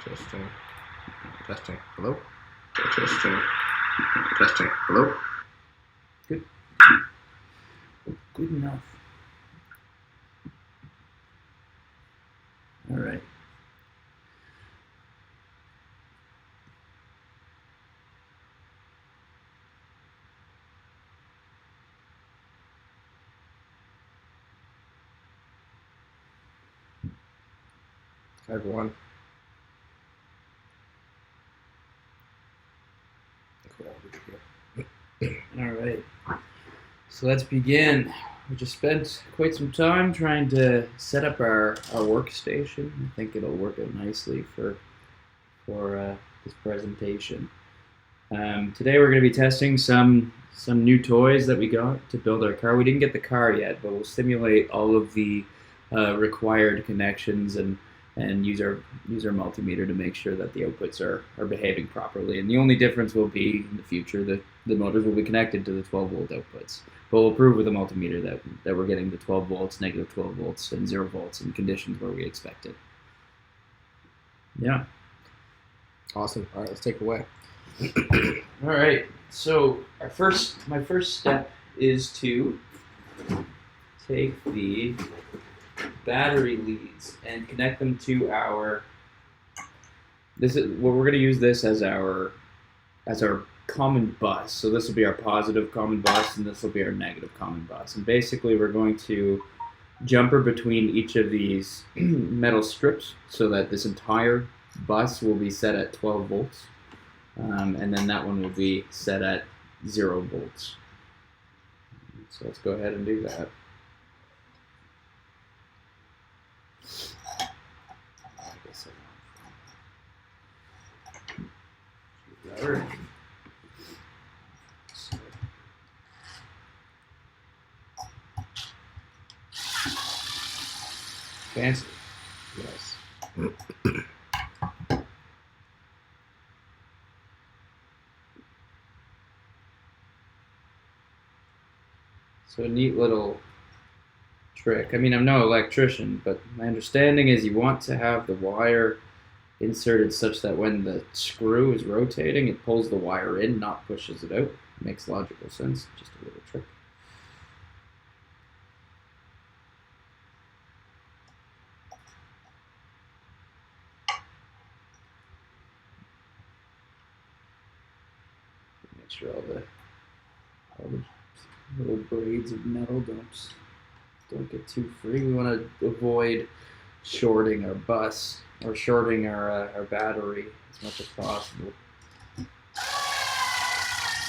Testing. Testing. Hello? Testing. Testing. Hello? Good. Good enough. All right. Hi, everyone. All right. So let's begin. We just spent quite some time trying to set up our workstation. I think it'll work out nicely for this presentation. Today we're going to be testing some new toys that we got to build our car. We didn't get the car yet, but we'll simulate all of the required connections and use our multimeter to make sure that the outputs are behaving properly. And the only difference will be in the future that the motors will be connected to the 12-volt outputs. But we'll prove with a multimeter that we're getting the 12 volts, negative 12 volts, and 0 volts in conditions where we expect it. Yeah. Awesome. All right, let's take it away. All right. So my first step is to take the battery leads and connect them to our. This is well, we're going to use this as our common bus. So this will be our positive common bus, and this will be our negative common bus. And basically, we're going to jumper between each of these metal strips so that this entire bus will be set at 12 volts, and then that one will be set at 0 volts. So let's go ahead and do that. Fancy. Yes. So a neat little trick. I mean, I'm no electrician, but my understanding is you want to have the wire inserted such that when the screw is rotating, it pulls the wire in, not pushes it out. Makes logical sense. Just a little trick. Make sure all the little braids of metal don't get too free. We want to avoid shorting our bus or shorting our battery as much as possible.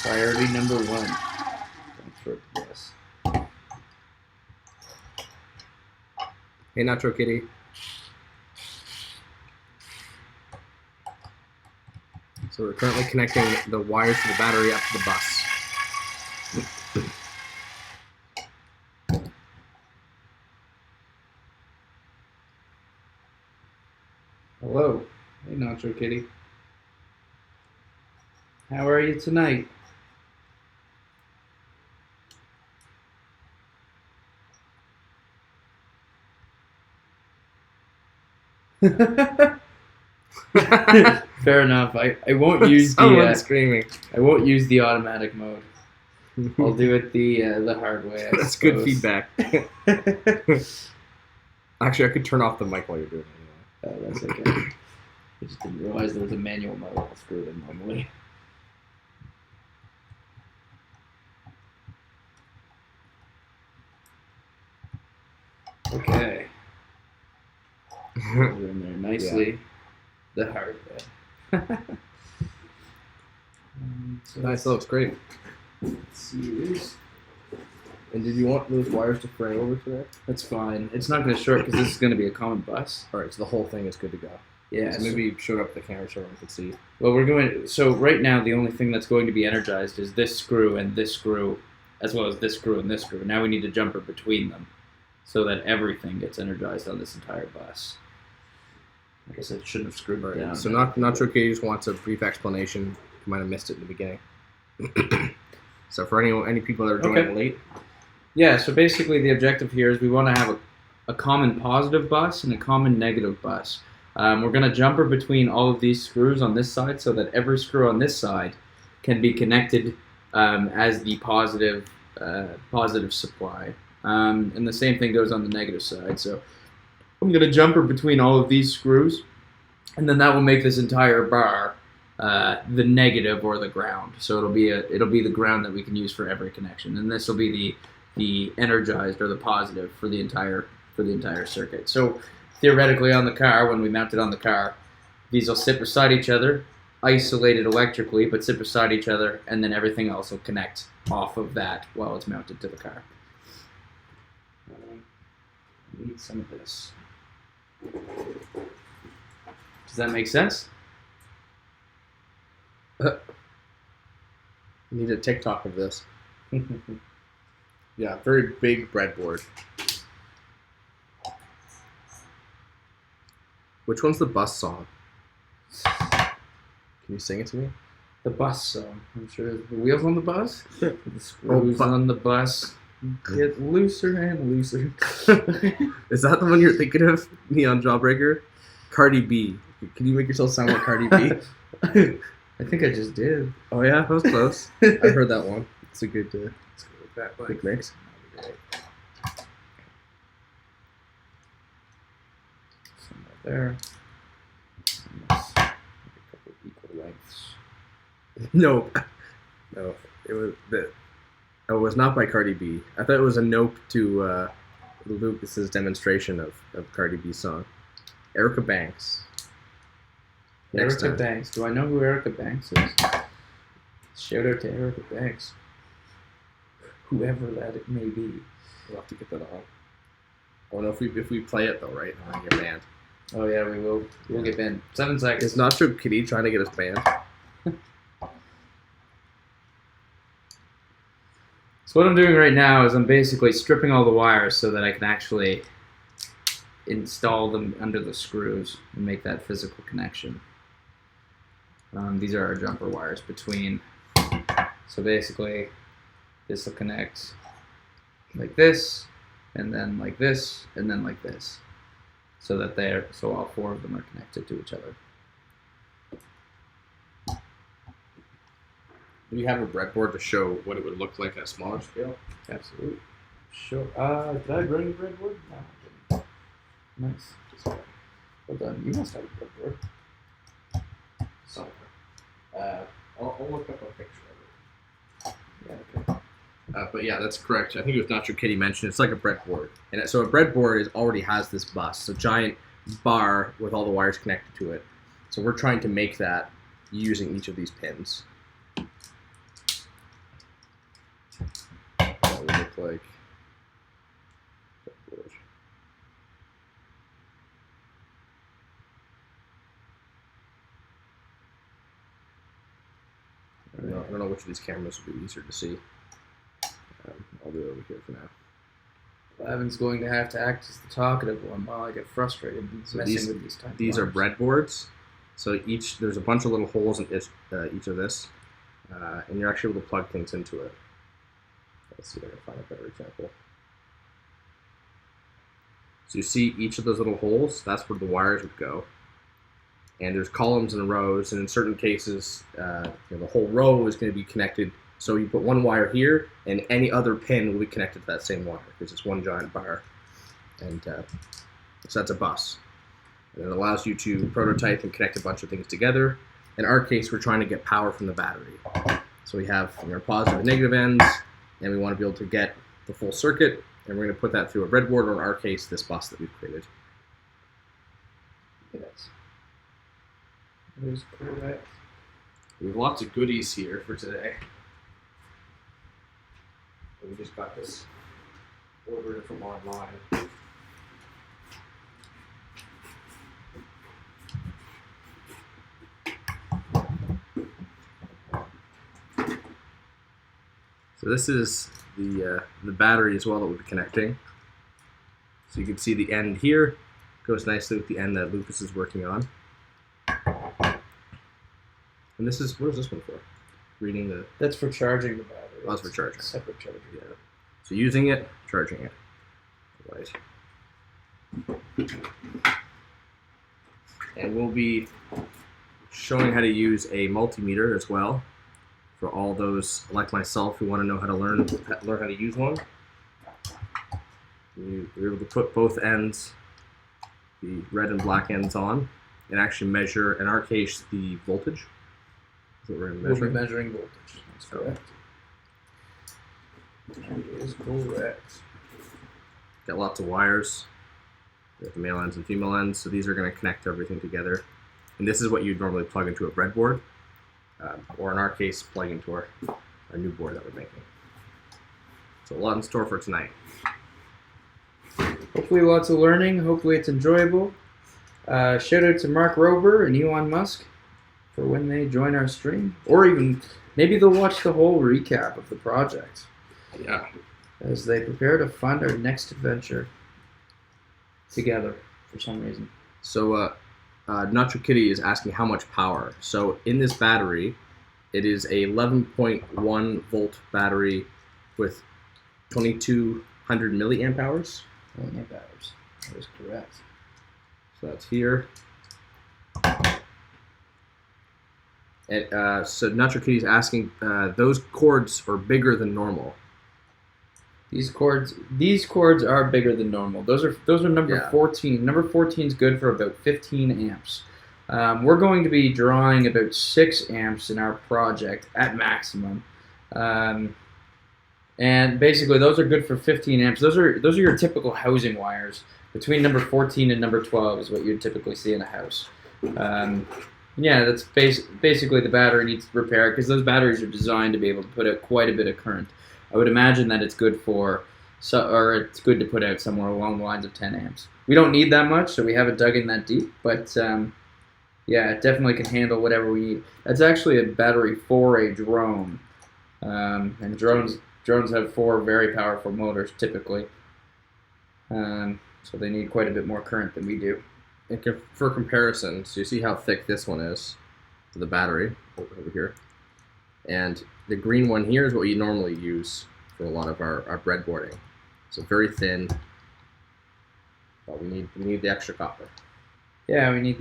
Priority number 1. Don't short the bus. Hey, Nacho Kitty. So we're currently connecting the wires to the battery up to the bus. Hello. Hey, Nacho Kitty. How are you tonight? Fair enough. I won't use the screaming. I won't use the automatic mode. I'll do it the hard way. That's good feedback. Actually, I could turn off the mic while you're doing it anyway. That's okay. I just didn't realize there was a manual mode. I'll screw it in normally. Okay. We're in there nicely. Yeah. The hard way. So nice, that looks great. Let's see this. And did you want those wires to fray over to there? That's fine. It's not going to short because this is going to be a common bus. All right, so the whole thing is good to go. Yeah. So maybe show it up the camera so everyone can see. Well, we're going. So right now, the only thing that's going to be energized is this screw and this screw, as well as this screw and this screw. Now we need to jumper between them, so that everything gets energized on this entire bus. I guess I shouldn't have screwed it down. So Nacho Kitty just wants a brief explanation. You might have missed it in the beginning. So for any people that are joining late. Yeah, so basically the objective here is we want to have a common positive bus and a common negative bus. We're going to jumper between all of these screws on this side so that every screw on this side can be connected as the positive supply. And the same thing goes on the negative side. So I'm going to jumper between all of these screws, and then that will make this entire bar the negative or the ground. So it'll be the ground that we can use for every connection, and this will be the energized or the positive for the entire circuit. So theoretically, on the car, when we mount it on the car, these will sit beside each other, isolated electrically, but sit beside each other, and then everything else will connect off of that while it's mounted to the car. Need some of this. Does that make sense? Need a TikTok of this. Yeah, very big breadboard. Which one's the bus song? Can you sing it to me? The bus song. I'm sure the wheels on the bus. The screws on the bus get looser and looser. Is that the one you're thinking of? Neon Jawbreaker? Cardi B. Can you make yourself sound like Cardi B? I think I just did. Oh yeah, that was close. I've heard that one. It's a good, quick mix. Some right there. Some a couple equal lengths. No, it was not by Cardi B. I thought it was a note to Lucas's demonstration of Cardi B's song. Erica Banks. Erica Banks. Do I know who Erica Banks is? Shout out to Erica Banks. Whoever that it may be. We'll have to get that on. I don't know if we play it though, right? On your band. Oh yeah, we will. We'll get banned. 7 seconds. Is Nacho Kitty trying to get us banned? So what I'm doing right now is I'm basically stripping all the wires so that I can actually install them under the screws and make that physical connection. These are our jumper wires between. So basically, this will connect like this, and then like this, and then like this, so that so all 4 of them are connected to each other. Do you have a breadboard to show what it would look like at a smaller scale? Absolutely. Sure. Did I bring a breadboard? No, I didn't. Nice. Well done. You must have a breadboard. Somewhere. I'll look up a picture of it. Yeah, okay. But yeah, that's correct. I think it was Nacho Kitty mentioned it's like a breadboard. And so a breadboard already has this bus, a giant bar with all the wires connected to it. So we're trying to make that using each of these pins. That would look like breadboard. I don't know which of these cameras would be easier to see. I'll do it over here for now. Evan's going to have to act as the talkative one while I get frustrated So messing with these type these are wires. breadboards. So there's a bunch of little holes in each of this, and you're actually able to plug things into it. Let's see if I can find a better example. So you see each of those little holes, that's where the wires would go. And there's columns and rows, and in certain cases, the whole row is going to be connected. So you put one wire here, and any other pin will be connected to that same wire, because it's one giant bar. And so that's a bus. And it allows you to prototype and connect a bunch of things together. In our case, we're trying to get power from the battery. So we have positive and negative ends, and we want to be able to get the full circuit, and we're going to put that through a breadboard, or in our case, this bus that we've created. Yes. There's correct. We have lots of goodies here for today. We just got this ordered from online. So this is the battery as well that we'll be connecting. So you can see the end here goes nicely with the end that Lucas is working on. And this is, what is this one for? Reading the... That's for charging the battery. Oh, that's for charging. Separate charger. Yeah. So using it, charging it. Right. And we'll be showing how to use a multimeter as well for all those like myself who want to know how to learn how to use one. You're able to put both ends, the red and black ends on, and actually measure, in our case, the voltage. That's what we're We'll be measuring voltage. That's correct. That is correct. Got lots of wires. We have the male ends and female ends, so these are going to connect everything together. And this is what you'd normally plug into a breadboard, or in our case, plug into our new board that we're making. So a lot in store for tonight. Hopefully lots of learning. Hopefully it's enjoyable. Shout out to Mark Rober and Elon Musk for when they join our stream. Or even, maybe they'll watch the whole recap of the project. Yeah. As they prepare to fund our next adventure together for some reason. So Nacho Kitty is asking how much power. So in this battery, it is a 11.1 volt battery with 2200 milliamp hours. Milliamp hours. That is correct. So that's here. And, so Nacho Kitty is asking, those cords are bigger than normal. These cords are bigger than normal. Those are number 14. Number 14 is good for about 15 amps. We're going to be drawing about 6 amps in our project at maximum. And basically those are good for 15 amps. Those are your typical housing wires. Between number 14 and number 12 is what you'd typically see in a house. Yeah, that's basically the battery needs repair because those batteries are designed to be able to put out quite a bit of current. I would imagine that it's good it's good to put out somewhere along the lines of 10 amps. We don't need that much, so we haven't dug in that deep, but yeah, it definitely can handle whatever we need. That's actually a battery for a drone, and drones have 4 very powerful motors typically, so they need quite a bit more current than we do. And for comparison, so you see how thick this one is, the battery over here, and the green one here is what you normally use for a lot of our breadboarding. So very thin, but we need the extra copper. Yeah, we need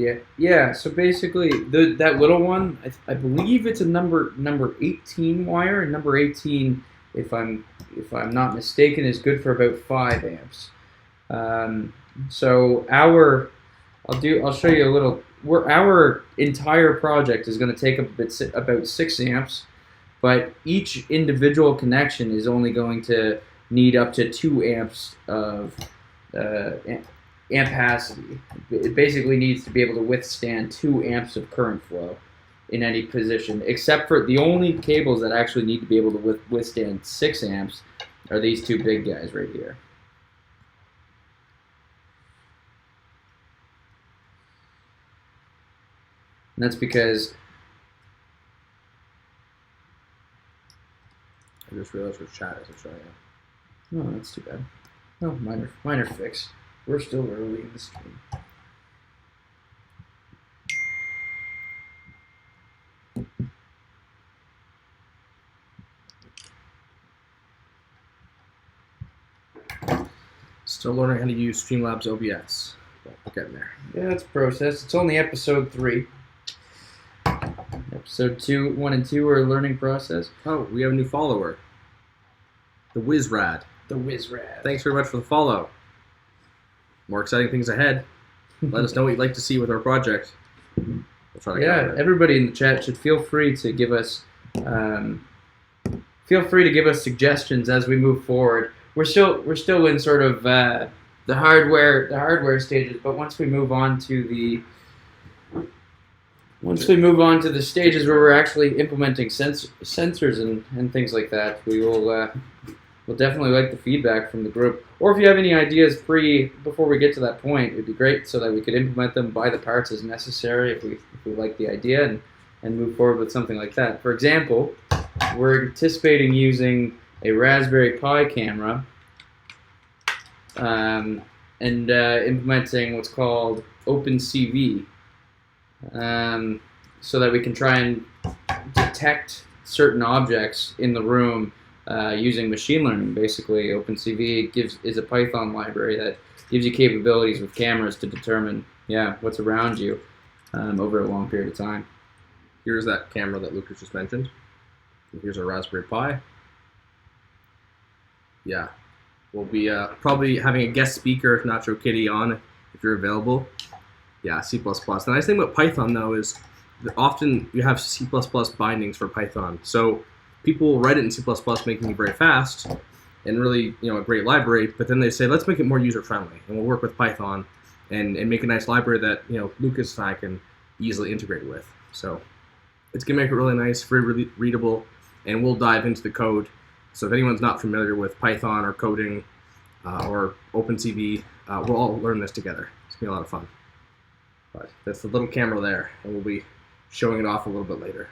so basically that little one, I believe it's a number 18 wire, and number 18, if I'm not mistaken, is good for about 5 amps. So I'll show you a little. Our entire project is going to take about 6 amps, but each individual connection is only going to need up to 2 amps of ampacity. It basically needs to be able to withstand 2 amps of current flow in any position, except for the only cables that actually need to be able to withstand 6 amps are these 2 big guys right here. And that's because I just realized which chat isn't showing up. no, that's too bad. No, mine are fixed. We're still early in the stream. Still learning how to use Streamlabs OBS. But we're getting there. Yeah, it's a process. It's only episode 3. Episode 1 and 2 are a learning process. Oh, we have a new follower. The Wizrad. The Wizrad. Thanks very much for the follow. More exciting things ahead. Let us know what you'd like to see with our project. We'll try to cover it. Everybody in the chat should feel free to give us suggestions as we move forward. We're still in sort of the hardware stages, but once we move on to the stages where we're actually implementing sensors and things like that, we'll definitely like the feedback from the group. Or if you have any ideas before we get to that point, it'd be great so that we could implement them, buy the parts as necessary if we like the idea and move forward with something like that. For example, we're anticipating using a Raspberry Pi camera and implementing what's called OpenCV, so that we can try and detect certain objects in the room using machine learning. Basically, OpenCV is a Python library that gives you capabilities with cameras to determine what's around you. over a long period of time. Here's that camera that Lucas just mentioned. And here's our Raspberry Pi. Yeah, we'll be probably having a guest speaker, Nacho Kitty, on if you're available. Yeah, C++. The nice thing about Python, though, is that often you have C++ bindings for Python. So people write it in C++, making it very fast and really, a great library. But then they say, let's make it more user-friendly, and we'll work with Python and make a nice library that Lucas and I can easily integrate with. So it's gonna make it really nice, very readable, and we'll dive into the code. So if anyone's not familiar with Python or coding or OpenCV, we'll all learn this together. It's gonna be a lot of fun. But that's the little camera there, and we'll be showing it off a little bit later.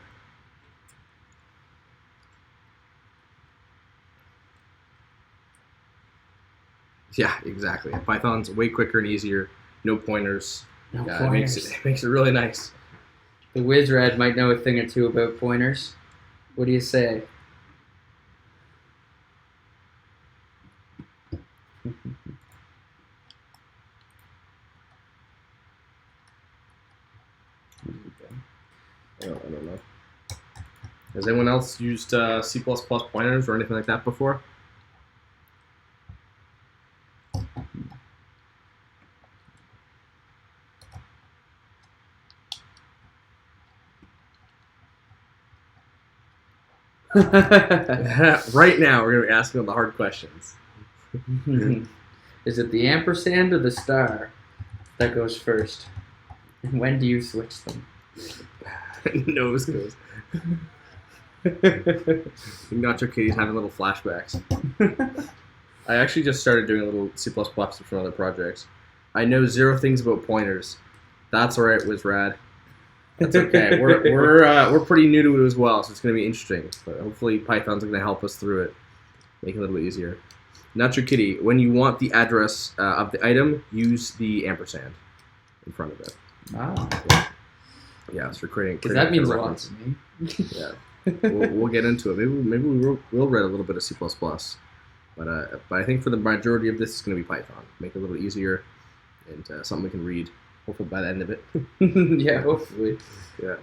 Yeah, exactly. Python's way quicker and easier. No pointers. No Yeah, pointers. It makes it really nice. The Wizrad might know a thing or two about pointers. What do you say? I don't know. Has anyone else used C++ pointers or anything like that before? Right now, we're going to be asking them the hard questions. Is it the ampersand or the star that goes first? And when do you switch them? Nose goes. Nacho Kitty's having little flashbacks. I actually just started doing a little C++ from other projects. I know 0 things about pointers. That's alright, Wizrad. That's okay. We're pretty new to it as well, so it's going to be interesting. But hopefully Python's going to help us through it, make it a little bit easier. Nacho Kitty, when you want the address of the item, use the ampersand in front of it. Ah. Yeah, so creating. Because that means a lot to me. Yeah, we'll get into it. Maybe we'll read a little bit of C++, but I think for the majority of this, it's going to be Python. Make it a little easier and something we can read. Hopefully by the end of it. Yeah, hopefully. Yeah,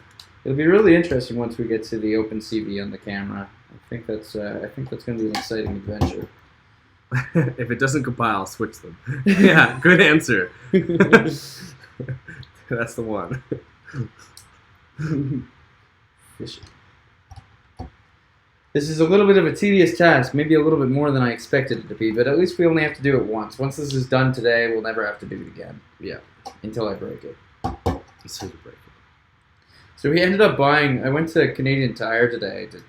it'll be really interesting once we get to the OpenCV on the camera. I think that's going to be an exciting adventure. If it doesn't compile, switch them. Yeah, good answer. That's the one. This is a little bit of a tedious task, maybe a little bit more than I expected it to be, but at least we only have to do it once. Once this is done today, we'll never have to do it again. Yeah. Until I break it. As soon as you break it. So we ended up I went to Canadian Tire today to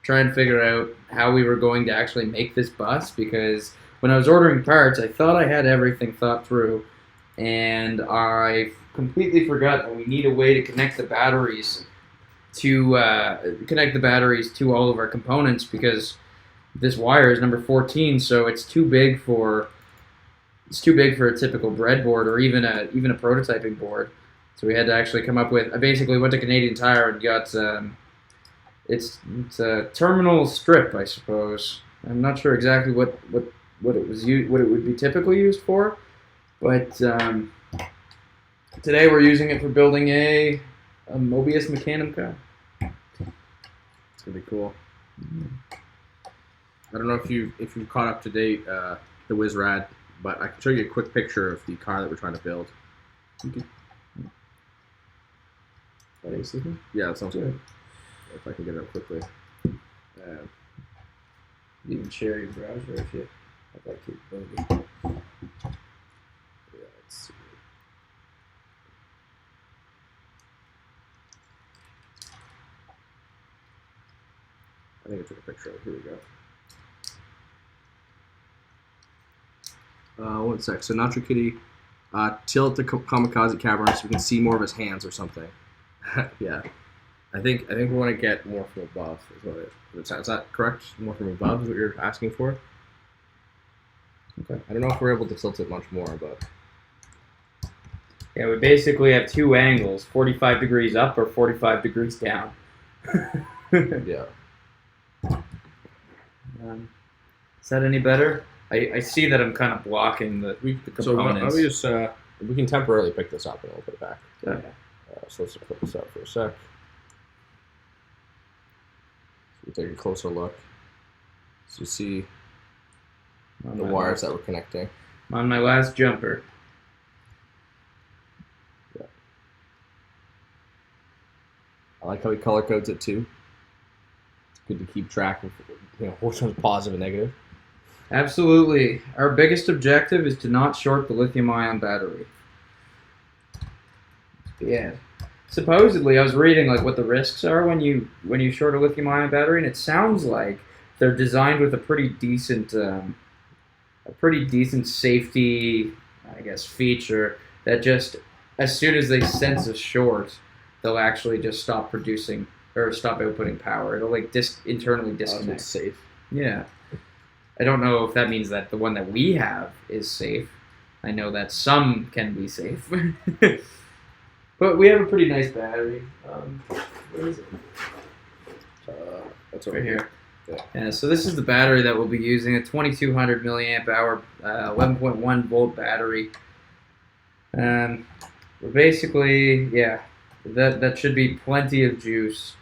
try and figure out how we were going to actually make this bus, because when I was ordering parts, I thought I had everything thought through, and I completely forgot that we need a way to connect the batteries to all of our components, because this wire is number 14, so it's too big for a typical breadboard or even a prototyping board. So we had to actually come up with. I basically went to Canadian Tire and got it's a terminal strip, I suppose. I'm not sure exactly what it would be typically used for, but today we're using it for building a Mobius Mechanica. It's gonna be cool. I don't know if you've caught up to date the Wizrad, but I can show you a quick picture of the car that we're trying to build. Okay. Yeah, that sounds good. If I can get it up quickly. You can share your browser if you have that capability. Yeah, let's see. I think I took a picture of it. Here we go. One sec. So Nacho Kitty, tilt the kamikaze camera so we can see more of his hands or something. Yeah. I think we want to get more from above. Is that correct? More from above is what you're asking for? Okay. I don't know if we're able to tilt it much more, but... Yeah, we basically have two angles, 45 degrees up or 45 degrees down. Yeah. Is that any better? I see that I'm kind of blocking the components. So we can temporarily pick this up and we'll put it back. Yeah. So let's put this out for a sec. So we take a closer look. So you see the wires that we're connecting. On my last jumper. Yeah. I like how he color codes it too. It's good to keep track of which one's positive and negative. Absolutely. Our biggest objective is to not short the lithium-ion battery. Yeah. Supposedly, I was reading like what the risks are when you short a lithium-ion battery, and it sounds like they're designed with a pretty decent safety, I guess, feature that just as soon as they sense a short, they'll actually just stop producing or stop outputting power. It'll like internally disconnect. It's safe. Yeah. I don't know if that means that the one that we have is safe. I know that some can be safe. But we have a pretty nice battery. Where is it? That's Right here. Yeah. So this is the battery that we'll be using, a 2200 milliamp hour, 11.1 volt battery. We're basically, yeah, that should be plenty of juice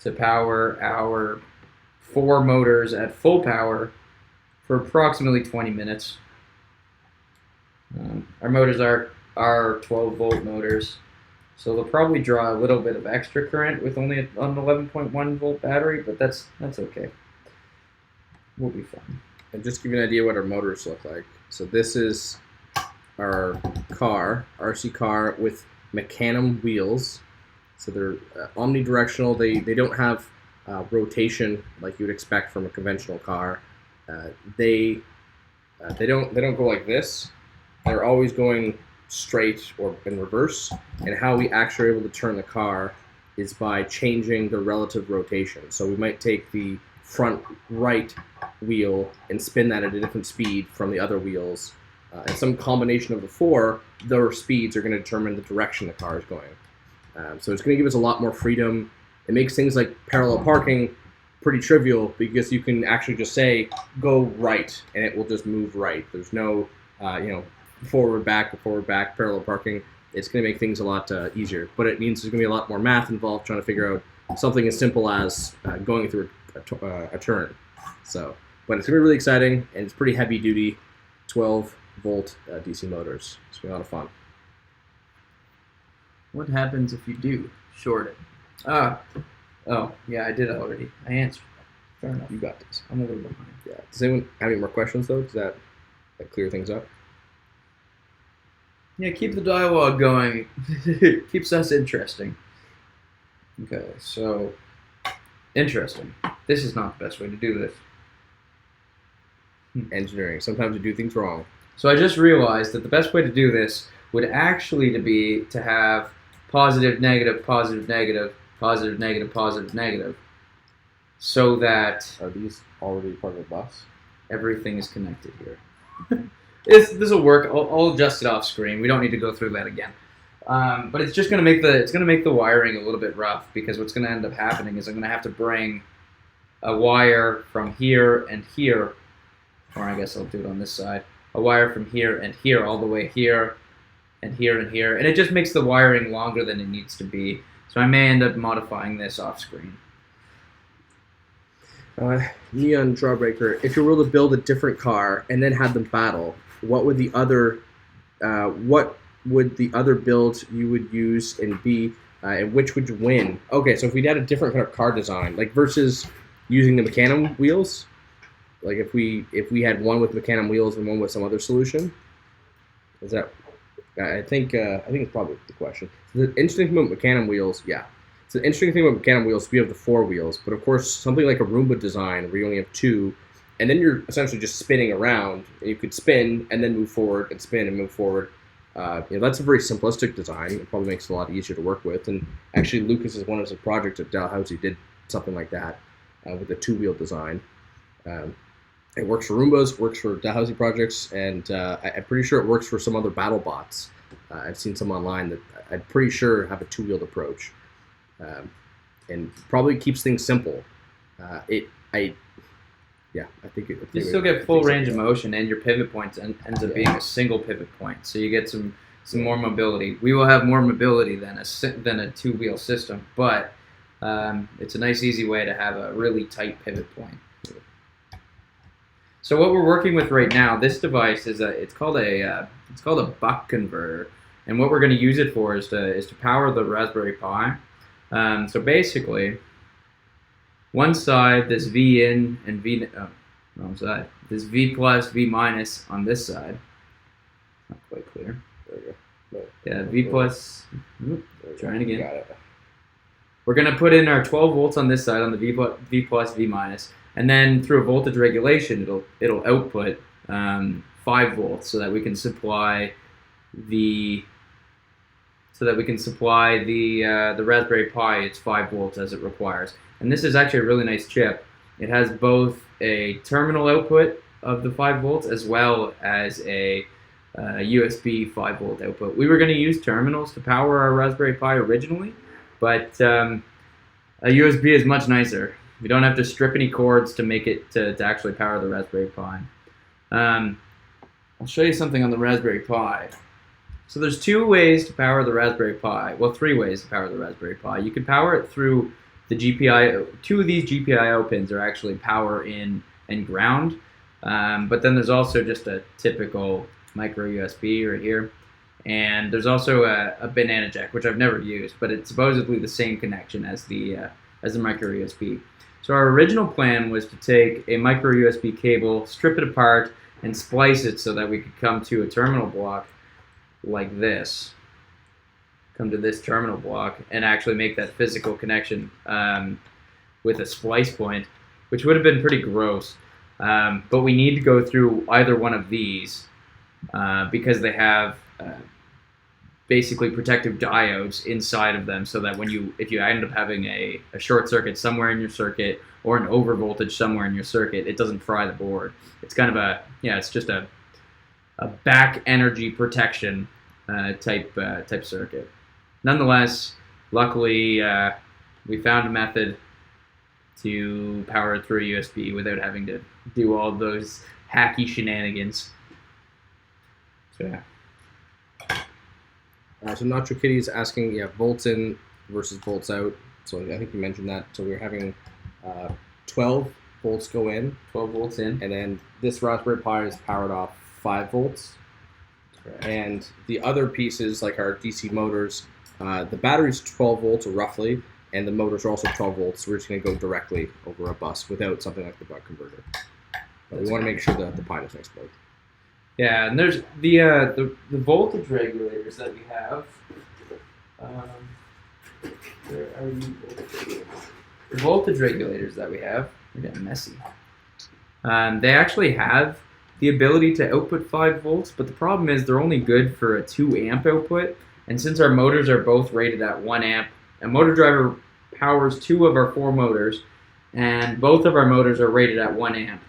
to power our 4 motors at full power for approximately 20 minutes. Our motors are 12 volt motors, so they'll probably draw a little bit of extra current with only an 11.1 volt battery, but that's okay. We'll be fine. And just to give you an idea what our motors look like. So this is our car, RC car with Mecanum wheels. So they're omnidirectional. They don't have rotation like you would expect from a conventional car. They don't go like this. They're always going straight or in reverse. And how we actually are able to turn the car is by changing the relative rotation. So we might take the front right wheel and spin that at a different speed from the other wheels. And some combination of the 4, their speeds are going to determine the direction the car is going. So it's going to give us a lot more freedom. It makes things like parallel parking pretty trivial because you can actually just say, go right, and it will just move right. There's no, forward, back, parallel parking. It's going to make things a lot easier. But it means there's going to be a lot more math involved trying to figure out something as simple as going through a turn. So, but it's going to be really exciting, and it's pretty heavy duty, 12 volt DC motors. It's going to be a lot of fun. What happens if you do short it? Oh, yeah, I did already. I answered. Fair enough. You got this. I'm a little behind. Yeah. Does anyone have any more questions, though? Does that clear things up? Yeah, keep the dialogue going. Keeps us interesting. Okay, so interesting. This is not the best way to do this. Engineering. Sometimes you do things wrong. So I just realized that the best way to do this would actually be to have positive, negative, positive, negative, positive, negative, positive, negative, so that Are these already part of the bus? everything is connected here. This will work. I'll adjust it off screen. We don't need to go through that again. But it's just going to make the wiring a little bit rough, because what's going to end up happening is I'm going to have to bring a wire from here and here, or I guess I'll do it on this side, a wire from here and here all the way here and here and here, and it just makes the wiring longer than it needs to be. So I may end up modifying this off screen. Neon Jawbreaker, if you were able to build a different car and then have them battle, what would the other build you would use and be, and which would you win? Okay, so if we had a different kind of car design, like versus using the Mecanum wheels, like if we had one with Mecanum wheels and one with some other solution, is that? I think it's probably the question. The interesting thing about Mecanum wheels, yeah. So the interesting thing about Mecanum wheels, we have the 4 wheels, but of course something like a Roomba design where you only have 2, and then you're essentially just spinning around, and you could spin and then move forward and spin and move forward. That's a very simplistic design. It probably makes it a lot easier to work with. And actually, Lucas is one of his projects at Dalhousie did something like that with a 2-wheel design. It works for Roombas, works for Dalhousie projects, and I'm pretty sure it works for some other battle bots. I've seen some online that I'm pretty sure have a 2-wheeled approach, and probably keeps things simple. I think you still get full range of motion, and your pivot points ends up being a single pivot point. So you get some some more mobility. We will have more mobility than a two-wheel system, but it's a nice, easy way to have a really tight pivot point. So what we're working with right now, this device it's called a buck converter, and what we're going to use it for is to power the Raspberry Pi. So basically, one side, this V in and V wrong side. This V plus, V minus on this side. Not quite clear. There we go. Yeah, V plus. Trying again. Got it. We're going to put in our 12 volts on this side on the V plus, V minus, and then through a voltage regulation, it'll output 5 volts so that we can supply the Raspberry Pi its 5 volts as it requires. And this is actually a really nice chip. It has both a terminal output of the 5 volts as well as a USB 5 volt output. We were going to use terminals to power our Raspberry Pi originally, but a USB is much nicer. We don't have to strip any cords to make it to actually power the Raspberry Pi. I'll show you something on the Raspberry Pi. So there's 2 ways to power the Raspberry Pi. Well, 3 ways to power the Raspberry Pi. You can power it through the GPIO. 2 of these GPIO pins are actually power in and ground. But then there's also just a typical micro USB right here. And there's also a banana jack, which I've never used, but it's supposedly the same connection as the micro USB. So our original plan was to take a micro USB cable, strip it apart, and splice it so that we could come to a terminal block like this. Come to this terminal block and actually make that physical connection with a splice point, which would have been pretty gross. But we need to go through either one of these because they have basically protective diodes inside of them, so that if you end up having a short circuit somewhere in your circuit or an over voltage somewhere in your circuit, it doesn't fry the board. It's kind of it's just a back energy protection type circuit. Nonetheless, luckily we found a method to power it through a USB without having to do all those hacky shenanigans. So yeah. So Nacho Kitty is asking, volts in versus volts out. So I think you mentioned that. So we're having 12 volts go in. 12 volts in. And then this Raspberry Pi is powered off 5 volts. Correct. And the other pieces, like our DC motors, the battery's 12 volts roughly, and the motors are also 12 volts. So we're just going to go directly over a bus without something like the buck converter. But we want to make sure that the Pi doesn't explode. Yeah, and there's the voltage regulators that we have. Where are you? The voltage regulators that we have, they're getting messy. They actually have the ability to output 5 volts, but the problem is they're only good for a 2 amp output. And since our motors are both rated at 1 amp, a motor driver powers 2 of our 4 motors, and both of our motors are rated at 1 amp.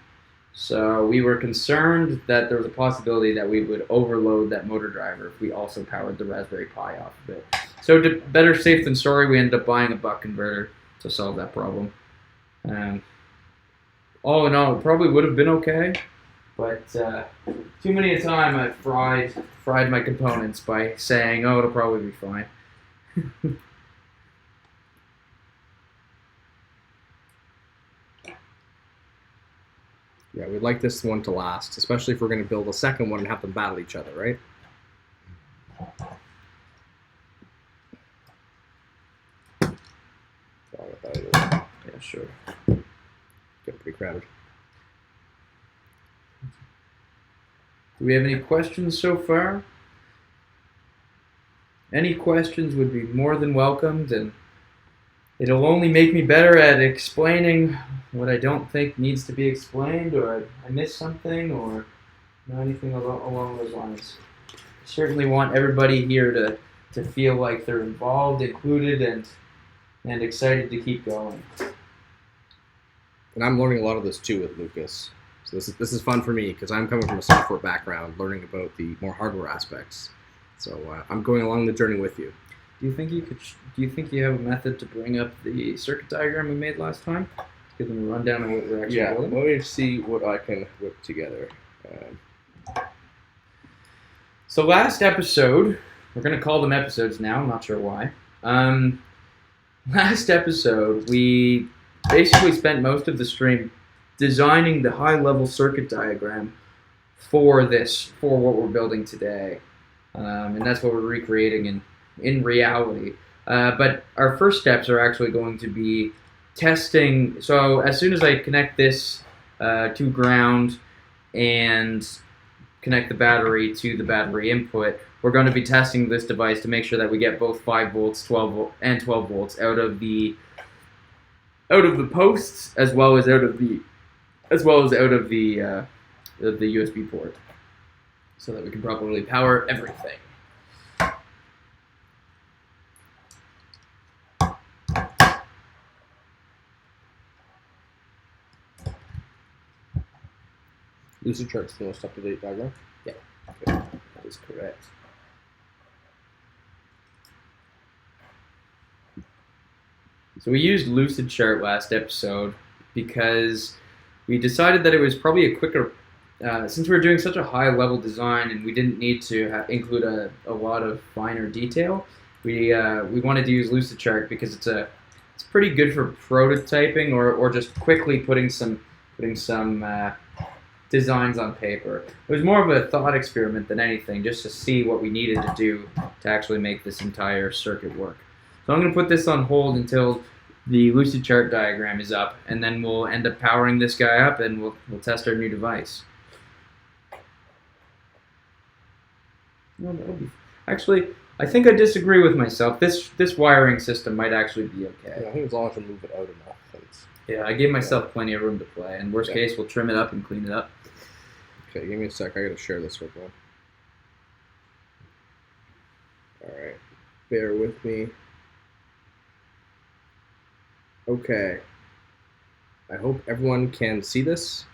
So we were concerned that there was a possibility that we would overload that motor driver if we also powered the Raspberry Pi off of it. So better safe than sorry, we ended up buying a buck converter to solve that problem. All in all, it probably would have been okay, but too many a time I fried my components by saying, oh, it'll probably be fine. Yeah, we'd like this one to last, especially if we're going to build a second one and have them battle each other, right? Yeah, sure. Getting pretty crowded. Do we have any questions so far? Any questions would be more than welcomed, and it'll only make me better at explaining what I don't think needs to be explained, or I missed something, or anything along those lines. I certainly want everybody here to feel like they're involved, included, and excited to keep going. And I'm learning a lot of this too with Lucas. So this is fun for me because I'm coming from a software background, learning about the more hardware aspects. So I'm going along the journey with you. Do you think you have a method to bring up the circuit diagram we made last time? Give them a rundown of what we're actually building? Let me see what I can whip together. So last episode, we're going to call them episodes now. I'm not sure why. Last episode, we basically spent most of the stream designing the high-level circuit diagram for what we're building today. And that's what we're recreating in reality. But our first steps are actually going to be testing. So as soon as I connect this to ground and connect the battery to the battery input, we're going to be testing this device to make sure that we get both 5 volts, 12 volts out of the posts as well as out of the USB port, so that we can properly power everything. Lucid chart's the most up-to-date diagram? Yeah, okay. That is correct. So we used Lucid Chart last episode because we decided that it was probably a quicker, since we were doing such a high-level design and we didn't need to include a lot of finer detail, we wanted to use Lucid Chart because it's pretty good for prototyping or just quickly putting some designs on paper. It was more of a thought experiment than anything, just to see what we needed to do to actually make this entire circuit work. So I'm going to put this on hold until the Lucid Chart diagram is up, and then we'll end up powering this guy up and we'll test our new device. Actually, I think I disagree with myself. This wiring system might actually be okay. Yeah, I think as long as we move it out enough. Yeah, I gave myself plenty of room to play. And worst case, we'll trim it up and clean it up. Okay, give me a sec. I gotta share this with one. Alright. Bear with me. Okay. I hope everyone can see this.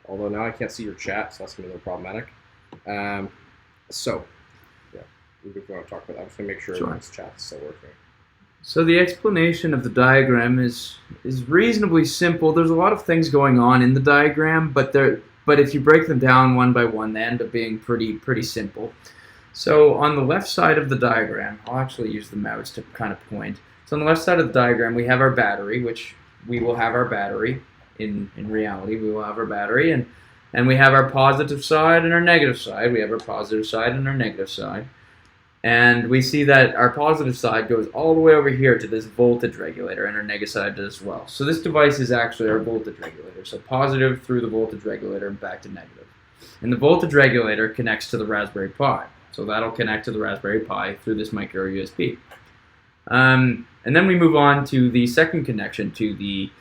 Although now I can't see your chat, so that's gonna be a little problematic. So, yeah, we're going to talk about that. I'm just gonna make sure everyone's chat is still working. So the explanation of the diagram is reasonably simple. There's a lot of things going on in the diagram, but if you break them down one by one, they end up being pretty simple. So on the left side of the diagram, I'll actually use the mouse to kind of point. So on the left side of the diagram, we have our battery, which we will have our battery in reality. We will have our battery, and we have our positive side and our negative side. We have our positive side and our negative side. And we see that our positive side goes all the way over here to this voltage regulator, and our negative side does as well. So this device is actually our voltage regulator. So positive through the voltage regulator and back to negative. And the voltage regulator connects to the Raspberry Pi. So that'll connect to the Raspberry Pi through this micro USB. And then we move on to the second connection to the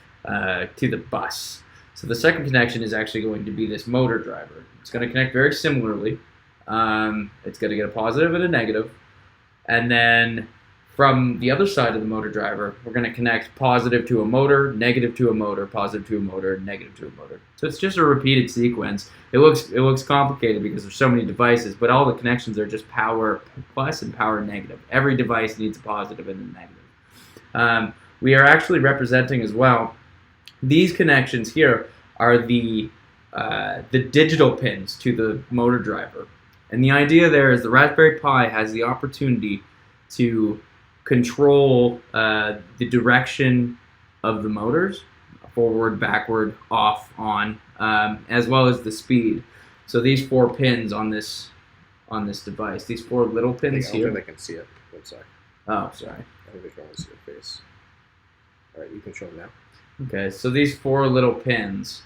bus. So the second connection is actually going to be this motor driver. It's going to connect very similarly. It's going to get a positive and a negative, and then from the other side of the motor driver, we're going to connect positive to a motor, negative to a motor, positive to a motor, negative to a motor. So it's just a repeated sequence. It looks complicated because there's so many devices, but all the connections are just power plus and power negative. Every device needs a positive and a negative. We are actually representing as well. These connections here are the digital pins to the motor driver. And the idea there is the Raspberry Pi has the opportunity to control the direction of the motors, forward, backward, off, on, as well as the speed. So these 4 pins on this device, these 4 little pins here. I don't think they can see it. One sec. Oh, sorry. I think they can only see your face. All right, you can show them now. Okay, so these 4 little pins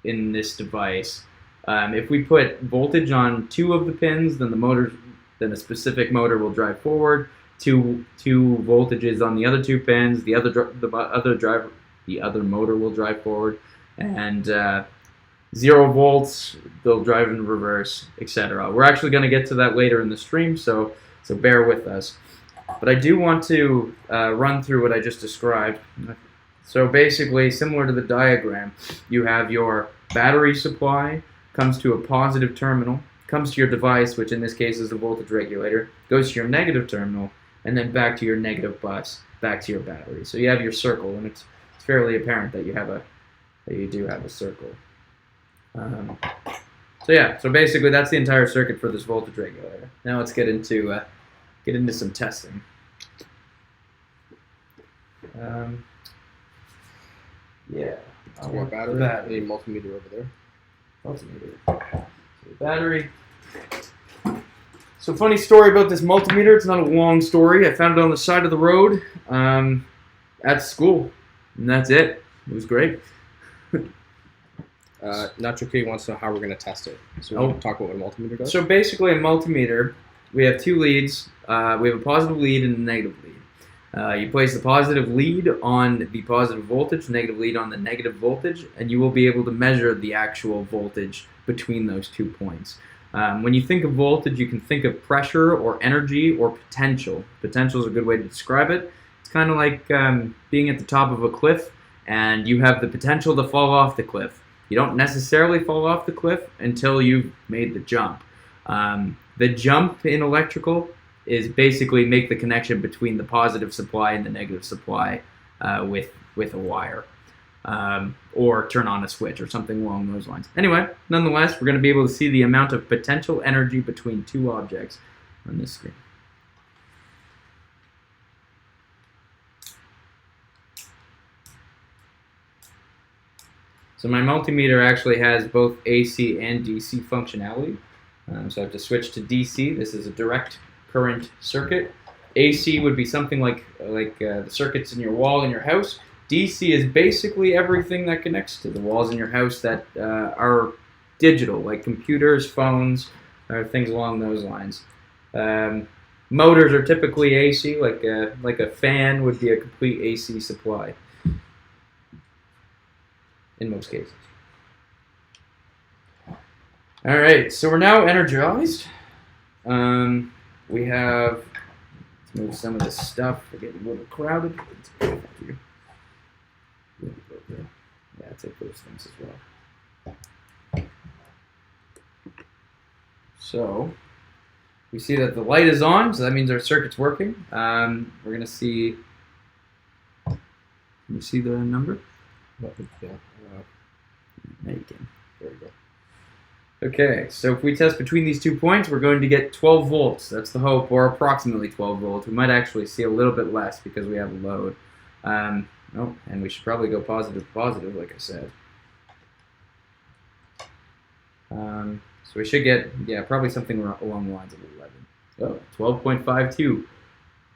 in this device. If we put voltage on 2 of the pins, then a specific motor will drive forward. Two voltages on the other 2 pins, the other motor will drive forward, and 0 volts, they'll drive in reverse, etc. We're actually going to get to that later in the stream, so bear with us. But I do want to run through what I just described. So basically, similar to the diagram, you have your battery supply, comes to a positive terminal, comes to your device, which in this case is the voltage regulator, goes to your negative terminal, and then back to your negative bus, back to your battery. So you have your circle, and it's fairly apparent that you do have a circle. So yeah, so basically that's the entire circuit for this voltage regulator. Now let's get into some testing. Yeah. More battery. Battery. A multimeter over there. Multimeter. So battery. So funny story about this multimeter. It's not a long story. I found it on the side of the road at school, and that's it. It was great. Nacho Kitty wants to know how we're going to test it. So we'll talk about what a multimeter does. So basically, a multimeter, we have two leads. We have a positive lead and a negative lead. You place the positive lead on the positive voltage, negative lead on the negative voltage, and you will be able to measure the actual voltage between those 2 points. When you think of voltage, you can think of pressure or energy or potential. Potential is a good way to describe it. It's kind of like being at the top of a cliff, and you have the potential to fall off the cliff. You don't necessarily fall off the cliff until you've made the jump. The jump in electrical is basically make the connection between the positive supply and the negative supply with a wire. Or turn on a switch or something along those lines. Anyway, nonetheless, we're going to be able to see the amount of potential energy between two objects on this screen. So my multimeter actually has both AC and DC functionality. So I have to switch to DC. This is a direct current circuit. AC would be something like the circuits in your wall in your house. DC is basically everything that connects to the walls in your house that are digital, like computers, phones, or things along those lines. Motors are typically AC, like a fan would be a complete AC supply in most cases. All right, so we're now energized. We have, let's move some of this stuff. We're getting a little crowded. Let's go up here. Yeah, take those things as well. So we see that the light is on, so that means our circuit's working. We're going to see. Can you see the number? Yeah. There you can. There we go. Okay, so if we test between these 2 points, we're going to get 12 volts. That's the hope, or approximately 12 volts. We might actually see a little bit less because we have a load. Oh, and we should probably go positive to positive, like I said. So we should get, yeah, probably something along the lines of 11. Oh, 12.52.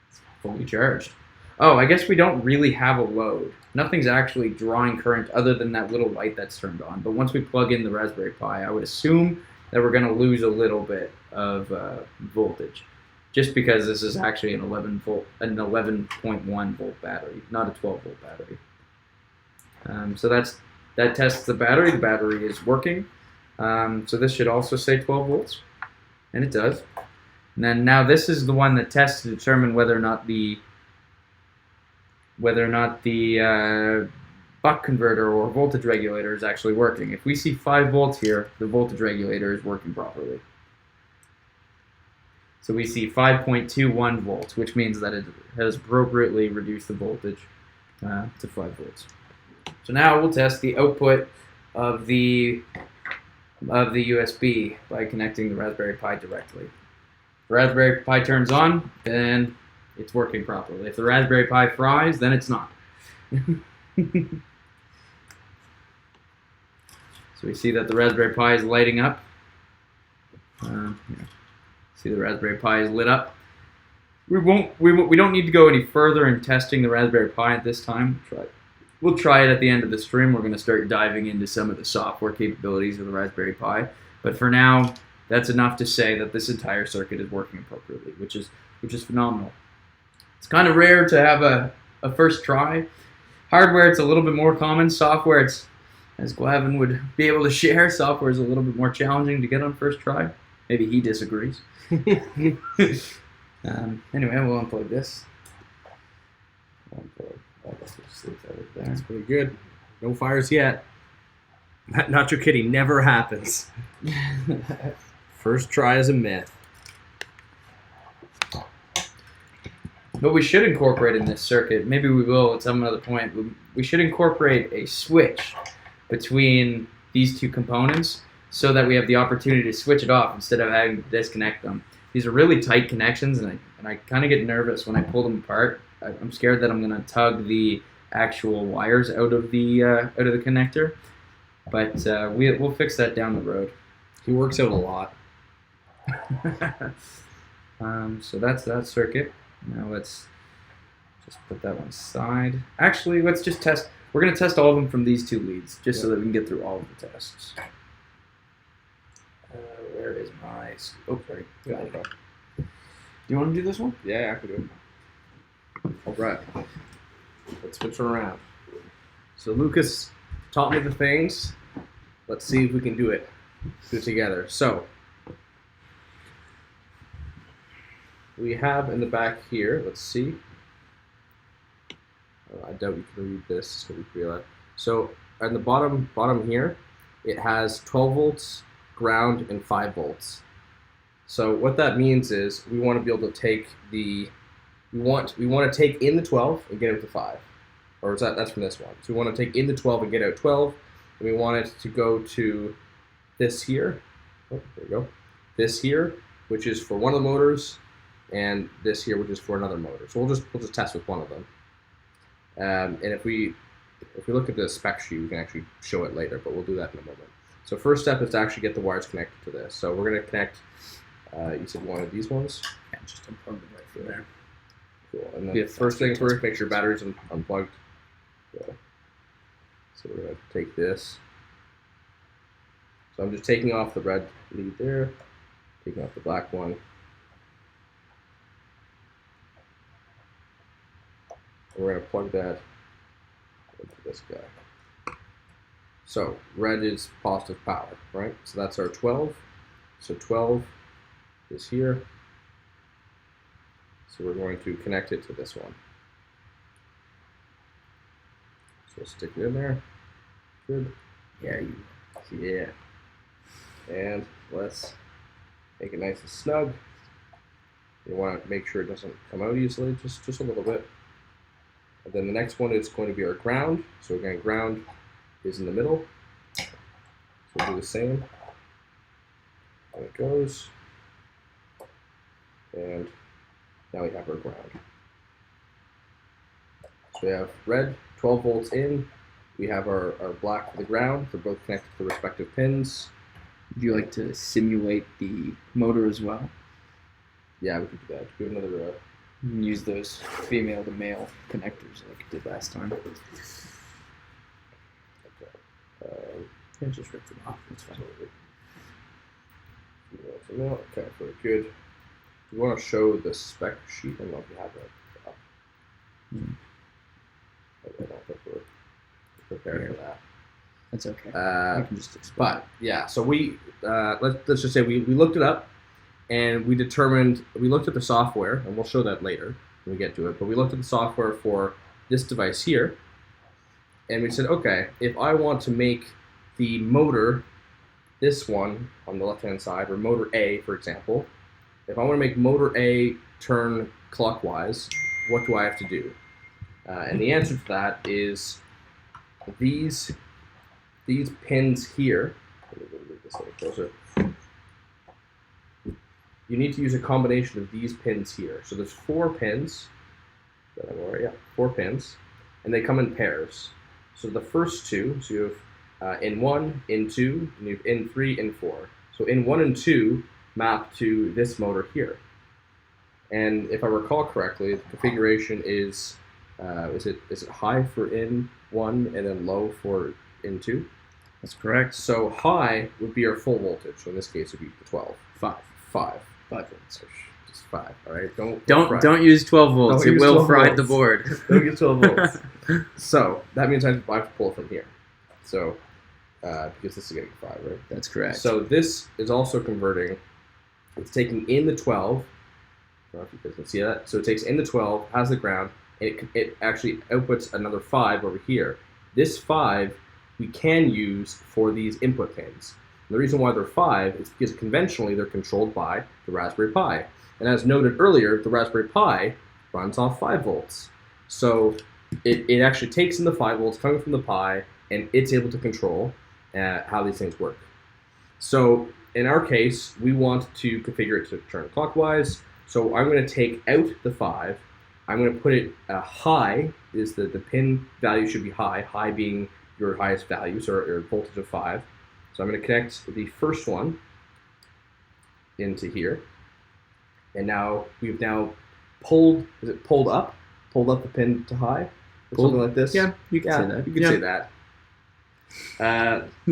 It's fully charged. Oh, I guess we don't really have a load. Nothing's actually drawing current other than that little light that's turned on. But once we plug in the Raspberry Pi, I would assume that we're going to lose a little bit of voltage, just because this is actually an 11.1 volt battery, not a 12 volt battery. So that tests the battery. The battery is working. So this should also say 12 volts, and it does. And then now this is the one that tests to determine whether or not the buck converter or voltage regulator is actually working. If we see 5 volts here, the voltage regulator is working properly. So we see 5.21 volts, which means that it has appropriately reduced the voltage to 5 volts. So now we'll test the output of the USB by connecting the Raspberry Pi directly. If the Raspberry Pi turns on, then it's working properly. If the Raspberry Pi fries, then it's not. So we see that the Raspberry Pi is lighting up. See the Raspberry Pi is lit up. We don't need to go any further in testing the Raspberry Pi at this time. We'll try it at the end of the stream. We're going to start diving into some of the software capabilities of the Raspberry Pi. But for now, that's enough to say that this entire circuit is working appropriately, which is phenomenal. It's kind of rare to have a first try. Hardware, it's a little bit more common. Software, it's, as Glavin would be able to share, software is a little bit more challenging to get on first try. Maybe he disagrees. Anyway, we'll unplug this. That's pretty good. No fires yet. Nacho Kitty never happens. First try is a myth. But we should incorporate in this circuit, maybe we will at some other point, we should incorporate a switch between these two components so that we have the opportunity to switch it off instead of having to disconnect them. These are really tight connections, and I kind of get nervous when I pull them apart. I'm scared that I'm going to tug the actual wires out of the connector, but we'll fix that down the road. He works out a lot. So that's that circuit. Now let's just put that one aside. Actually, let's just test. We're going to test all of them from these two leads, just so that we can get through all of the tests. Where is my... Oh, sorry. Got it. Do you want to do this one? Yeah, I can do it. All right. Let's switch around. So Lucas taught me the things. Let's see if we can do it together. So we have in the back here, let's see. I doubt you can read this. So at the bottom here, it has 12 volts, ground, and 5 volts. So what that means is we want to be able to take we want to take in the 12 and get out to 5. Or is that's from this one. So we want to take in the 12 and get out 12. And we want it to go to this here. Oh, there we go. This here, which is for one of the motors, and this here, which is for another motor. So we'll just test with one of them. And if we look at the spec sheet, we can actually show it later, but we'll do that in a moment. So first step is to actually get the wires connected to this. So we're going to connect, you said one of these ones? Yeah, just unplug them right from there. Cool. And then the first thing first, make sure batteries are unplugged. Yeah. So we're going to take this. So I'm just taking off the red lead there, taking off the black one. And we're going to plug that into this guy. So red is positive power, right? So that's our 12. So 12 is here. So we're going to connect it to this one. So stick it in there. Good. Yeah. And let's make it nice and snug. You want to make sure it doesn't come out easily, just a little bit. And then the next one is going to be our ground. So again, ground is in the middle. So we'll do the same. There it goes. And now we have our ground. So we have red, 12 volts in. We have our black for the ground. They're both connected to the respective pins. Would you like to simulate the motor as well? Yeah, we can do that. We have another... You can use those female to male connectors like I did last time. Yeah, just rip them off. That's fine. Okay, very good. We want to show the spec sheet. I don't know if you have that up. I don't think we're prepared for that. That's okay. I can just explain. But yeah, so we let's just say we looked it up, and we looked at the software, and we'll show that later when we get to it. But we looked at the software for this device here, and we said, okay, if I want to make the motor, this one on the left-hand side, or motor A, for example, if I want to make motor A turn clockwise, what do I have to do? And the answer to that is these pins here. Let me move this a little closer. You need to use a combination of these pins here. So there's 4 pins. Yeah, 4 pins, and they come in pairs. So the first 2, so you have in 1, in 2, and you have in 3, in 4. So in 1 and 2 map to this motor here. And if I recall correctly, the configuration is it high for in 1 and then low for in 2? That's correct. So high would be our full voltage. So in this case, it would be the 12. 5 volts. Just 5. All right. Don't use 12 volts. It will fry the board. Don't use 12 volts. So that means I have to pull from here. So because this is getting 5, right? That's correct. So this is also converting. It's taking in the 12. I don't know if you guys can see that. So it takes in the 12, has the ground, and it actually outputs another 5 over here. This 5 we can use for these input pins. And the reason why they're 5 is because conventionally they're controlled by the Raspberry Pi. And as noted earlier, the Raspberry Pi runs off 5 volts. So it actually takes in the 5 volts coming from the Pi, and it's able to control how these things work. So in our case, we want to configure it to turn clockwise. So I'm going to take out the 5. I'm going to put it high, is the pin value should be high, high being your highest values or voltage of 5. So I'm going to connect the first one into here. And now we've pulled, is it pulled up? Pulled up the pin to high? Or something like this? Yeah, you can say that. You can say that.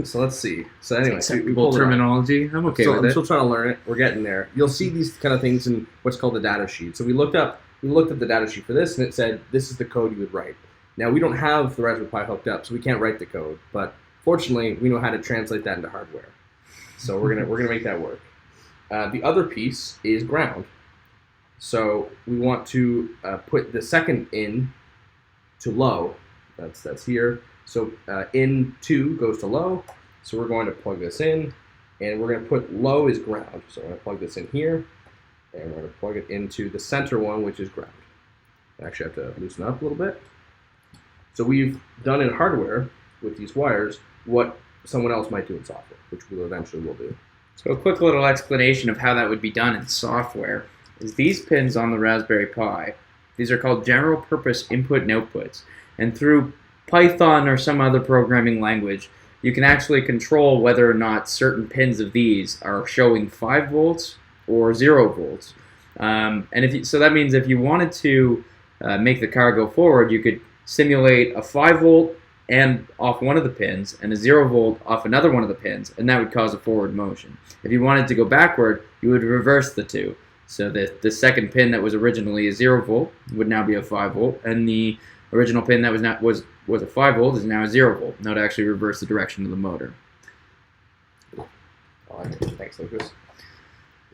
So let's see. So anyway, we pulled terminology. I'm okay with it. I'm still trying to learn it. We're getting there. You'll see these kind of things in what's called the data sheet. So we looked at the data sheet for this, and it said this is the code you would write. Now we don't have the Raspberry Pi hooked up, so we can't write the code. But fortunately, we know how to translate that into hardware. So we're gonna make that work. The other piece is ground. So we want to put the second in to low. That's here. So in 2 goes to low. So we're going to plug this in, and we're going to put low as ground. So I'm going to plug this in here, and we're going to plug it into the center one, which is ground. I actually have to loosen up a little bit. So we've done in hardware with these wires what someone else might do in software, which we eventually will do. So a quick little explanation of how that would be done in software is these pins on the Raspberry Pi. These are called general purpose input and outputs. And through Python or some other programming language, you can actually control whether or not certain pins of these are showing 5 volts or 0 volts. So that means if you wanted to make the car go forward, you could simulate a 5 volt and off one of the pins and a 0 volt off another one of the pins, and that would cause a forward motion. If you wanted to go backward, you would reverse the two. So that the second pin that was originally a 0 volt would now be a 5 volt, and the original pin that was a 5 volt is now a 0 volt. Now to actually reverse the direction of the motor. Thanks, Lucas.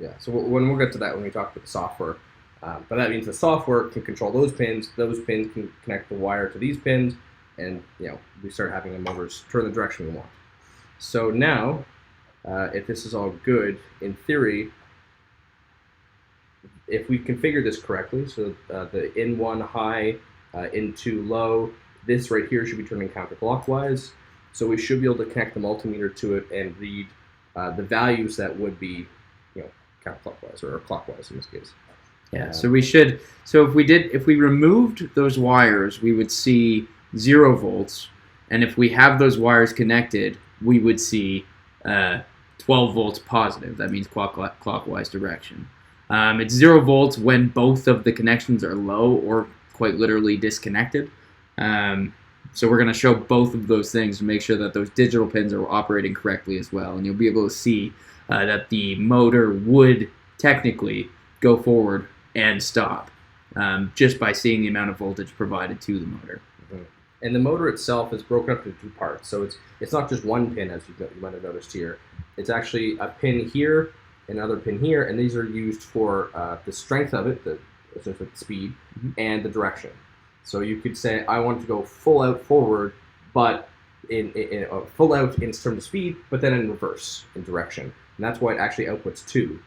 Yeah, so we'll get to that when we talk about the software. But that means the software can control those pins. Those pins can connect the wire to these pins, and we start having the motors turn the direction we want. So now, if this is all good, in theory, if we configure this correctly, so the in1 high, in2 low, this right here should be turning counterclockwise. So we should be able to connect the multimeter to it and read the values that would be, counterclockwise or clockwise in this case. Yeah. So we should. So if we removed those wires, we would see 0 volts, and if we have those wires connected, we would see 12 volts positive. That means clockwise direction. It's 0 volts when both of the connections are low or quite literally disconnected. So we're going to show both of those things to make sure that those digital pins are operating correctly as well. And you'll be able to see that the motor would technically go forward and stop just by seeing the amount of voltage provided to the motor. Mm-hmm. And the motor itself is broken up into 2 parts. So it's not just one pin, as you might have noticed here. It's actually a pin here, another pin here, and these are used for the strength of it, the speed, mm-hmm. and the direction. So you could say, I want to go full out forward, but in full out in terms of speed, but then in reverse in direction. And that's why it actually outputs 2.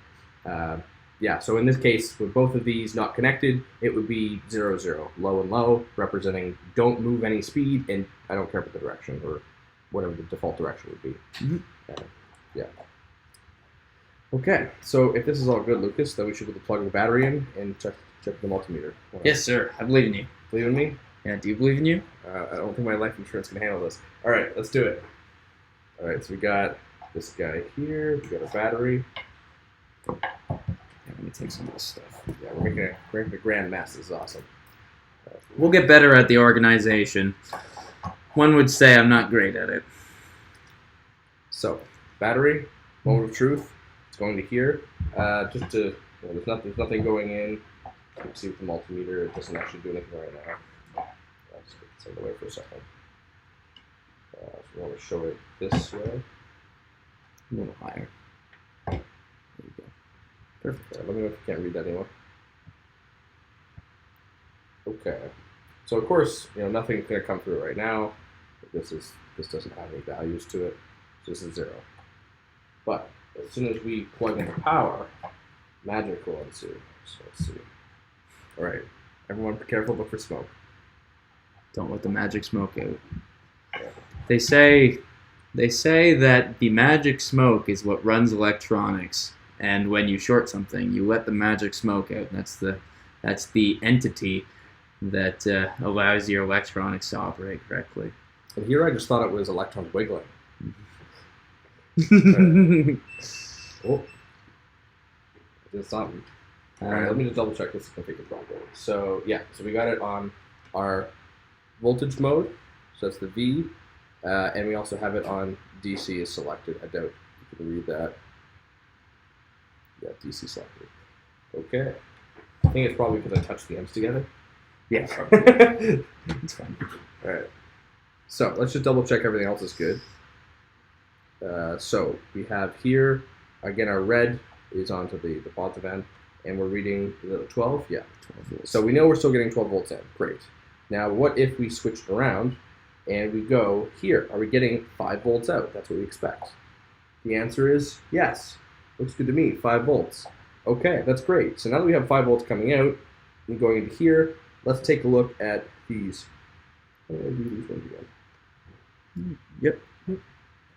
So in this case, with both of these not connected, it would be 0, 0, low and low, representing don't move any speed, and I don't care about the direction, or whatever the default direction would be. Mm-hmm. Okay, so if this is all good, Lucas, then we should be able to plug the battery in and check the multimeter. Yes, sir. I believe in you. Believe in me? Yeah, do you believe in you? I don't think my life insurance can handle this. All right, let's do it. All right, so we got this guy here. We got a battery. Let me take some of this stuff. Yeah, we're making a grand mess. This is awesome. We'll get better at the organization. One would say I'm not great at it. So, battery, moment of truth. It's going to here. There's nothing going in. You can see with the multimeter, it doesn't actually do anything right now. I'll just get this out of the way for a second. So we want to show it this way. A little higher. There you go. Perfect. Let me know if you can't read that anymore. Okay. So of course, nothing's going to come through right now. This doesn't have any values to it. So this is 0. But as soon as we plug in the power, magic will ensue. So let's see. All right, everyone, be careful. Look for smoke. Don't let the magic smoke out. Yeah. They say They say that the magic smoke is what runs electronics, and when you short something, you let the magic smoke out. That's the entity that allows your electronics to operate correctly. And here I just thought it was electrons wiggling. Oh, I did something. All right, let me just double check this is configured properly. So yeah, so we got it on our voltage mode. So that's the V, and we also have it on DC is selected. I doubt you can read that. Yeah, DC selected. Okay. I think it's probably because I touched the ends together. Yeah. It's fine. All right. So let's just double check everything else is good. So we have here, again, our red is onto the positive end, and we're reading the 12? Yeah, 12 volts. So we know we're still getting 12 volts in. Great. Now, what if we switched around and we go here? Are we getting 5 volts out? That's what we expect. The answer is yes. Looks good to me, 5 volts. Okay, that's great. So now that we have 5 volts coming out and going into here, let's take a look at these. How do I do these ones again? Yep.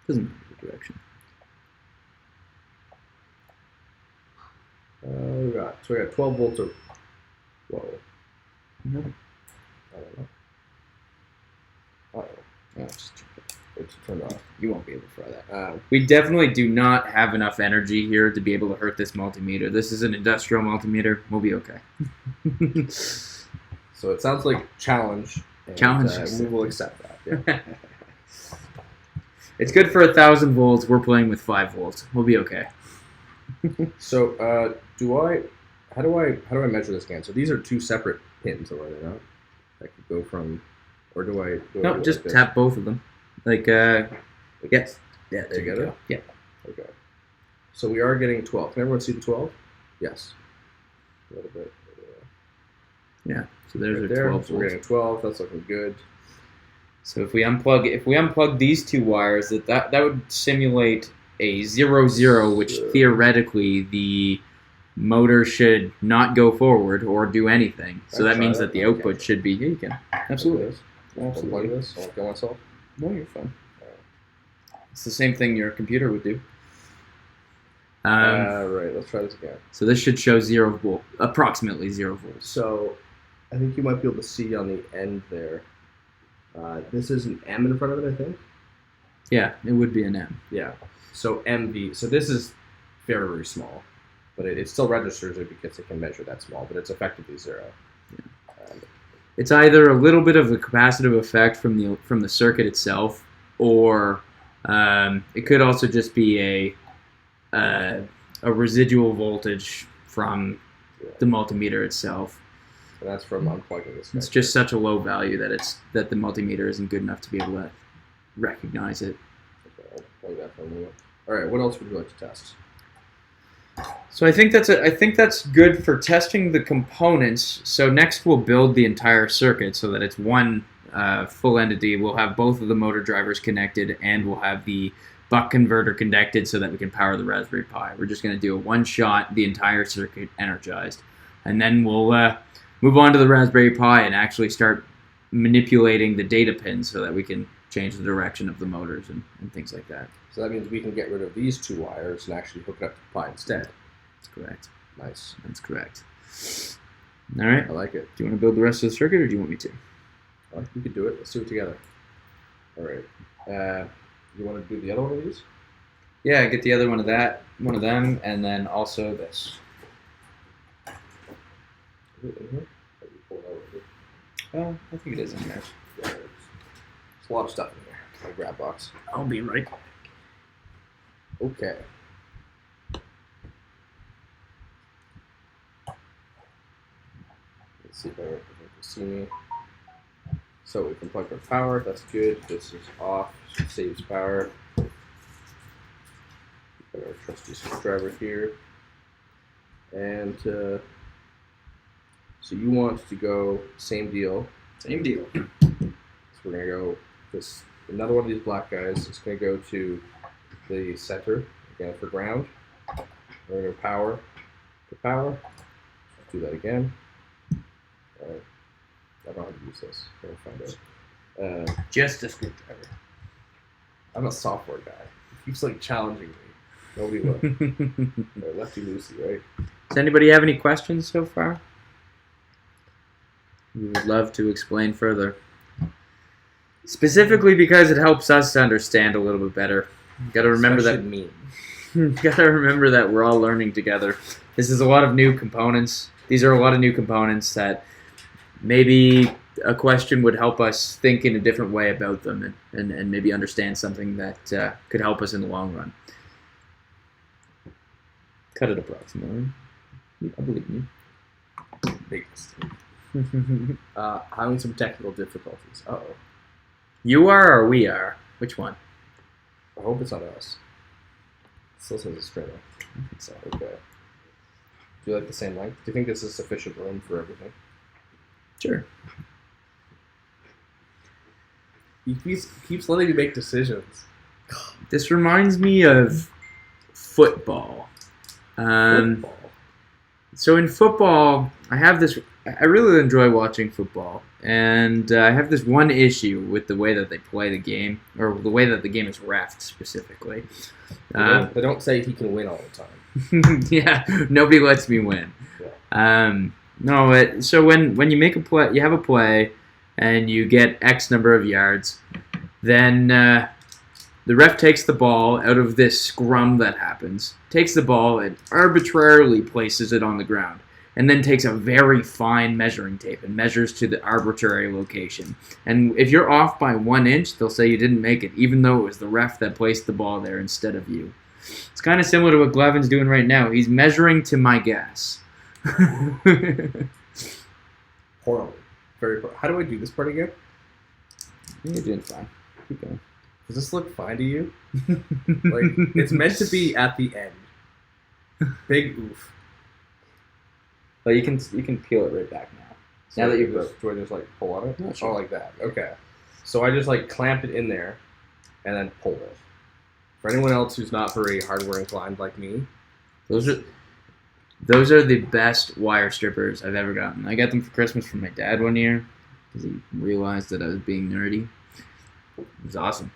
Doesn't matter the direction. We got 12 volts of. Whoa. No. I don't know. Uh-oh. Oh, just check it. It's turned off. You won't be able to fry that. We definitely do not have enough energy here to be able to hurt this multimeter. This is an industrial multimeter. We'll be okay. So it sounds like challenge. And, Challenge. We will accept that. Yeah. It's good for 1,000 volts. We're playing with 5 volts. We'll be okay. So how do I measure this again? So these are 2 separate pins, or are they not? I could go from, or do I? No, just like tap both of them. Like yes. Yeah, there together? you go. Yeah. Okay. So we are getting 12. Can everyone see the 12? Yes. A little bit. Yeah. So there's right our there. 12 So we're getting 12. That's looking good. So if we unplug these 2 wires, that would simulate a 0-0, which theoretically the motor should not go forward or do anything. So that means that the output should be. Yeah, you can. Absolutely. Absolutely. Unplug this. I'll kill myself. No, you're fine. It's the same thing your computer would do. Right. Let's try this again. So this should show 0 volt, approximately 0 volts. So I think you might be able to see on the end there. This is an M in front of it, I think. Yeah, it would be an M. Yeah. So MV. So this is very, very small, but it still registers it because it can measure that small, but it's effectively 0. Yeah. It's either a little bit of a capacitive effect from the circuit itself, or it could also just be a residual voltage from the multimeter itself. And that's from unplugging this. It's just such a low value that the multimeter isn't good enough to be able to recognize it. Okay, I'll plug that for a moment. All right, what else would you like to test? So I think that's good for testing the components. So next we'll build the entire circuit so that it's one full entity. We'll have both of the motor drivers connected, and we'll have the buck converter connected so that we can power the Raspberry Pi. We're just going to do a one-shot, the entire circuit energized. And then we'll move on to the Raspberry Pi and actually start manipulating the data pins so that we can change the direction of the motors and things like that. So that means we can get rid of these 2 wires and actually hook it up to the Pi instead. That's correct. Nice. That's correct. All right. I like it. Do you want to build the rest of the circuit, or do you want me to? We could do it. Let's do it together. All right. You want to do the other one of these? Yeah, get the other one of them, and then also this. Is it in here? Or you pull it out of it? I think it is in there. Yeah, there's a lot of stuff in here. My grab box. I'll be right. Okay. Let's see if everyone can see me. So we can plug our power. That's good. This is off. So it saves power. Put our trusty screwdriver here. And so you want to go same deal. Same deal. So we're gonna go another one of these black guys. It's gonna go to the center again for ground. We're gonna power to power. Let's do that again. I don't know how to use this. I'll find out. Just a screwdriver. I'm a software guy. He keeps like challenging me. Nobody will. Right, lefty loosey, right? Does anybody have any questions so far? We would love to explain further. Specifically because it helps us to understand a little bit better. You gotta remember that. You gotta remember that we're all learning together. This is a lot of new components. These are a lot of new components that maybe a question would help us think in a different way about them and maybe understand something that could help us in the long run. Cut it approximately. I believe in you. Big mistake. Having some technical difficulties. Uh-oh. You are or we are? Which one? I hope it's not us. It still says it's straight up. I think so. Okay. Do you like the same length? Do you think this is sufficient room for everything? Sure. He keeps letting me make decisions. This reminds me of football. Football. So in football, I really enjoy watching football. And I have this one issue with the way that they play the game, or the way that the game is reffed specifically. They don't say he can win all the time. Yeah, nobody lets me win. Yeah. So when you make a play, you have a play, and you get X number of yards, then the ref takes the ball out of this scrum that happens, takes the ball and arbitrarily places it on the ground, and then takes a very fine measuring tape and measures to the arbitrary location. And if you're off by 1 inch, they'll say you didn't make it, even though it was the ref that placed the ball there instead of you. It's kind of similar to what Glevin's doing right now. He's measuring to my guess. Poorly. Very poor. How do I do this part again? You're doing fine. Keep going. Does this look fine to you? Like, it's meant to be at the end. Big oof. Well, you can peel it right back now. So Now that do you've I just like pull on it? No, sure. Oh, like that. Okay. So I just like clamp it in there and then pull it. For anyone else who's not very hardware inclined like me, Those are the best wire strippers I've ever gotten. I got them for Christmas from my dad one year because he realized that I was being nerdy. It was awesome.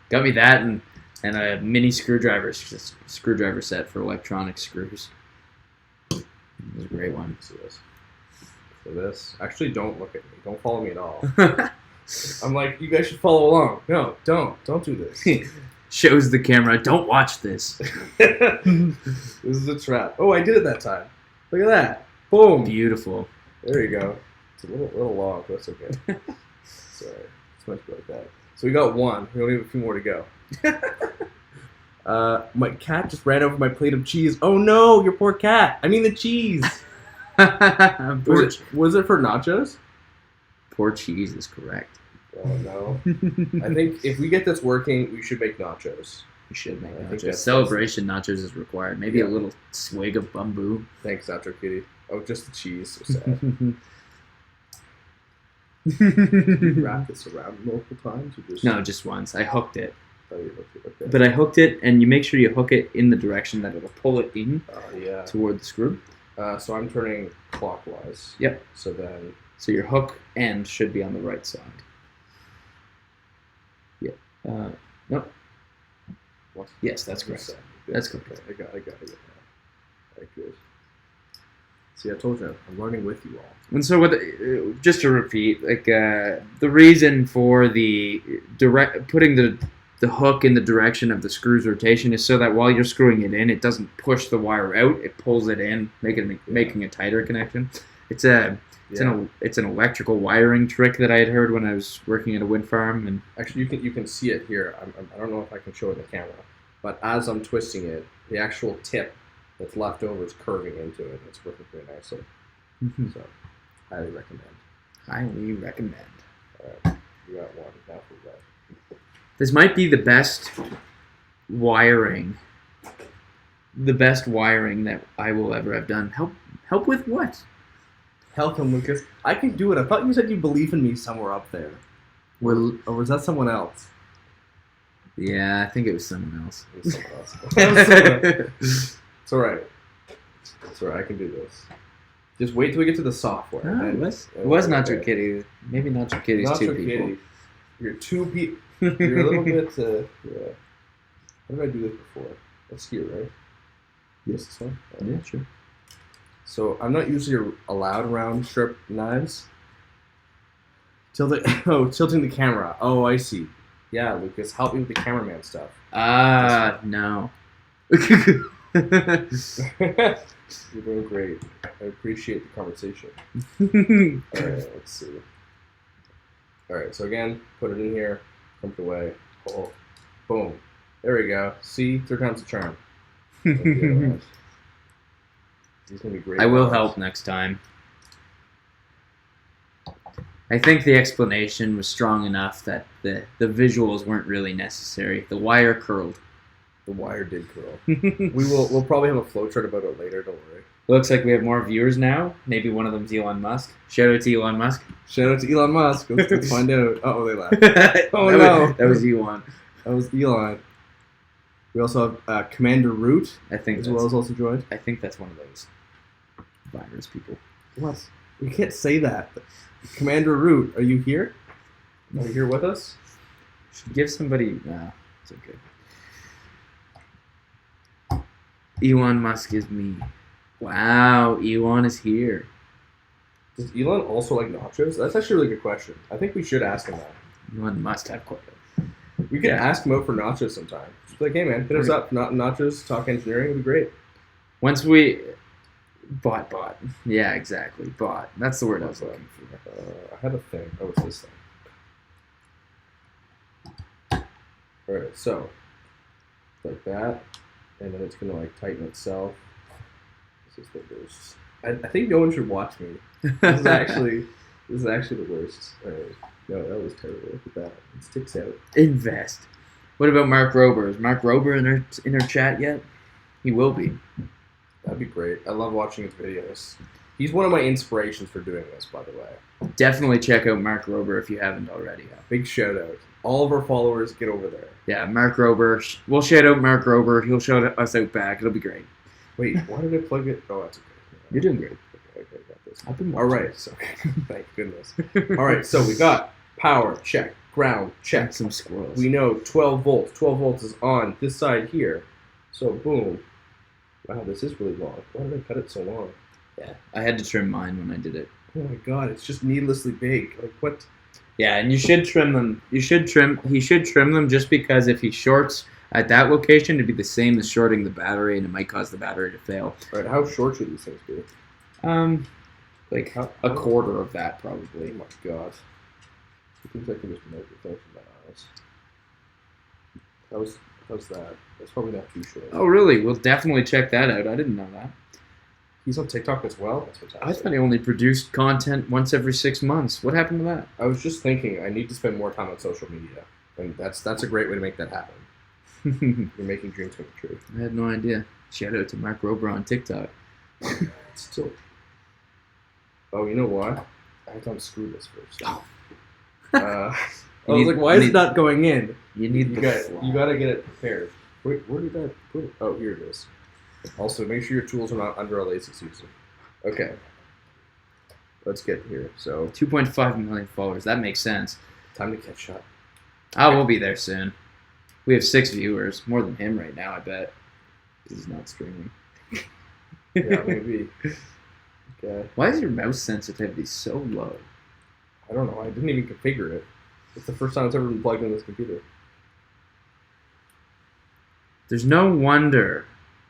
Got me that and a mini screwdriver set for electronic screws. It was a great one. see this. So this. Actually, don't look at me. Don't follow me at all. I'm like, you guys should follow along. No, don't do this. Shows the camera, don't watch this. This is a trap. Oh, I did it that time. Look at that. Boom. Beautiful. There you go. It's a little long, but that's okay. Sorry. It's much like that. So we got one. We only have a few more to go. My cat just ran over my plate of cheese. Oh no, your poor cat. I mean the cheese. Was it for nachos? Poor cheese is correct. Oh no. I think if we get this working, we should make nachos. We should make I think nachos. that's- Celebration nachos is required. Maybe Yeah. a little swig of bamboo. Thanks, Dr. Kitty. Oh, just the cheese. So sad. You wrap this around multiple times? Or just No, just once. I hooked it. Oh, you hooked it. Okay. But I hooked it, and you make sure you hook it in the direction that it'll pull it in Yeah. toward the screw. So I'm turning clockwise. Yep. So then. So your hook end should be on the right side. Yep. Nope. What? Yes, that's correct. That's correct. I got it. Alright, good. See, I told you, I'm learning with you all. And so, just to repeat, the reason for the putting the hook in the direction of the screw's rotation is so that while you're screwing it in, it doesn't push the wire out; it pulls it in, making a tighter connection. It's an electrical wiring trick that I had heard when I was working at a wind farm. And Actually, you can see it here. I don't know if I can show it in the camera, but as I'm twisting it, the actual tip that's left over is curving into it. It's working pretty nicely. So, highly recommend. highly recommend. Alright, you got one. Now for that. This might be the best wiring that I will ever have done. Help with what? Help him, Lucas. I can do it. I thought you said you believe in me somewhere up there. Or was that someone else? Yeah, I think it was someone else. It was someone else. It's alright. It's alright. I can do this. Just wait till we get to the software. No, it was Nacho Kitty. Maybe Nacho Kitty's Nacho two people. Kitty. You're two people. You're a little bit, yeah. How did I do this before? That's here, right? Yes, this one? Yeah, sure. So I'm not usually allowed around sharp knives. Tilting the camera. Oh, I see. Yeah, Lucas, help me with the cameraman stuff. No. You're doing great. I appreciate the conversation. Alright, let's see. Alright, so again, put it in here, pump it away. Oh, boom. There we go. See? Third time's a charm. These are gonna be great. I will help next time. I think the explanation was strong enough that the visuals weren't really necessary. The wire curled. The wire did curl. We'll probably have a flowchart about it later, don't worry. Looks like we have more viewers now. Maybe one of them's Elon Musk. Shout out to Elon Musk. Shout out to Elon Musk. Let's find out. Oh, they laughed. Oh, no. That was Elon. That was Elon. We also have Commander Root, I think as well as also joined. I think that's one of those virus people. What? We can't say that. Commander Root, are you here? Are you here with us? Should give somebody... Nah, it's okay. Elon Musk is me. Wow, Elon is here. Does Elon also like nachos? That's actually a really good question. I think we should ask him that. Elon must have quite We could ask him out for nachos sometime. Just be like, hey man, hit us up. Nachos, talk engineering, would be great. Once we... Bot. Yeah, exactly. Bot. That's the word I was looking for. I had a thing. Oh, it's this thing. Alright, so. Like that. And then it's going to like tighten itself. This is the worst. I think no one should watch me. This is actually the worst. No, that was terrible. Look at that. It sticks out. Invest. What about Mark Rober? Is Mark Rober in our chat yet? He will be. That'd be great. I love watching his videos. He's one of my inspirations for doing this, by the way. Definitely check out Mark Rober if you haven't already. Big shout out. All of our followers, get over there. Yeah, Mark Rober. We'll shout out Mark Rober. He'll shout us out back. It'll be great. Wait, why did I plug it? Oh, that's okay. You're doing great. Okay, got this. I've been all right, so thank goodness. All right, so we got power, check. Ground, check. And some squirrels. We know 12 volts. 12 volts is on this side here. So, boom. Wow, this is really long. Why did I cut it so long? Yeah, I had to trim mine when I did it. Oh my god, it's just needlessly big. Like, what? Yeah, and you should trim them. He should trim them just because if he shorts at that location, it'd be the same as shorting the battery, and it might cause the battery to fail. All right, how short should these things be? Like a quarter of that, probably. Oh my god. I think I can just make it close to my eyes. How's that? That's probably not too short. Oh, really? We'll definitely check that out. I didn't know that. He's on TikTok as well? That's fantastic. I thought he only produced content once every 6 months. What happened to that? I was just thinking I need to spend more time on social media. And that's a great way to make that happen. You're making dreams come true. I had no idea. Shout out to Mark Rober on TikTok. Still. Oh, you know what? I have to unscrew this first. I was like, why is it not going in? You gotta get it prepared. Wait, where did I put it? Oh, here it is. Also, make sure your tools are not under a lazy Susan. Okay. Let's get here. So 2.5 million followers. That makes sense. Time to catch up. We'll be there soon. We have 6 viewers. More than him right now, I bet. This is not streaming. Yeah, maybe. Okay. Why is your mouse sensitivity so low? I don't know. I didn't even configure it. It's the first time it's ever been plugged in this computer. There's no wonder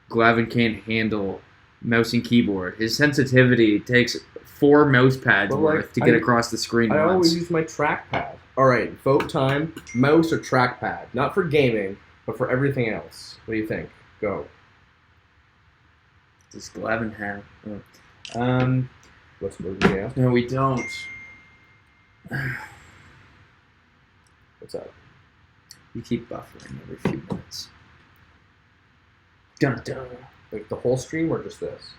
Glavin can't handle mouse and keyboard. His sensitivity takes 4 mouse pads worth to get across the screen I once. always use my trackpad. All right, vote time. Mouse or trackpad? Not for gaming, but for everything else. What do you think? Go. Does Glavin have? What's the movie ask? No, we don't. What's that? You keep buffering every few minutes. Dun dun. Like the whole stream or just this?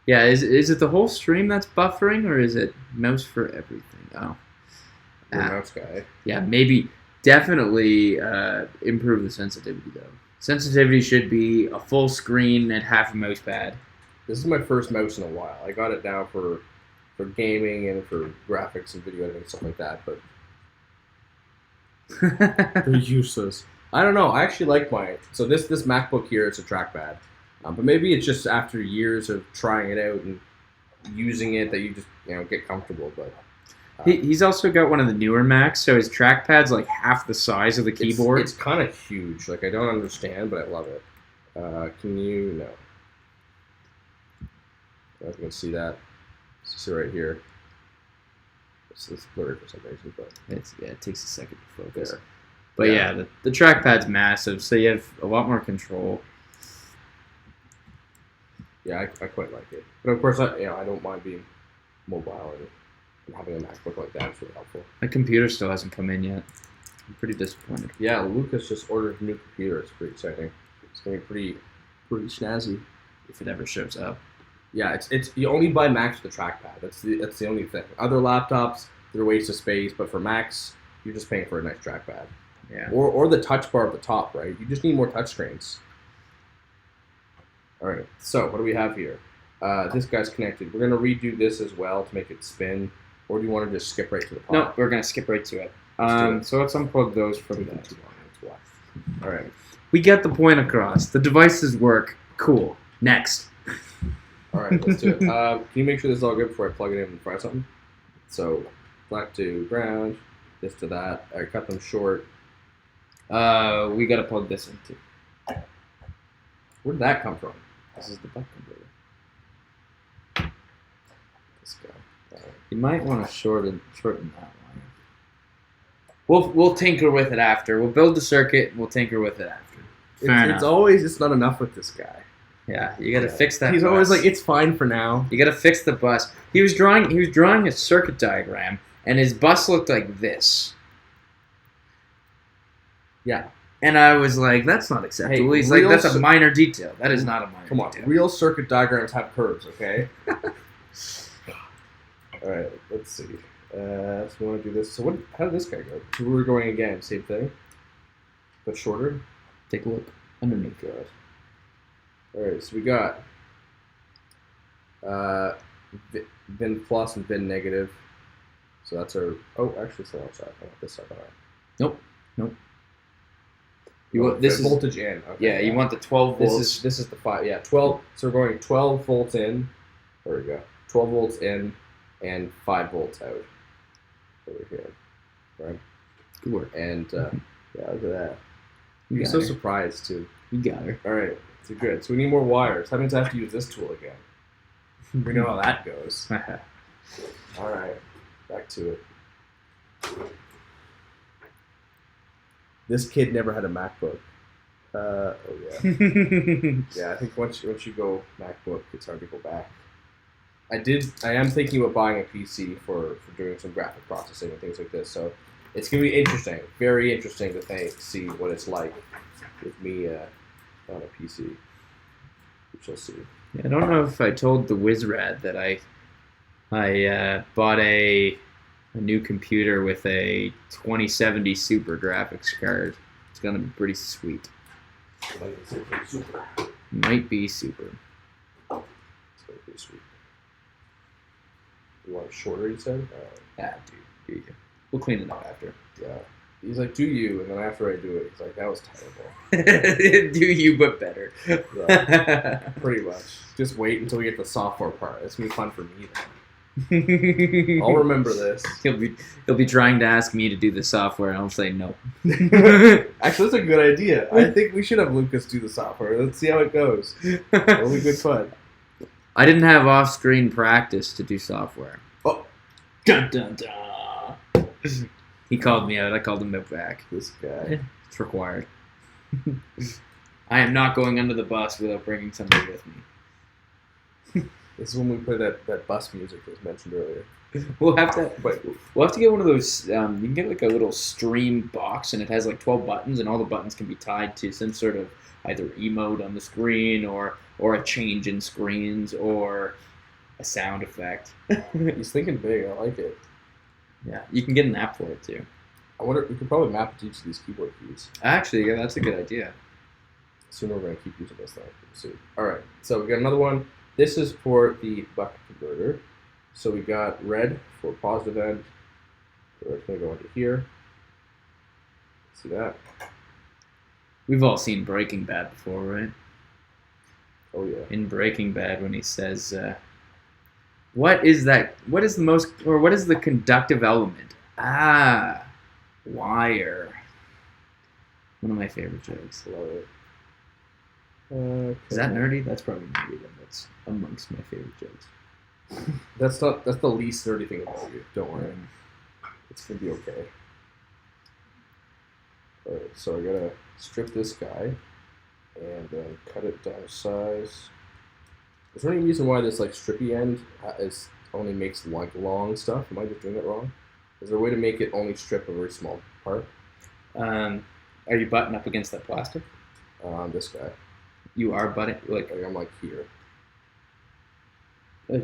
Yeah, is it the whole stream that's buffering, or is it mouse for everything? Oh. You're a mouse guy. Yeah, maybe. Definitely improve the sensitivity, though. Sensitivity should be a full screen and half a mouse pad. This is my first mouse in a while. I got it now for gaming and for graphics and video editing and stuff like that, but They're useless. I don't know. I actually like my so this MacBook here. It's a trackpad, but maybe it's just after years of trying it out and using it that you just get comfortable. But He's also got one of the newer Macs, so his trackpad's like half the size of the keyboard. It's kind of huge. Like I don't understand, but I love it. Can you no? I don't know if you can see that. See right here. It's blurry for some reason, but it takes a second to focus. There. But yeah, the trackpad's massive, so you have a lot more control. Yeah, I quite like it. But of course, I don't mind being mobile and having a MacBook like that is really helpful. My computer still hasn't come in yet. I'm pretty disappointed. Yeah, Lucas just ordered a new computer. It's pretty exciting. It's gonna be pretty snazzy if it ever shows up. Yeah, it's you only buy Macs with a trackpad. That's the only thing. Other laptops, they're a waste of space, but for Macs, you're just paying for a nice trackpad. Yeah. Or the touch bar at the top, right? You just need more touch screens. All right. So what do we have here? This guy's connected. We're gonna redo this as well to make it spin. Or do you want to just skip right to the pod? No, we're gonna skip right to it. So let's unplug those from that. All right. We get the point across. The devices work. Cool. Next. All right, let's do it. Can you make sure this is all good before I plug it in and try something? So, black to ground, this to that. I cut them short. We gotta plug this in too. Where did that come from? This is the buck converter. This guy. You might want to shorten that one. We'll tinker with it after. We'll build the circuit. And we'll tinker with it after. It's not enough with this guy. Yeah, you gotta fix that. He's bus. Always like, it's fine for now. You gotta fix the bus. He was drawing a circuit diagram, and his bus looked like this. Yeah. And I was like, that's not acceptable. Hey, He's like, that's a minor detail. That is not a minor detail. Come on, real circuit diagrams have curves, okay? All right, let's see. So we want to do this. So how did this guy go? So we're going again, same thing, but shorter. Take a look underneath yours. All right, so we got bin plus and bin negative. So that's our. Oh, actually, it's not outside. I want this side. Nope. You want this voltage in. Okay, yeah, you want the 12 volts. This is the 5. Yeah, 12. So we're going 12 volts in. There we go. 12 volts in and 5 volts out. Over here, right? Good work. And yeah, look at that. You're so surprised too. You got her. All right, so good. So we need more wires. That means I have to use this tool again. We know how that goes. All right, back to it. This kid never had a MacBook. Oh yeah. Yeah, I think once you go MacBook, it's hard to go back. I am thinking about buying a PC for doing some graphic processing and things like this. So it's gonna be interesting, very interesting to see what it's like with me on a PC. We shall see. Yeah, I don't know if I told the Wizrad that I bought a new computer with a 2070 Super graphics card. It's gonna be pretty sweet. Might be super. It's gonna be pretty sweet. You want it shorter, you said? Dude, do you? We'll clean it up after. Yeah. He's like, do you? And then after I do it, he's like, that was terrible. Do you, but better. Yeah, pretty much. Just wait until we get the software part. It's going to be fun for me then. I'll remember this. He'll be trying to ask me to do the software, and I'll say no. Actually, that's a good idea. I think we should have Lucas do the software. Let's see how it goes. It'll be good fun. I didn't have off-screen practice to do software. Oh. Dun, dun, dun. He called me out. I called him back. This guy. It's required. I am not going under the bus without bringing somebody with me. This is when we play that bus music that was mentioned earlier. We'll have to get one of those. You can get like a little stream box, and it has like 12 buttons, and all the buttons can be tied to some sort of either emote on the screen or a change in screens or a sound effect. He's thinking big. I like it. Yeah, you can get an app for it too. I wonder, we could probably map it to each of these keyboard keys. Actually, yeah, that's a good idea. Soon we're going to keep using this thing. Soon. All right, so we got another one. This is for the buck converter. So we got red for positive end. So it's going to go into here. See that? We've all seen Breaking Bad before, right? Oh yeah. In Breaking Bad, when he says, "What is that? What is the most, or what is the conductive element?" Ah, wire. One of my favorite jokes. Love it. Is that nerdy? That's probably nerdy. Then that's amongst my favorite jokes. That's the least nerdy thing about you. Don't worry. It's gonna be okay. Alright, so I gotta strip this guy and then cut it down to size. Is there any reason why this like strippy end is only makes like long stuff? Am I just doing it wrong? Is there a way to make it only strip a very small part? Are you butting up against that plastic? This guy. You are butting Like I'm like here.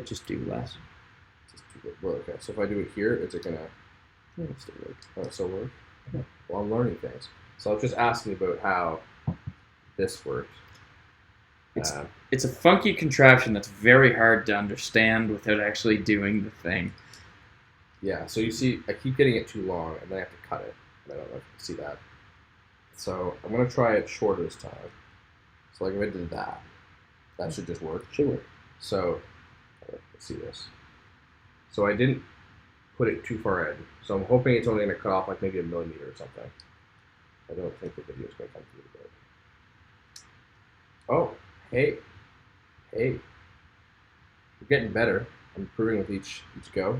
Just do less. Just do it. Well, okay. So if I do it here, is it gonna? Yeah, it'll still work. Oh, it still work? Yeah. Well, I'm learning things. So I was just asking about how this works. It's a funky contraption that's very hard to understand without actually doing the thing. Yeah, so you see, I keep getting it too long, and then I have to cut it. I don't know if you can see that. So I'm going to try it shorter this time. So like if I did that, that should just work. Should work. So, let's see this. So I didn't put it too far in. So I'm hoping it's only going to cut off like maybe a millimeter or something. I don't think the video is going to come through good. Oh, hey. We're getting better. I'm improving with each go.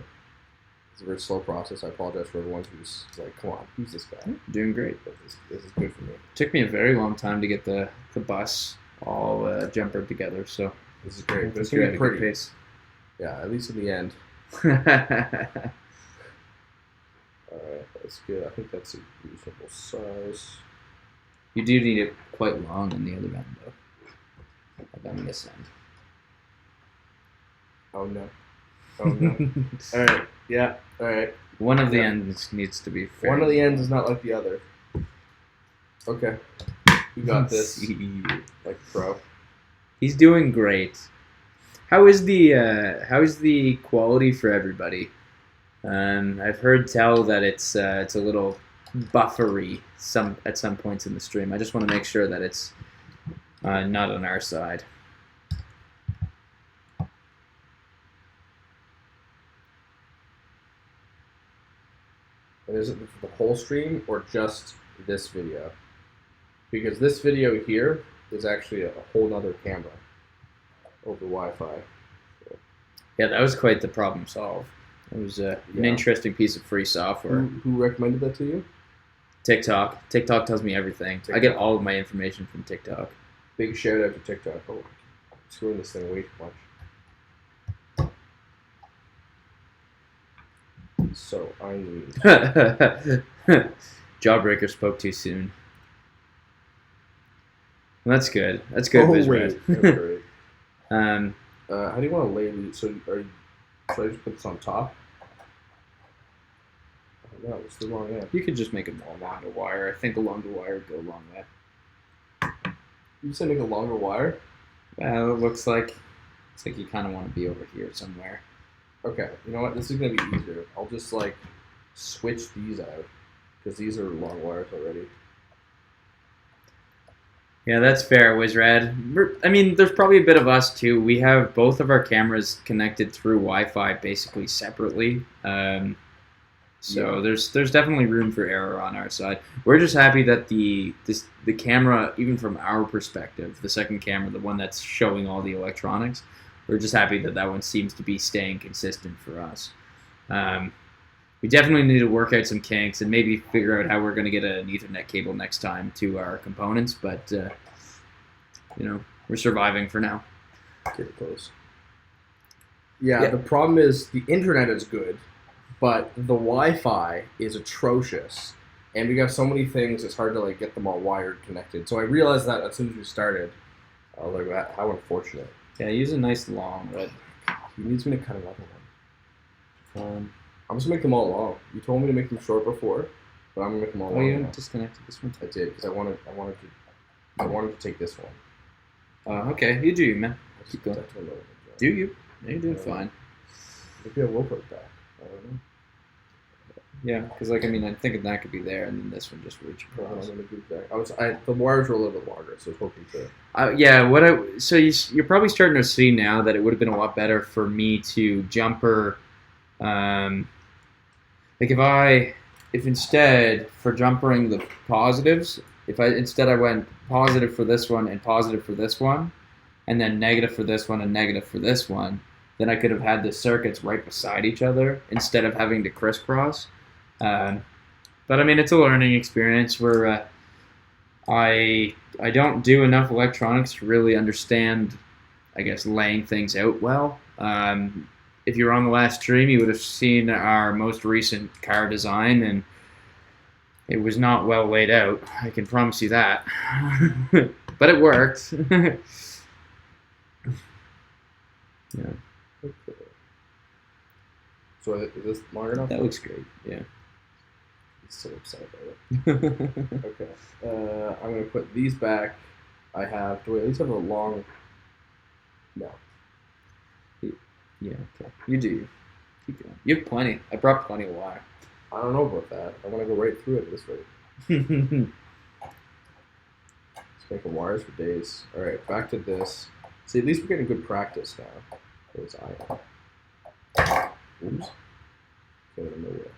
It's a very slow process. I apologize for everyone who's like, come on, who's this guy? Doing great. But this is good for me. Took me a very long time to get the bus all jumpered together, so This is great. But it's good going to be at a good pretty. pace. Yeah, at least in the end. Alright, that's good. I think that's a reasonable size. You do need it quite long on the other end, though. Like on this end. Oh no. Oh no. Alright, yeah, alright. One of the ends needs to be fair. One of the ends is not like the other. Okay. You got this. Like pro. He's doing great. How is the quality for everybody? I've heard tell that it's a little buffery at some points in the stream. I just want to make sure that it's not on our side. And is it the whole stream or just this video? Because this video here is actually a whole nother camera over Wi-Fi. So. Yeah, that was quite the problem solved. It was an interesting piece of free software. Who recommended that to you? TikTok. TikTok tells me everything. TikTok. I get all of my information from TikTok. Big shout out to TikTok. Oh, I'm screwing this thing way too much. So I need. Jawbreaker spoke too soon. Well, that's good. That's good. Oh, Wizard. wait. How do you want to lay these? So should I just put this on top? Oh, no, it's the wrong end. You could just make it more longer wire. I think a longer wire would go a long way. You said make a longer wire? Well, it looks like you kind of want to be over here somewhere. Okay, you know what? This is gonna be easier. I'll just like switch these out because these are long wires already. Yeah, that's fair, Wizrad. I mean, there's probably a bit of us too. We have both of our cameras connected through Wi-Fi basically separately. So there's definitely room for error on our side. We're just happy that the camera, even from our perspective, the second camera, the one that's showing all the electronics, we're just happy that one seems to be staying consistent for us. We definitely need to work out some kinks and maybe figure out how we're going to get an Ethernet cable next time to our components, but we're surviving for now. Pretty close. Yeah, the problem is the internet is good, but the Wi-Fi is atrocious, and we got so many things. It's hard to like get them all wired connected. So I realized that as soon as we started, I was like, how unfortunate. Yeah, use a nice long red. He needs me to cut another one. I'm just gonna make them all long. You told me to make them short before, but I'm gonna make them all long. Oh, you disconnected this one? I did because I wanted to take this one. Okay, you do you, man. Keep going. Do you? You're doing fine. Maybe I will put it back. I don't know. Yeah, because like I mean, I'm thinking that could be there, and then this one just reach I'm across. gonna do that. The wires were a little bit longer, so I was hoping to. Yeah, so you're probably starting to see now that it would have been a lot better for me to jumper, like if instead for jumpering the positives, if I went positive for this one and positive for this one, and then negative for this one and negative for this one, then I could have had the circuits right beside each other instead of having to crisscross. Um, but I mean, it's a learning experience where I don't do enough electronics to really understand, I guess, laying things out well. If you were on the last stream, you would have seen our most recent car design, and it was not well laid out. I can promise you that. But it worked. Yeah. Okay. So is this long enough? That looks great. Yeah. He's so upset about it. Okay. I'm gonna put these back. Do we at least have a long? No. Yeah. Okay. You do. Keep going. You have plenty. I brought plenty of wire. I don't know about that. I want to go right through it this way. It's making wires for days. All right, back to this. See, at least we're getting good practice now. Where's I? Oops. Get out of nowhere.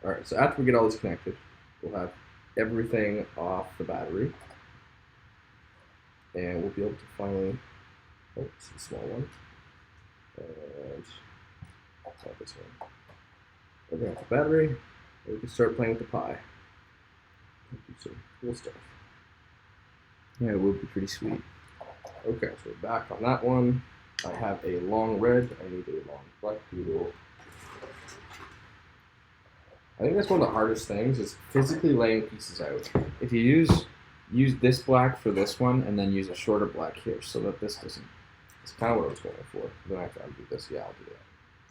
All right, so after we get all this connected, we'll have everything off the battery. And we'll be able to finally, it's a small one. And not this one. We're off the battery, and we can start playing with the Pi. Do some cool stuff. Yeah, it would be pretty sweet. Okay, so we're back on that one. I have a long red. I need a long black doodle. I think that's one of the hardest things is physically laying pieces out. If you use this black for this one, and then use a shorter black here, so that this doesn't. It's kind of what I was going for. Then I have to undo this. Yeah, I'll do that.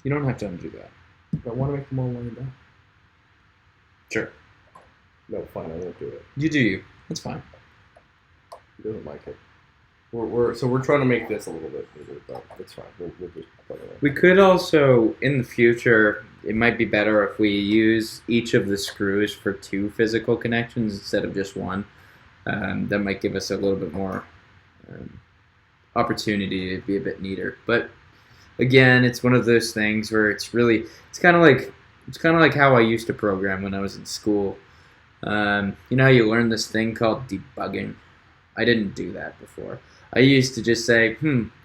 You don't have to undo that. But I want to make them all lined up. Sure. No, fine. I won't do it. You do you. That's fine. He doesn't like it. We're trying to make this a little bit bigger, but it's fine. We'll just put it in. We could also, in the future, it might be better if we use each of the screws for 2 physical connections instead of just one. That might give us a little bit more opportunity to be a bit neater. But again, it's one of those things where it's kind of like how I used to program when I was in school. You know how you learn this thing called debugging? I didn't do that before. I used to just say,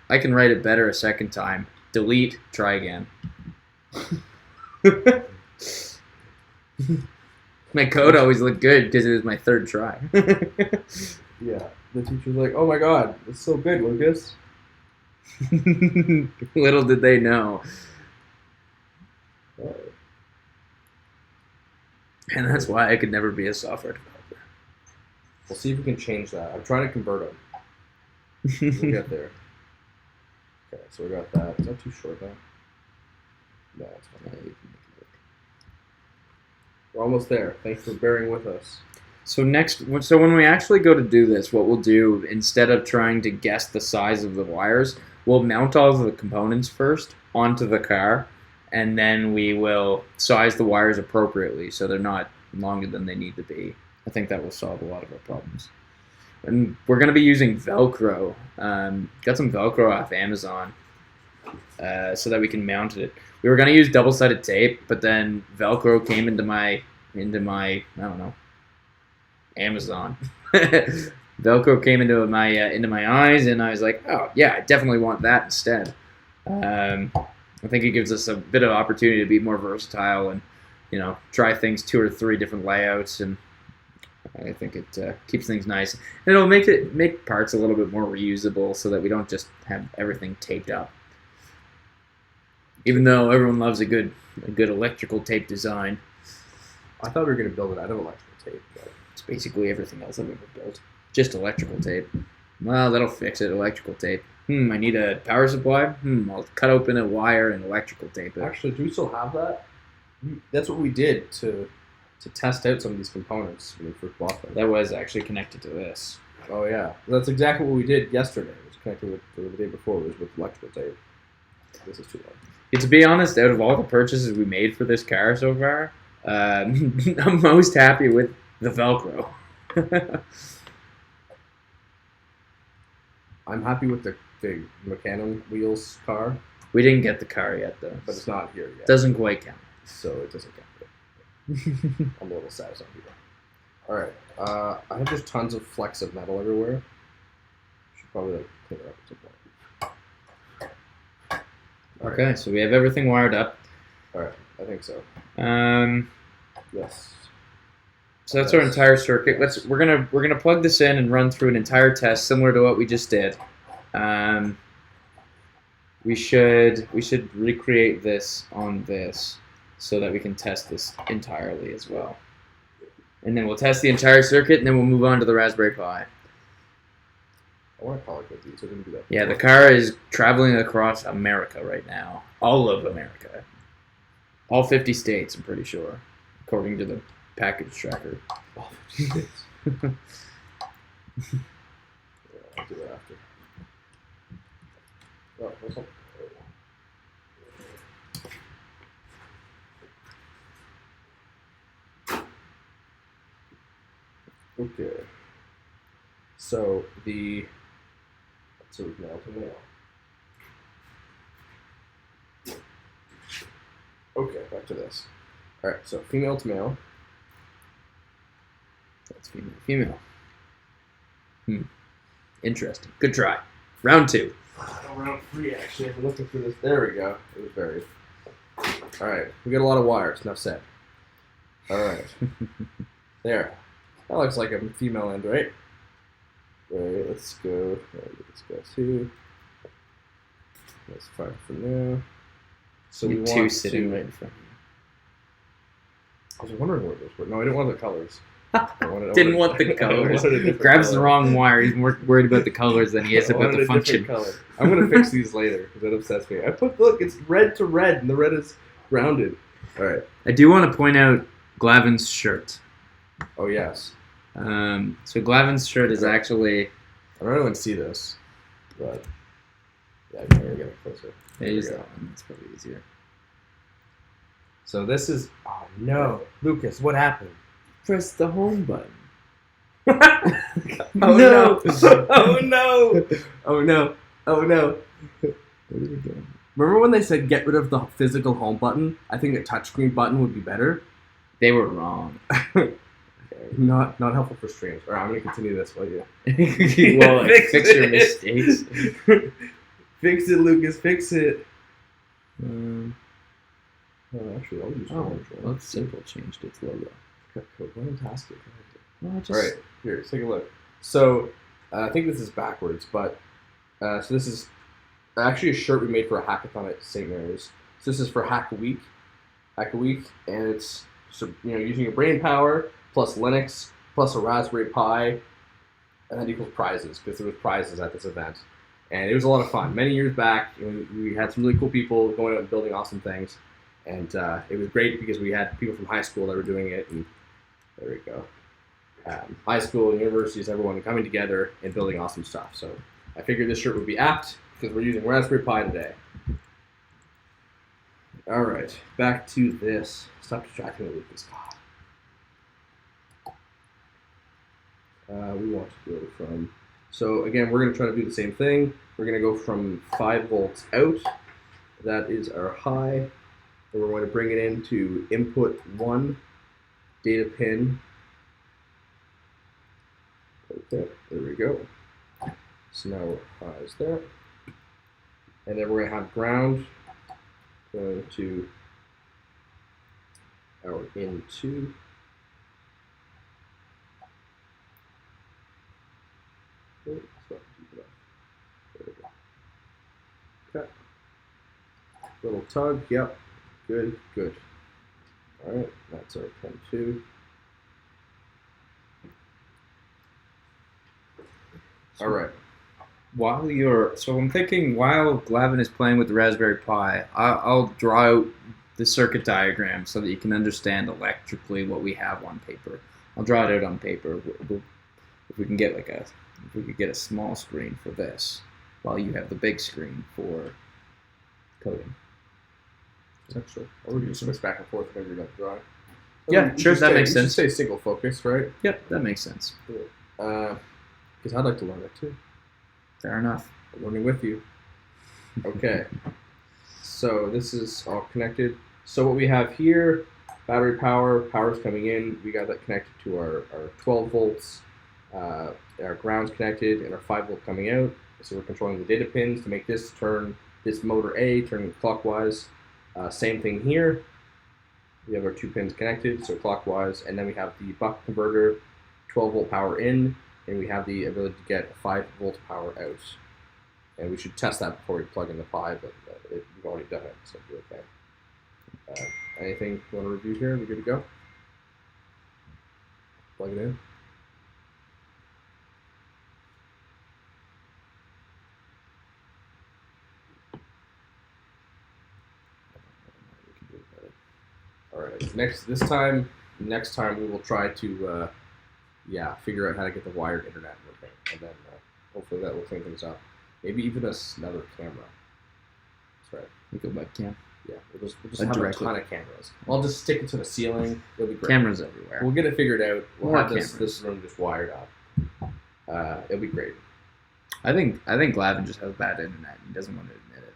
I can write it better a second time. Delete, try again. My code always looked good because it was my 3rd try. Yeah, the teacher's like, "Oh my God, it's so good, Lucas." Little did they know. And that's why I could never be a software developer. We'll see if we can change that. I'm trying to convert them. We'll get there. Okay, so we got that. Is that too short now? No, it's fine. We're almost there. Thanks for bearing with us. So when we actually go to do this, what we'll do, instead of trying to guess the size of the wires, we'll mount all of the components first onto the car, and then we will size the wires appropriately so they're not longer than they need to be. I think that will solve a lot of our problems. And we're going to be using Velcro. Got some Velcro off Amazon so that we can mount it. We were going to use double-sided tape, but then Velcro came into my I don't know, Amazon. Velcro came into my eyes, and I was like, oh yeah, I definitely want that instead. I think it gives us a bit of opportunity to be more versatile and, try things 2 or 3 different layouts, and I think it keeps things nice. And it'll make parts a little bit more reusable so that we don't just have everything taped up. Even though everyone loves a good electrical tape design. I thought we were going to build it out of electrical tape. But it's basically everything else I've ever built. Just electrical tape. Well, that'll fix it, electrical tape. I need a power supply? I'll cut open a wire and electrical tape it. Actually, do we still have that? That's what we did to test out some of these components when we first bought them. That was actually connected to this. Oh, yeah. That's exactly what we did yesterday. It was connected with, or the day before, it was with electrical tape. This is too long. To be honest, out of all the purchases we made for this car so far, I'm most happy with the Velcro. I'm happy with the Macadam wheels car, We didn't get the car yet, though. but it's not here yet. Doesn't quite count. So it doesn't count yet. I'm a little sad it's not here. Alright, I have just tons of flecks of metal everywhere. Should probably clean it up at some point. Okay, so we have everything wired up. Alright, I think so. Yes. So that's our entire circuit. We're gonna plug this in and run through an entire test similar to what we just did. We should recreate this on this so that we can test this entirely as well. And then we'll test the entire circuit, and then we'll move on to the Raspberry Pi. I want to call it good, so we didn't do that. Yeah, the car is traveling across America right now. All of America. All 50 states, I'm pretty sure, according to the package tracker. All 50 states. Yeah, I'll do that after. Oh, what's up? Okay. So we've mail to mail. Okay, back to this. All right, so female to male. That's female. Interesting. Good try. Round 2. Round 3, actually. I'm looking for this. There we go. It was buried. All right, we got a lot of wires. Enough said. All right. There. That looks like a female end, right? Right, let's go. Let's go to. That's fine for now. So we two want sitting to, right in front of I was wondering what those were. No, I didn't want the colors. you. Didn't want the colors. Grabs Grabs the wrong wire. He's more worried about the colors than he is about the function. Color. I'm gonna fix these later because that upsets me. Look, it's red to red, and the red is rounded. All right. I do want to point out Glavin's shirt. Oh yes. So Glavin's shirt is actually. I don't know if anyone see this, but yeah, I can get it closer. Use that one. That's probably easier. So this is. Oh no, Lucas, what happened? Press the home button. Oh no! Oh no! Oh no! Oh no! What are we doing? Remember when they said get rid of the physical home button? I think a touchscreen button would be better. They were wrong. Not helpful for streams. Alright, I'm gonna continue this while you. Well, fix your mistakes. Fix it, Lucas. Fix it. Actually, I'll use orange one. Well, it's simple. Changed its logo. Fantastic. Well, All right, here, let's take a look. So, I think this is backwards, but so this is actually a shirt we made for a hackathon at St. Mary's. So this is for Hack a Week, and it's using your brain power plus Linux plus a Raspberry Pi, and that equals prizes because there was prizes at this event, and it was a lot of fun. Many years back, we had some really cool people going out and building awesome things, and it was great because we had people from high school that were doing it, and there we go. High school and universities, everyone coming together and building awesome stuff. So I figured this shirt would be apt because we're using Raspberry Pi today. All right, back to this. Stop distracting me with this. We want to go from. So again, we're going to try to do the same thing. We're going to go from 5 volts out. That is our high. And we're going to bring it into input 1 data pin. Okay, there we go. So now our high is there. And then we're going to have ground going to our in2. Okay. Little tug, yep. Good. Alright, that's our pin 2. Alright. So I'm thinking while Glavin is playing with the Raspberry Pi, I'll draw out the circuit diagram so that you can understand electrically what we have on paper. I'll draw it out on paper. If we can get a small screen for this, while you have the big screen for coating. Actually, or we can just switch back and forth whenever you're not drawing. Yeah, sure, that makes sense. Stay single focus, right? Yep, that makes sense. Because I'd like to learn it too. Fair enough. I'm learning with you. Okay. So this is all connected. So what we have here, battery power's coming in. We got that connected to our 12 volts. Our ground's connected and our 5 volt coming out. So we're controlling the data pins to make this turn, this motor A turn clockwise. Same thing here. We have our 2 pins connected, so clockwise, and then we have the buck converter, 12 volt power in, and we have the ability to get 5 volt power out. And we should test that before we plug in the Pi, but we've already done it, so it'll be okay. Anything you want to review here? Are we good to go? Plug it in. All right. Next time we will try to, figure out how to get the wired internet working, and then hopefully that will clean things up. Maybe even another camera. That's right. We go webcam. Yeah, we'll just have a ton of cameras. I'll just stick it to the ceiling. It'll be great. Cameras everywhere. We'll get it figured out. We'll More have this room just wired up. It'll be great. I think Glavin just has bad internet. He doesn't want to admit it.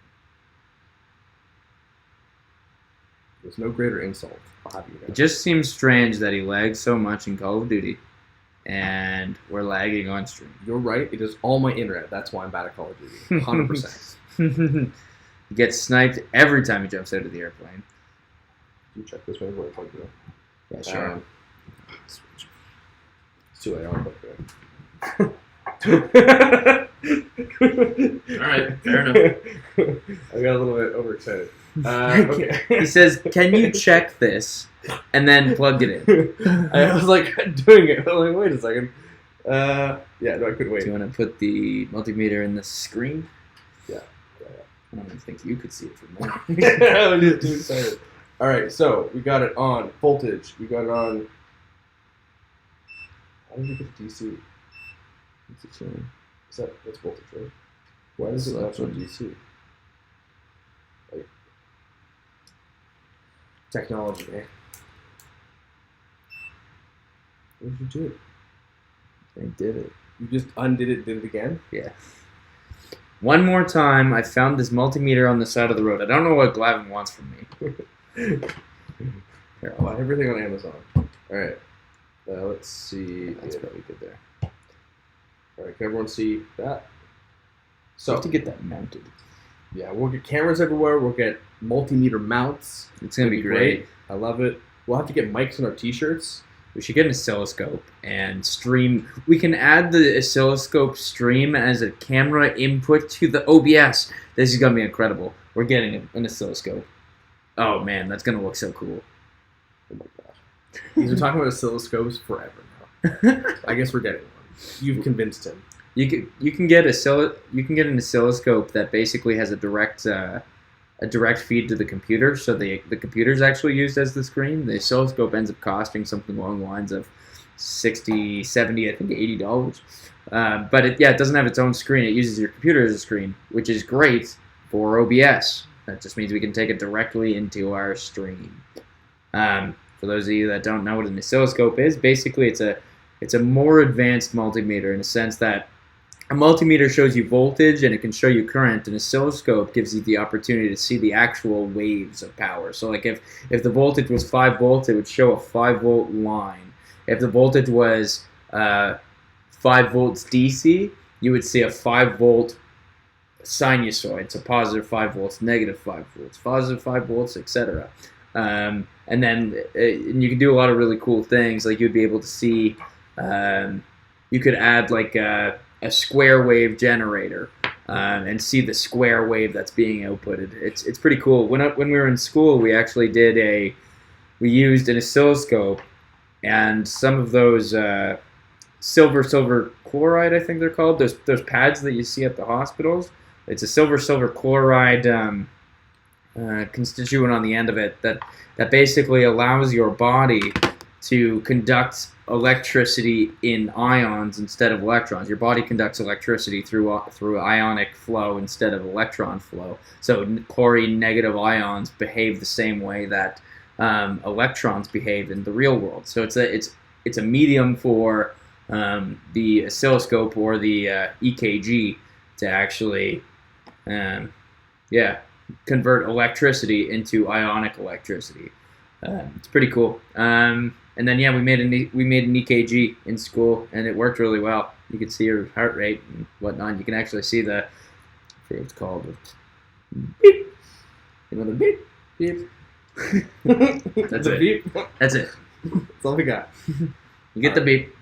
There's no greater insult. I'll have you know. It just seems strange that he lags so much in Call of Duty, and we're lagging on stream. You're right. It is all my internet. That's why I'm bad at Call of Duty. 100%. He gets sniped every time he jumps out of the airplane. You check this way before I plug you in. Yeah, sure. It's too late. I'll plug you in. All right, fair enough. I got a little bit overexcited. Okay. He says, "Can you check this?" and then plug it in. I was like doing it. I'm like, wait a second. I couldn't wait. Do you want to put the multimeter in the screen? Yeah. I don't even think you could see it from there. I was just too excited. All right, so we got it on voltage. We got it on. How did we get to DC? It's a chilling. That's voltage, right? Why does it not show DC? Like technology, man. What did you do? I did it. You just undid it, did it again? Yeah. One more time, I found this multimeter on the side of the road. I don't know what Glavin wants from me. Here, I'll buy everything on Amazon. All right. Let's see. That's probably good there. All right, can everyone see that? So I have to get that mounted. Yeah, we'll get cameras everywhere. We'll get multimeter mounts. It's going to be great. I love it. We'll have to get mics in our t-shirts. We should get an oscilloscope and stream. We can add the oscilloscope stream as a camera input to the OBS. This is going to be incredible. We're getting an oscilloscope. Oh, man, that's going to look so cool. Oh, my gosh. He's been talking about oscilloscopes forever now. I guess we're getting one. You've convinced him. You can get an oscilloscope that basically has a direct feed to the computer, so the computer's actually used as the screen. The oscilloscope ends up costing something along the lines of $60, $70, I think $80. But it doesn't have its own screen. It uses your computer as a screen, which is great for OBS. That just means we can take it directly into our stream. For those of you that don't know what an oscilloscope is, basically it's a more advanced multimeter in a sense that a multimeter shows you voltage and it can show you current. An oscilloscope gives you the opportunity to see the actual waves of power. So like if the voltage was 5 volts, it would show a 5 volt line. If the voltage was 5 volts DC, you would see a 5 volt sinusoid. So positive 5 volts, negative 5 volts, positive 5 volts, etc. And then and you can do a lot of really cool things. Like you'd be able to see, you could add like a square wave generator and see the square wave that's being outputted. It's pretty cool. When we were in school, we actually we used an oscilloscope and some of those silver chloride, I think they're called, those pads that you see at the hospitals. It's a silver chloride constituent on the end of it that basically allows your body to conduct electricity in ions instead of electrons. Your body conducts electricity through ionic flow instead of electron flow. So chlorine negative ions behave the same way that electrons behave in the real world. So it's a medium for the oscilloscope or the EKG to actually convert electricity into ionic electricity. It's pretty cool. And then we made an EKG in school, and it worked really well. You could see her heart rate and whatnot. You can actually see I forget what it's called. Beep. You know the beep? Beep. That's it. Beep. That's it. That's all we got. You get the beep.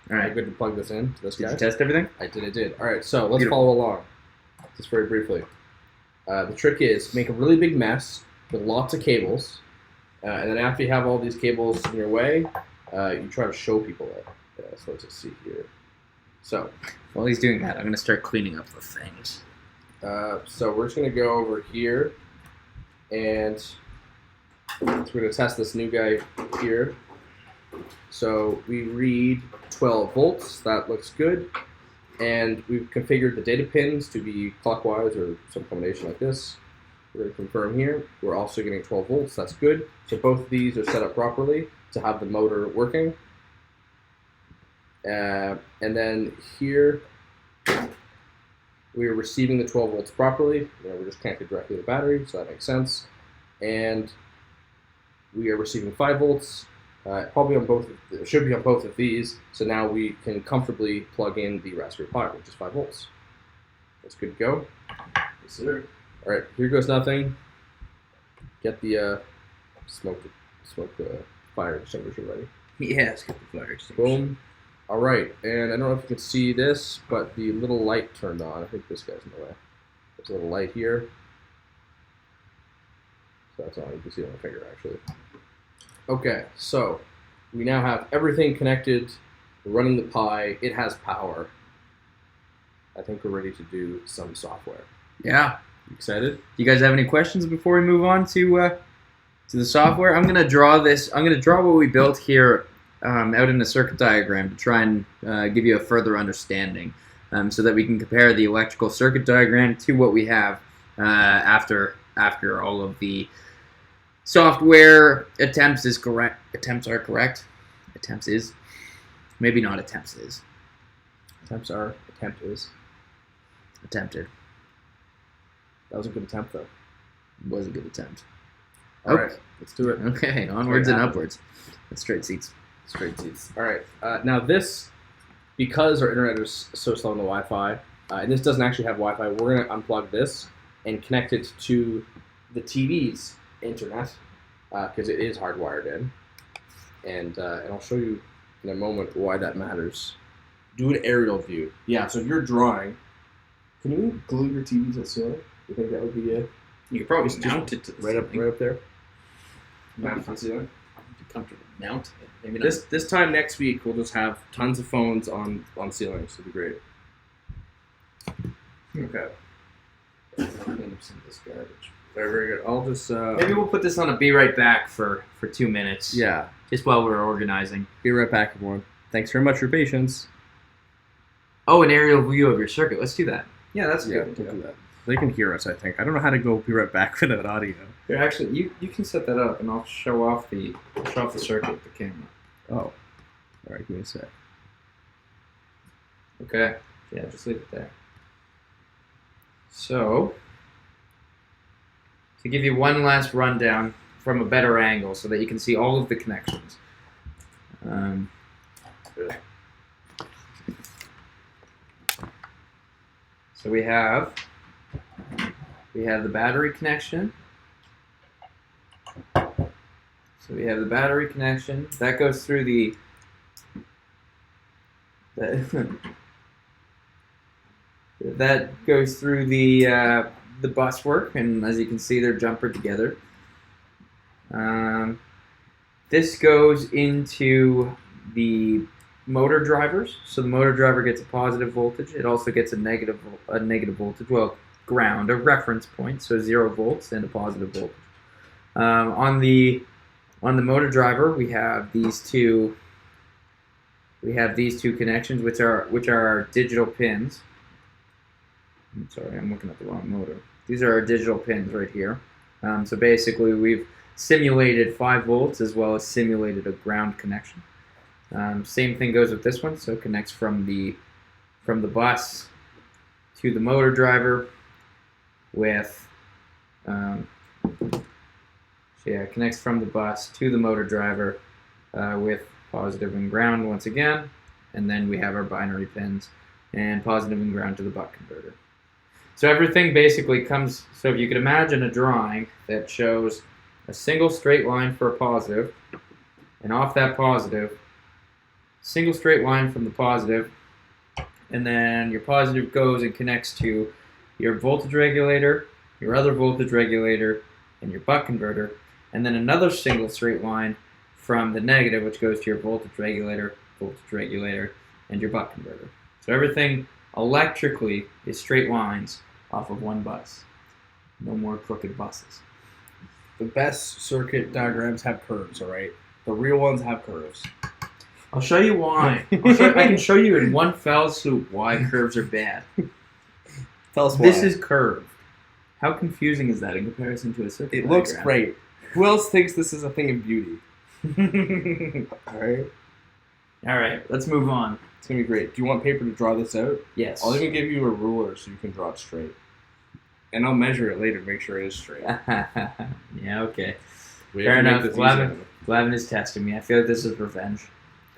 All I'm right. good to plug this in to this Did guy. you test everything? I did. All right, so let's Beautiful. follow along, just very briefly. The trick is make a really big mess with lots of cables, and then after you have all these cables in your way, you try to show people it. So let's just see here. So, While he's doing that, I'm going to start cleaning up the things. so we're just going to go over here, and so we're going to test this new guy here. So we read 12 volts. That looks good. And we've configured the data pins to be clockwise or some combination like this. We're going to confirm here. We're also getting 12 volts. That's good. So both of these are set up properly to have the motor working. And then here, we are receiving the 12 volts properly. We're just connected directly to the battery, so that makes sense. And we are receiving 5 volts. Probably on both. It should be on both of these. So now we can comfortably plug in the Raspberry Pi, which is 5 volts. That's good to go. Yes, sir. All right, here goes nothing. Get the smoke fire extinguisher ready. Yeah, let's get the fire extinguisher. Boom. All right, and I don't know if you can see this, but the little light turned on. I think this guy's in the way. There's a little light here. So that's on. You can see it on my finger, actually. Okay, so we now have everything connected. We're running the Pi. It has power. I think we're ready to do some software. Yeah. You excited? Do you guys have any questions before we move on to the software? I'm gonna draw this. I'm gonna draw what we built here out in a circuit diagram to try and give you a further understanding, so that we can compare the electrical circuit diagram to what we have after all of the software attempts is correct. Attempts are correct. Attempts is. Maybe not attempts is. Attempts are. Attempt is. Attempted. That was a good attempt, though. Was a good attempt. All right, let's do it. Okay, onwards and upwards. That's straight seats. Straight seats. All right. Now this, because our internet is so slow on the Wi-Fi, and this doesn't actually have Wi-Fi, we're going to unplug this and connect it to the TV's internet, because it is hardwired in. And I'll show you in a moment why that matters. Do an aerial view. Yeah, so if you're drawing, can you glue your TV to the ceiling? You think that would be it? You could probably Just mount it to the right up there? Mount Mount to the ceiling? comfortable. Mount it. Maybe not. This time next week, we'll just have tons of phones on ceilings. It'll be great. Okay. Clean up some of this garbage. Very, very good. I'll just... Maybe we'll put this on a be right back for 2 minutes. Yeah. Just while we're organizing. Be right back, everyone. Thanks very much for your patience. Oh, an aerial view of your circuit. Let's do that. Yeah, that's Yeah, good. we'll do that. They can hear us, I think. I don't know how to go be right back without audio. Here, actually, you can set that up, and I'll show off the circuit with the camera. Oh. All right, give me a sec. Okay. Yeah, just leave it there. So, to give you one last rundown from a better angle so that you can see all of the connections. So we have the battery connection. So we have the battery connection. That goes through the that goes through the bus work, and as you can see, they're jumpered together. This goes into the motor drivers. So the motor driver gets a positive voltage. It also gets a negative voltage. Well, ground, a reference point, so 0 volts and a positive voltage. On the On the motor driver, we have these two. We have these two connections, which are our digital pins. I'm sorry, I'm looking at the wrong motor. These are our digital pins right here. So basically, we've simulated 5 volts as well as simulated a ground connection. Same thing goes with this one. So it connects from the bus to the motor driver with. It connects from the bus to the motor driver with positive and ground once again, and then we have our binary pins and positive and ground to the buck converter. So everything basically comes, so if you could imagine a drawing that shows a single straight line for a positive, and off that positive, single straight line from the positive, and then your positive goes and connects to your voltage regulator, your other voltage regulator, and your buck converter, and then another single straight line from the negative, which goes to your voltage regulator, and your buck converter. So everything electrically is straight lines off of one bus. No more crooked buses. The best circuit diagrams have curves, all right? The real ones have curves. I'll show you why. I can show you in one fell swoop why curves are bad. Tell us why. This is curved. How confusing is that in comparison to a circuit It diagram? looks great. Who else thinks this is a thing of beauty? Alright. Alright, let's move on. It's going to be great. Do you want paper to draw this out? Yes. I'll even give you a ruler so you can draw it straight. And I'll measure it later to make sure it is straight. Yeah, okay. We Fair have to make enough. this Glavin is testing me. I feel like this is revenge.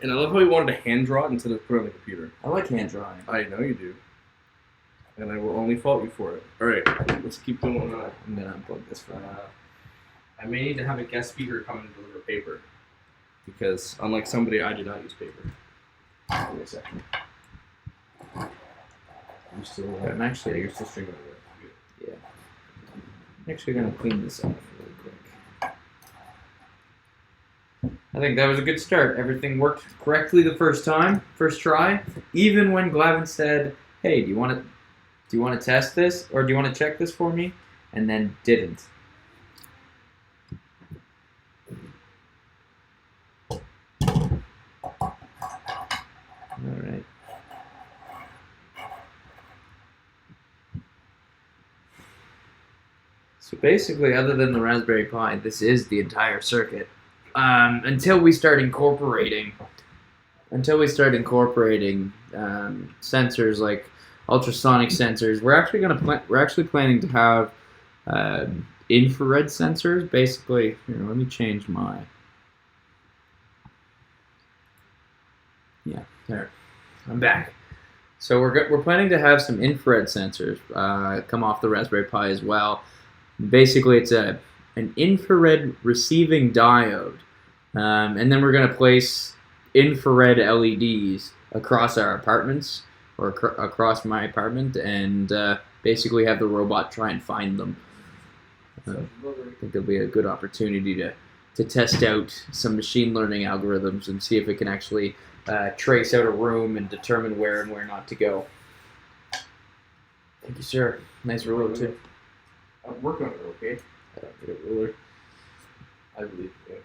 And I love how he wanted to hand draw it instead of put it on the computer. I like hand drawing. I know you do. And I will only fault you for it. Alright, let's keep going on. I'm going to unplug this for now. I may need to have a guest speaker come and deliver paper. Because, unlike somebody, I do not use paper. Give me a second. I'm still... I'm actually... you're still stringing it. Yeah. I'm actually going to clean this up really quick. I think that was a good start. Everything worked correctly the first try. Even when Glavin said, "Hey, do you want to test this, or do you want to check this for me?" and then didn't. All right. So basically, other than the Raspberry Pi, this is the entire circuit. Until we start incorporating sensors like ultrasonic sensors, we're actually planning to have infrared sensors. Basically, here, let me change my. Yeah, there. I'm back. So we're planning to have some infrared sensors come off the Raspberry Pi as well. Basically, it's an infrared receiving diode, and then we're going to place infrared LEDs across our apartments or across my apartment, and basically have the robot try and find them. I think it'll be a good opportunity to test out some machine learning algorithms and see if it can actually trace out a room and determine where and where not to go. Thank you, sir. Nice ruler, too. I'm working on it, okay? I don't need a ruler. I believe you.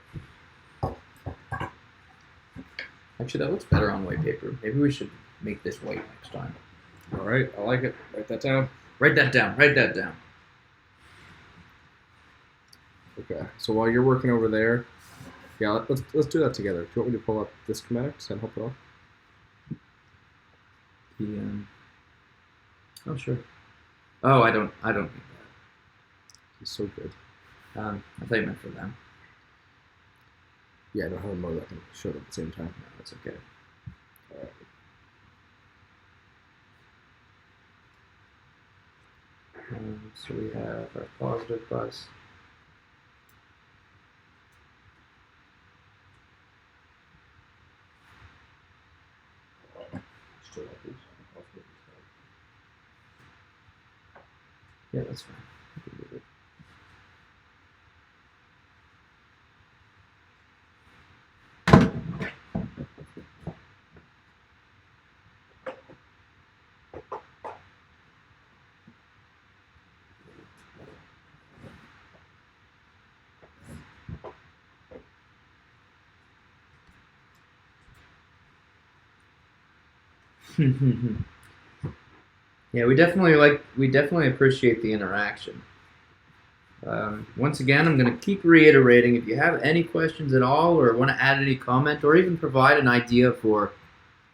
Actually, that looks better on white paper. Maybe we should make this white next time. Alright, I like it. Write that down. Write that down. Write that down. Okay, so while you're working over there, yeah, let's do that together. Do you want me to pull up this schematics and help it off? Oh, sure. Oh, I don't need that. He's so good. I thought you meant for them. Yeah, I don't have a mode that can show it at the same time. No, that's okay. Alright. So we have our positive bus. Yeah, that's fine. I can do it. Yeah, we definitely appreciate the interaction. Once again, I'm going to keep reiterating, if you have any questions at all or want to add any comment or even provide an idea for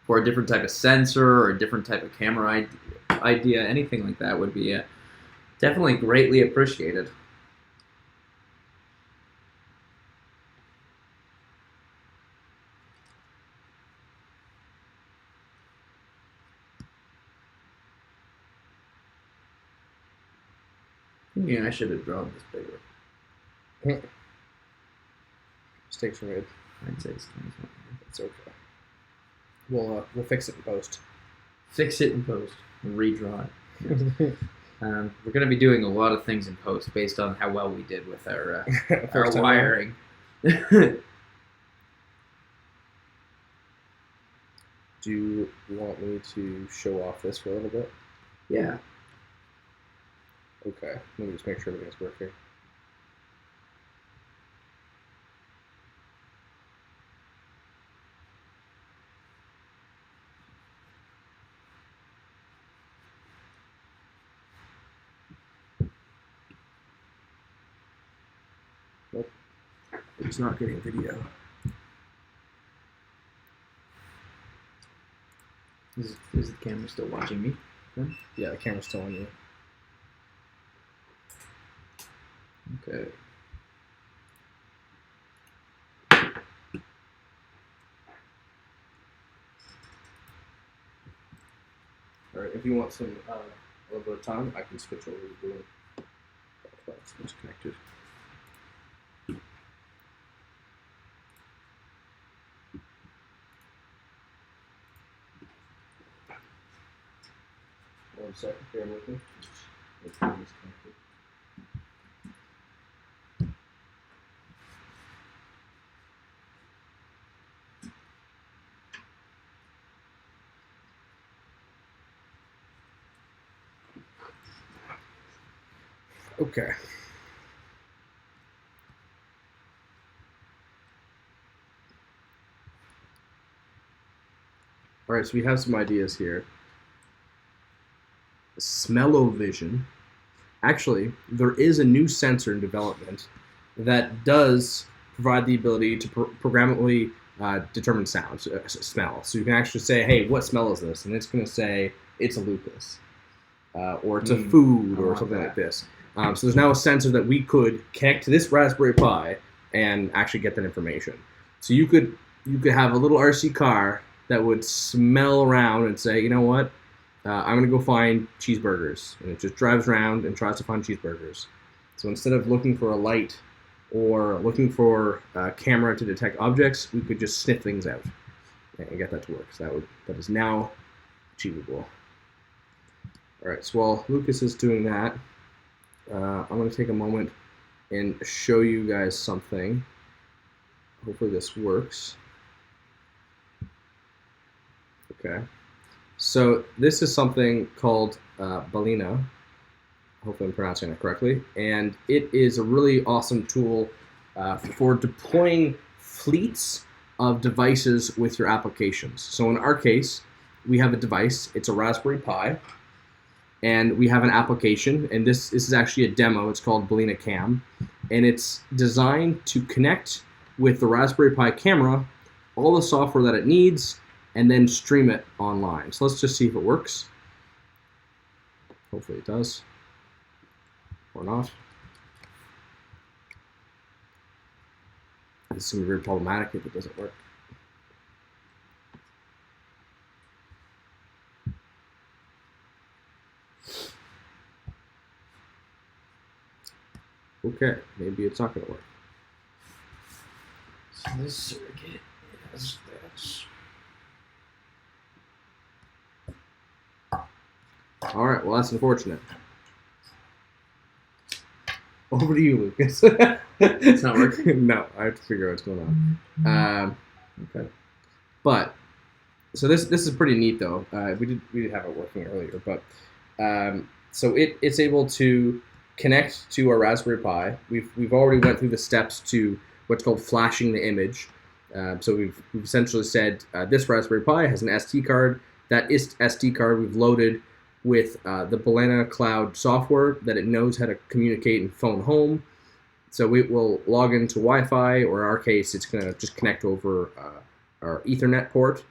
a different type of sensor or a different type of camera idea, anything like that would be definitely greatly appreciated. Yeah, I should have drawn this bigger. Mistakes are made. I'd say It's okay. We'll fix it in post. fix it in post and redraw it. We're going to be doing a lot of things in post based on how well we did with our wiring. Do you want me to show off this for a little bit? Yeah. Okay. Let me just make sure everything's working. Nope. It's not getting video. Is the camera still watching me? Then? Yeah, the camera's still on you. Okay. Alright, if you want some a little bit of time, I can switch over to doing it's connected. One second, bear with me. It's disconnected. Okay. All right, so we have some ideas here. Smell-o-vision. Actually, there is a new sensor in development that does provide the ability to programmatically determine sound, smell. So you can actually say, hey, what smell is this? And it's going to say, it's a Lucas. Or it's a food or something like this. So there's now a sensor that we could connect to this Raspberry Pi and actually get that information. So you could have a little RC car that would smell around and say, you know what, I'm going to go find cheeseburgers. And it just drives around and tries to find cheeseburgers. So instead of looking for a light or looking for a camera to detect objects, we could just sniff things out and get that to work. So that is now achievable. All right, so while Lucas is doing that, I'm going to take a moment and show you guys something. Hopefully this works. Okay. So this is something called Blina. Hopefully I'm pronouncing it correctly. And it is a really awesome tool for deploying fleets of devices with your applications. So in our case, we have a device. It's a Raspberry Pi. And we have an application, and this is actually a demo. It's called Blina Cam, and it's designed to connect with the Raspberry Pi camera, all the software that it needs, and then stream it online. So let's just see if it works. Hopefully it does, or not. This is going to be very problematic if it doesn't work. Okay, maybe it's not going to work. So this circuit is this. All right, well, that's unfortunate. Over to you, Lucas. It's not working? No, I have to figure out what's going on. Okay. But, so this is pretty neat, though. We did have it working earlier, but so it's able to connect to our Raspberry Pi. We've already went through the steps to what's called flashing the image. So we've essentially said this Raspberry Pi has an SD card that SD card we've loaded with the Blina Cloud software that it knows how to communicate and phone home. So we will log into Wi-Fi, or in our case, it's going to just connect over our Ethernet port,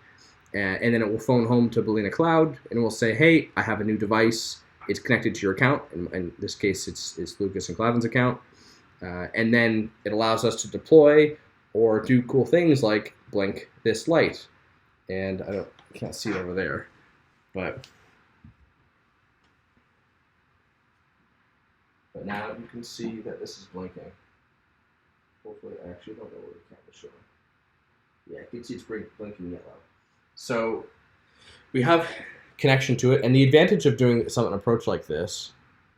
and then it will phone home to Blina Cloud, and it will say, hey, I have a new device. It's connected to your account. In this case, it's Lucas and Clavin's account. And then it allows us to deploy or do cool things like blink this light. And I can't see it over there, but now you can see that this is blinking. Hopefully, I actually don't know where the camera's showing. Yeah, you can see it's blinking yellow. So we have connection to it, and the advantage of doing an approach like this,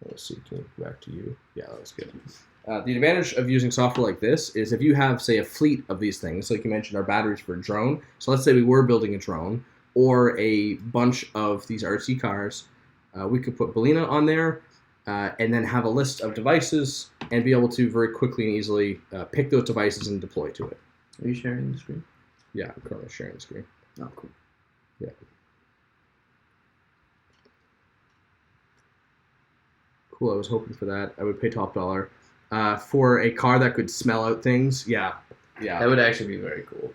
let's see, can I go back to you? Yeah, that was good. The advantage of using software like this is if you have, say, a fleet of these things, like you mentioned, our batteries for a drone. So let's say we were building a drone or a bunch of these RC cars, we could put Blina on there and then have a list of devices and be able to very quickly and easily pick those devices and deploy to it. Are you sharing the screen? Yeah, I'm currently sharing the screen. Oh, cool. Yeah. Cool, I was hoping for that. I would pay top dollar. For a car that could smell out things, yeah. That would actually be very cool.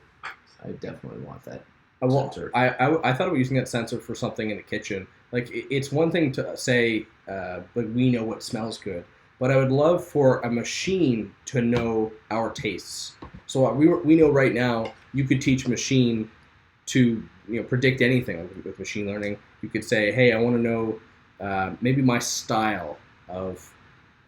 I definitely want that sensor. I thought about using that sensor for something in the kitchen. Like, it's one thing to say, but we know what smells good. But I would love for a machine to know our tastes. So we know right now you could teach a machine to predict anything with machine learning. You could say, hey, I want to know maybe my style of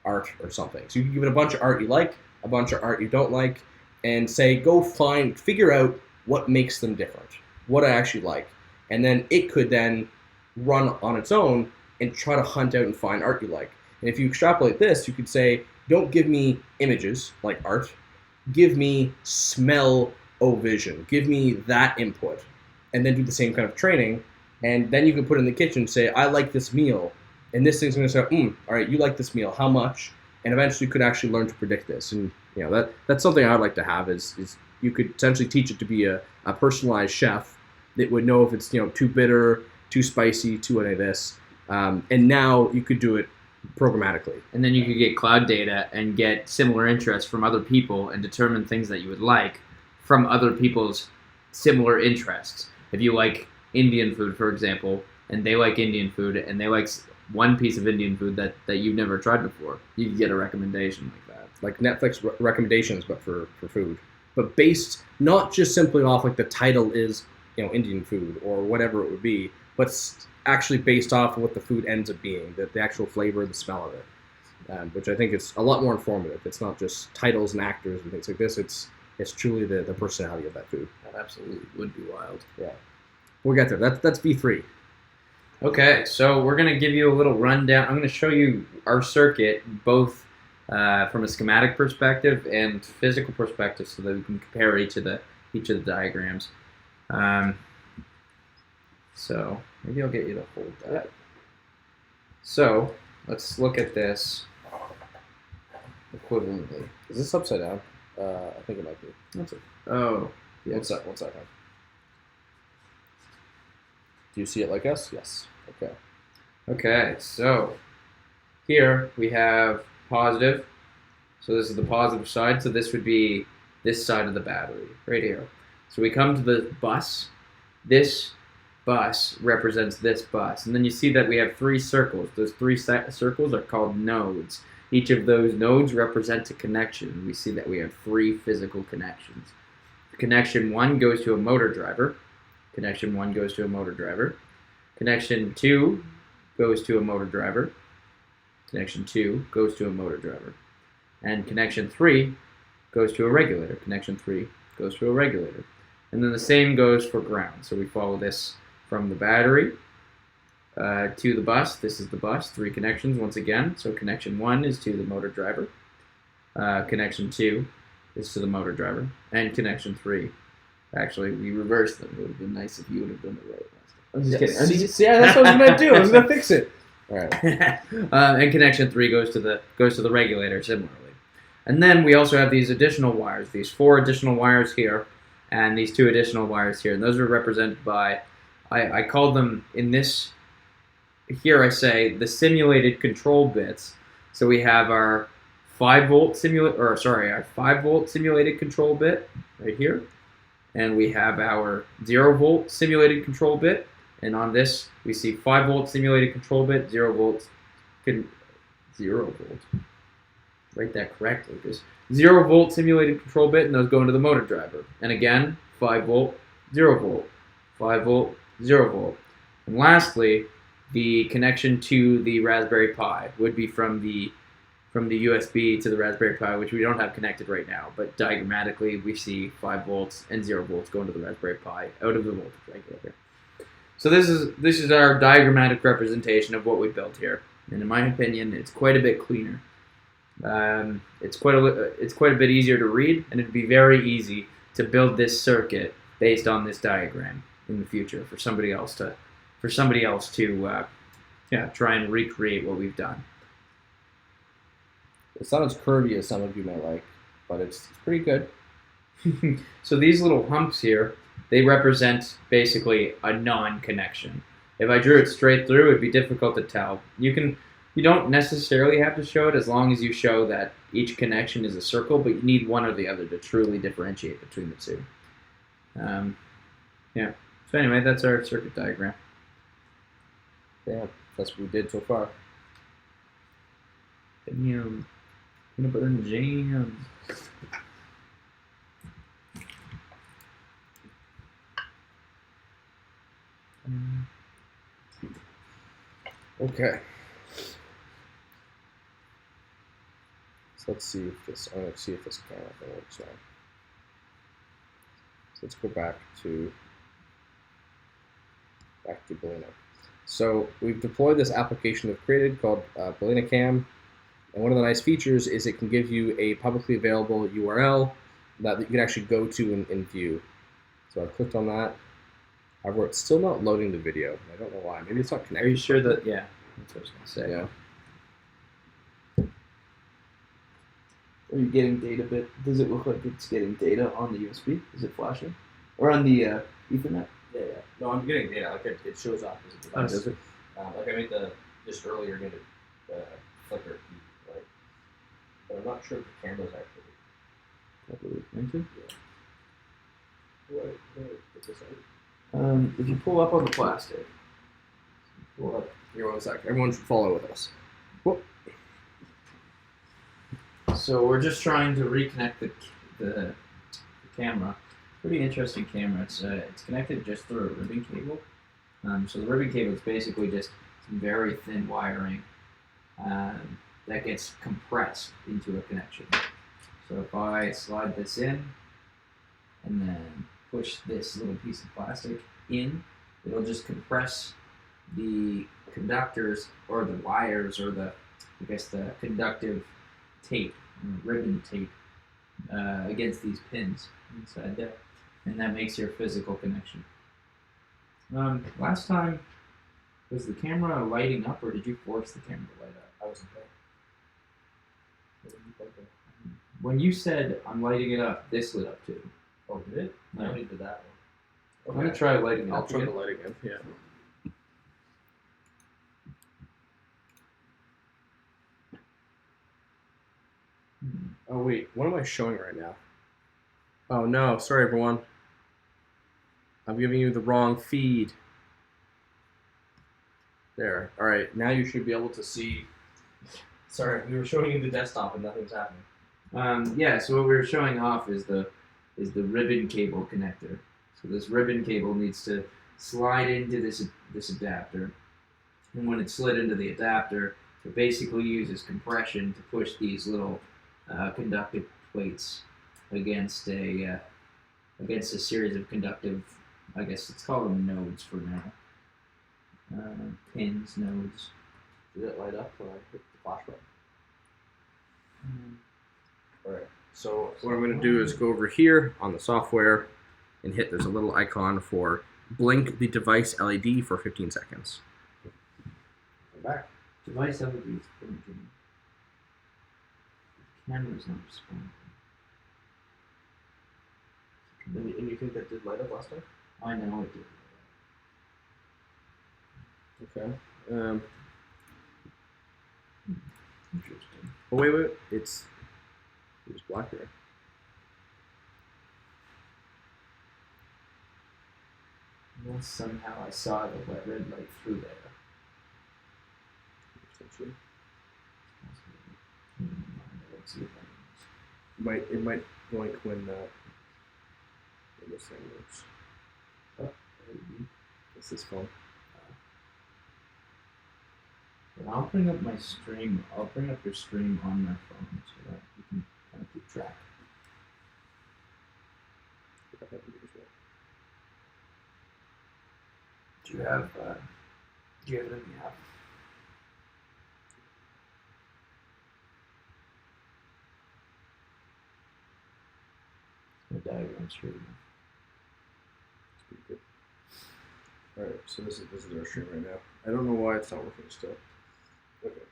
art or something. So you can give it a bunch of art you like, a bunch of art you don't like, and say, go figure out what makes them different, what I actually like. And then it could then run on its own and try to hunt out and find art you like. And if you extrapolate this, you could say, don't give me images like art, give me smell-o-vision, give me that input, and then do the same kind of training. And then you can put it in the kitchen and say, I like this meal. And this thing's going to say, all right, you like this meal, how much? And eventually you could actually learn to predict this. And that's something I'd like to have is you could essentially teach it to be a personalized chef that would know if it's too bitter, too spicy, too any of this. And now you could do it programmatically. And then you could get cloud data and get similar interests from other people and determine things that you would like from other people's similar interests. If you like Indian food, for example, and they like Indian food, and they like one piece of Indian food that you've never tried before, you could get a recommendation like that. Like Netflix recommendations, but for food. But based not just simply off like the title is, Indian food or whatever it would be, but actually based off of what the food ends up being, the actual flavor, the smell of it, which I think is a lot more informative. It's not just titles and actors and things like this. It's truly the personality of that food. That absolutely would be wild. Yeah, we'll get there. That's V3. Okay, so we're going to give you a little rundown. I'm going to show you our circuit, both from a schematic perspective and physical perspective, so that we can compare each of the diagrams. So maybe I'll get you to hold that. So let's look at this equivalently. Is this upside down? I think it might be. That's it. Oh, yeah. One second. Do you see it like us? Yes. Okay. Okay, so here we have positive. So this is the positive side. So this would be this side of the battery, right here. So we come to the bus. This bus represents this bus. And then you see that we have three circles. Those three circles are called nodes. Each of those nodes represents a connection. We see that we have three physical connections. Connection 1 goes to a motor driver. Connection 1 goes to a motor driver. Connection 2 goes to a motor driver. Connection 2 goes to a motor driver. And connection 3 goes to a regulator. Connection 3 goes to a regulator. And then the same goes for ground. So we follow this from the battery to the bus. This is the bus, 3 connections once again. So connection 1 is to the motor driver. Connection 2 is to the motor driver. And connection 3, actually, we reversed them. It would have been nice if you would have done it right. I'm just kidding. Yeah, that's what I was going to do. I was going to fix it. All right. And connection 3 goes to the regulator similarly. And then we also have these additional wires, these 4 additional wires here, and these 2 additional wires here. And those are represented by I call them in this. Here I say the simulated control bits. So we have our 5-volt our 5-volt simulated control bit right here, and we have our 0-volt simulated control bit. And on this, we see 5-volt simulated control bit, 0-volt, 0-volt. Write that correctly, because 0-volt simulated control bit, and those go into the motor driver. And again, 5-volt, 0-volt, 5-volt, 0-volt. And lastly, the connection to the Raspberry Pi would be from the USB to the Raspberry Pi, which we don't have connected right now. But diagrammatically, we see 5 volts and 0 volts going to the Raspberry Pi out of the voltage regulator. So this is our diagrammatic representation of what we built here, and in my opinion, it's quite a bit cleaner. It's quite a bit easier to read, and it'd be very easy to build this circuit based on this diagram in the future for somebody else to try and recreate what we've done. It's not as curvy as some of you may like, but it's pretty good. So these little humps here, they represent basically a non-connection. If I drew it straight through, it'd be difficult to tell. You don't necessarily have to show it as long as you show that each connection is a circle, but you need one or the other to truly differentiate between the two. So anyway, that's our circuit diagram. Yeah, that's what we did so far. Damn. Peanut butter and jam. Okay. So let's see if this. I'm going to see if this camera thing works now. So let's go back to Blina. So we've deployed this application we've created called Blina Cam, and one of the nice features is it can give you a publicly available URL that you can actually go to and view. So I've clicked on that. However, it's still not loading the video. I don't know why. Maybe it's not connected. Are you sure that? Yeah, that's what I was gonna say. Yeah. Are you getting data bit? Does it look like it's getting data on the USB? Is it flashing? Or on the Ethernet? Yeah. No, I'm getting data. Like it shows up as a device. Oh, does it? Like I made just earlier made the flicker, right? But I'm not sure if the camera's actually. Into? Yeah. Right. Get this out. If you pull up on the plastic. Pull up. Here, 1 sec. Everyone should follow with us. Whoop. So we're just trying to reconnect the camera. Pretty interesting camera. It's connected just through a ribbon cable. So the ribbon cable is basically just some very thin wiring that gets compressed into a connection. So if I slide this in and then push this little piece of plastic in, it'll just compress the conductors or the wires or the conductive tape, ribbon tape against these pins inside there, and that makes your physical connection. Last time, was the camera lighting up or did you force the camera to light up? I wasn't there. When you said I'm lighting it up, this lit up too. Oh, did it? No. I only did that one. I'm gonna try lighting it I'll up. try the again. light again. Yeah. Oh wait, what am I showing right now? Oh no, sorry everyone. I'm giving you the wrong feed. There. All right, now you should be able to see. Sorry, we were showing you the desktop and nothing's happening. Yeah. So what we were showing off is the ribbon cable connector. So this ribbon cable needs to slide into this adapter, and when it's slid into the adapter, it basically uses compression to push these little conductive plates against a series of conductive, I guess let's call them nodes for now. Pins, nodes. Did it light up when I hit the flash button? Alright, so what I'm going to do is go over here on the software and hit, there's a little icon for blink the device LED for 15 seconds. I'm back. Device LED is blinking. The camera's not responding. And you think that did light up last time? I know it did. Okay. Interesting. Oh wait. It's black there. Unless somehow I saw the red light through there. Essentially. Let's see if It might blink when this thing works. This is phone. But I'll bring up my stream. I'll bring up your stream on my phone so that you can kind of keep track. Do you have it in the app? The diagram stream. It's pretty good. Alright, so this is our stream right now. I don't know why it's not working still. Okay.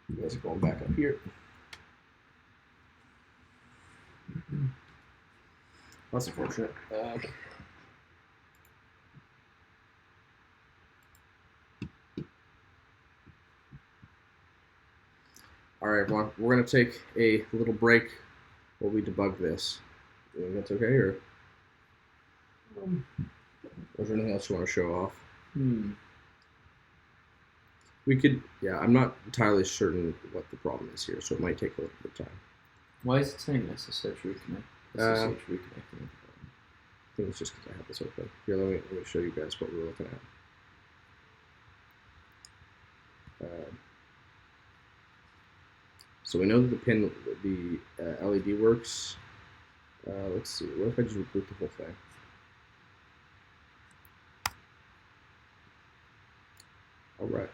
You guys are going back up here. That's unfortunate. Alright, everyone. We're going to take a little break while we debug this. You think that's okay, or is there anything else you want to show off? We could, yeah, I'm not entirely certain what the problem is here, so it might take a little bit of time. Why is it saying SSH reconnect? SSH reconnecting. I think it's just because I have this open. Here, let me show you guys what we're looking at. So we know that the LED works. Let's see. What if I just reboot the whole thing? All right.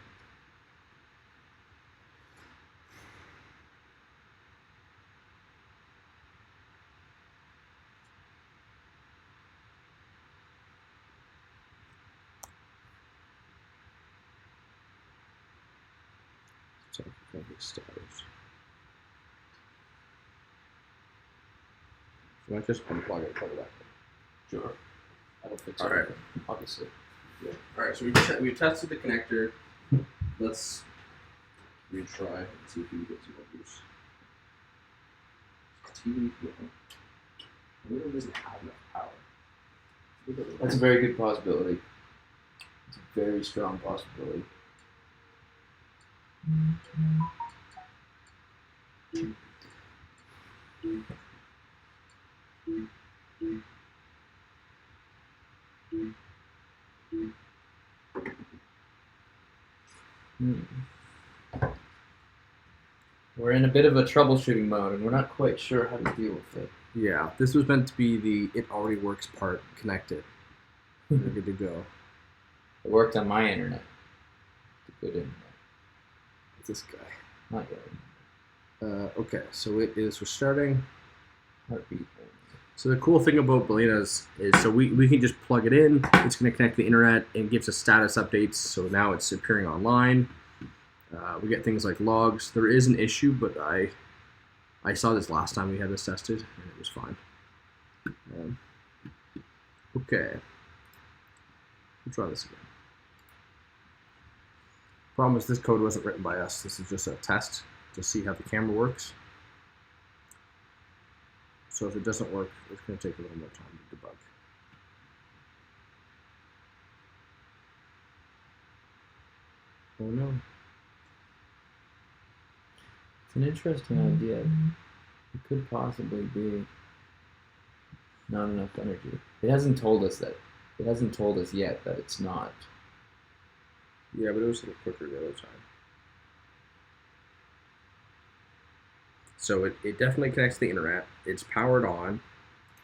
So I can stars. I might just unplug it and plug it back in. Sure. That'll fix All right. everything, obviously. Yeah. All right. So we've tested the connector. Let's retry and see if we can get some more use. TV. I wonder if it doesn't have enough power. That's a very good possibility. It's a very strong possibility. We're in a bit of a troubleshooting mode, and we're not quite sure how to deal with it. Yeah, this was meant to be the it already works part connected. We're good to go. It worked on my internet. It's a good internet. What's this guy? Not your Okay, so it is restarting. heartbeat. So the cool thing about Blina's is so we can just plug it in. It's going to connect to the internet and gives us status updates. So now it's appearing online. We get things like logs. There is an issue, but I saw this last time we had this tested, and it was fine. Okay. We'll try this again. Problem is this code wasn't written by us. This is just a test to see how the camera works. So if it doesn't work, it's going to take a little more time to debug. Oh no. It's an interesting idea. It could possibly be not enough energy. It hasn't told us that. It hasn't told us yet that it's not. Yeah, but it was a little quicker the other time. So it definitely connects to the internet. It's powered on.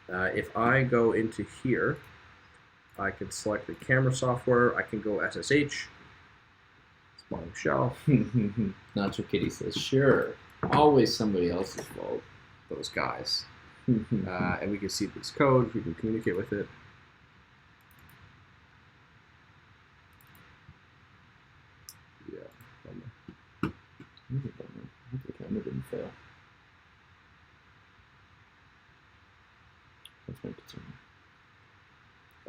If I go into here, I can select the camera software. I can go SSH. Spawning shell. Nacho Kitty says, sure. Always somebody else's fault. Those guys. And we can see this code. We can communicate with it. Yeah. I think the camera didn't fail. That's my concern.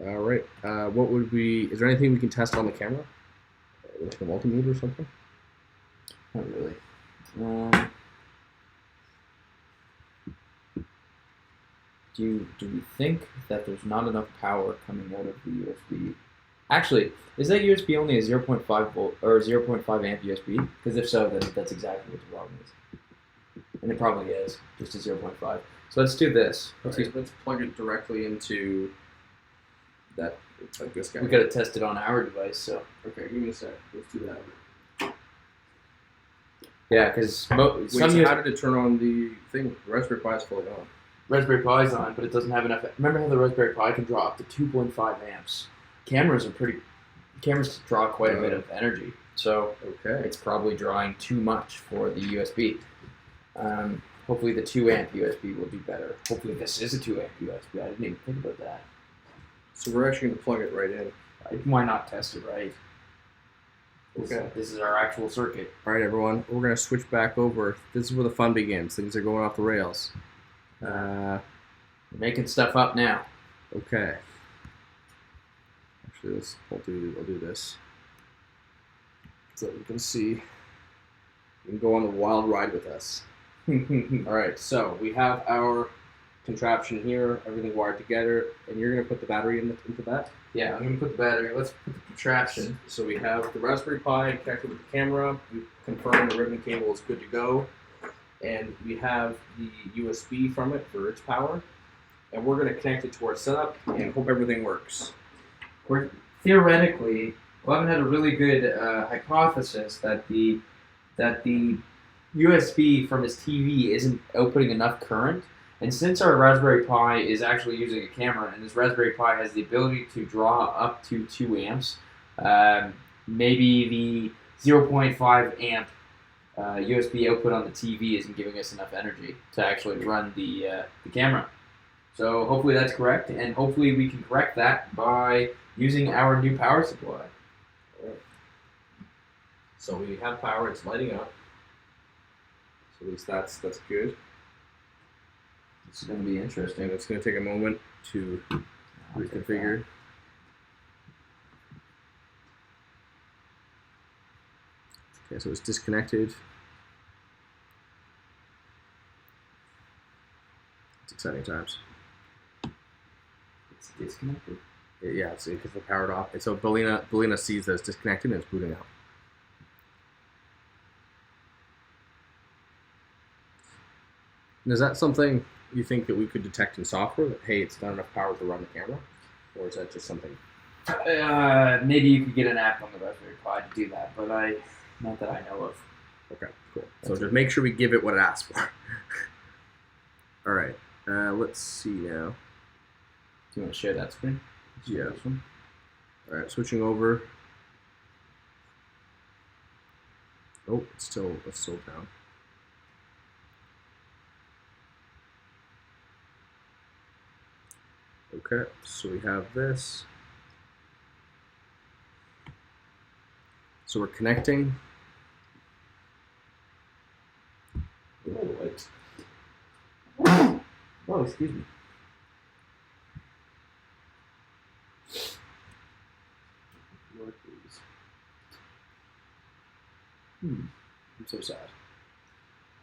All right. What would we? Is there anything we can test on the camera? Like a multimeter or something? Not really. Do we think that there's not enough power coming out of the USB? Actually, is that USB only a 0.5 volt or 0.5 amp USB? Because if so, then that's exactly what the problem is. And it probably is, just a 0.5. So let's do this. Let's plug it directly into that. Like this guy. We got to test it on our device, so. Okay, give me a sec. Let's do that. Yeah, because So how did it turn on the thing? The Raspberry Pi is fully on. Raspberry Pi's on, but it doesn't have enough. Remember how the Raspberry Pi can draw up to 2.5 amps? Cameras draw quite a bit of energy, so it's probably drawing too much for the USB. Hopefully the 2 amp USB will do better. Hopefully this is a 2 amp USB. I didn't even think about that. So we're actually going to plug it right in. Why not test it right? Okay. This is our actual circuit. All right, everyone. We're going to switch back over. This is where the fun begins. Things are going off the rails. We're making stuff up now. Okay. Actually, I'll do this. So you can see. You can go on the wild ride with us. All right, so we have our contraption here, everything wired together, and you're going to put the battery into that? Yeah, I'm going to put the battery. Let's put the contraption. So we have the Raspberry Pi connected with the camera. We confirmed the ribbon cable is good to go. And we have the USB from it for its power. And we're going to connect it to our setup and hope everything works. Theoretically, Levin had a really good hypothesis that the USB from his TV isn't outputting enough current. And since our Raspberry Pi is actually using a camera, and this Raspberry Pi has the ability to draw up to 2 amps, maybe the 0.5 amp USB output on the TV isn't giving us enough energy to actually run the camera. So hopefully that's correct, and hopefully we can correct that by using our new power supply. Right. So we have power, it's lighting up. So at least that's good. This is going to be interesting. And it's going to take a moment to reconfigure. Okay, so it's disconnected. It's exciting times. It's disconnected. Yeah, it's because they're powered off. And so Blina sees that it's disconnected and it's booting out. And is that something you think that we could detect in software? That, hey, it's not enough power to run the camera? Or is that just something? Maybe you could get an app on the Raspberry Pi to do that, but not that I know of. Okay, cool. So just make sure we give it what it asks for. All right. Let's see now. Do you want to share that screen? Yeah. All right, switching over. Oh, it's still down. Okay, so we have this. So we're connecting. Oh, excuse me. I'm so sad.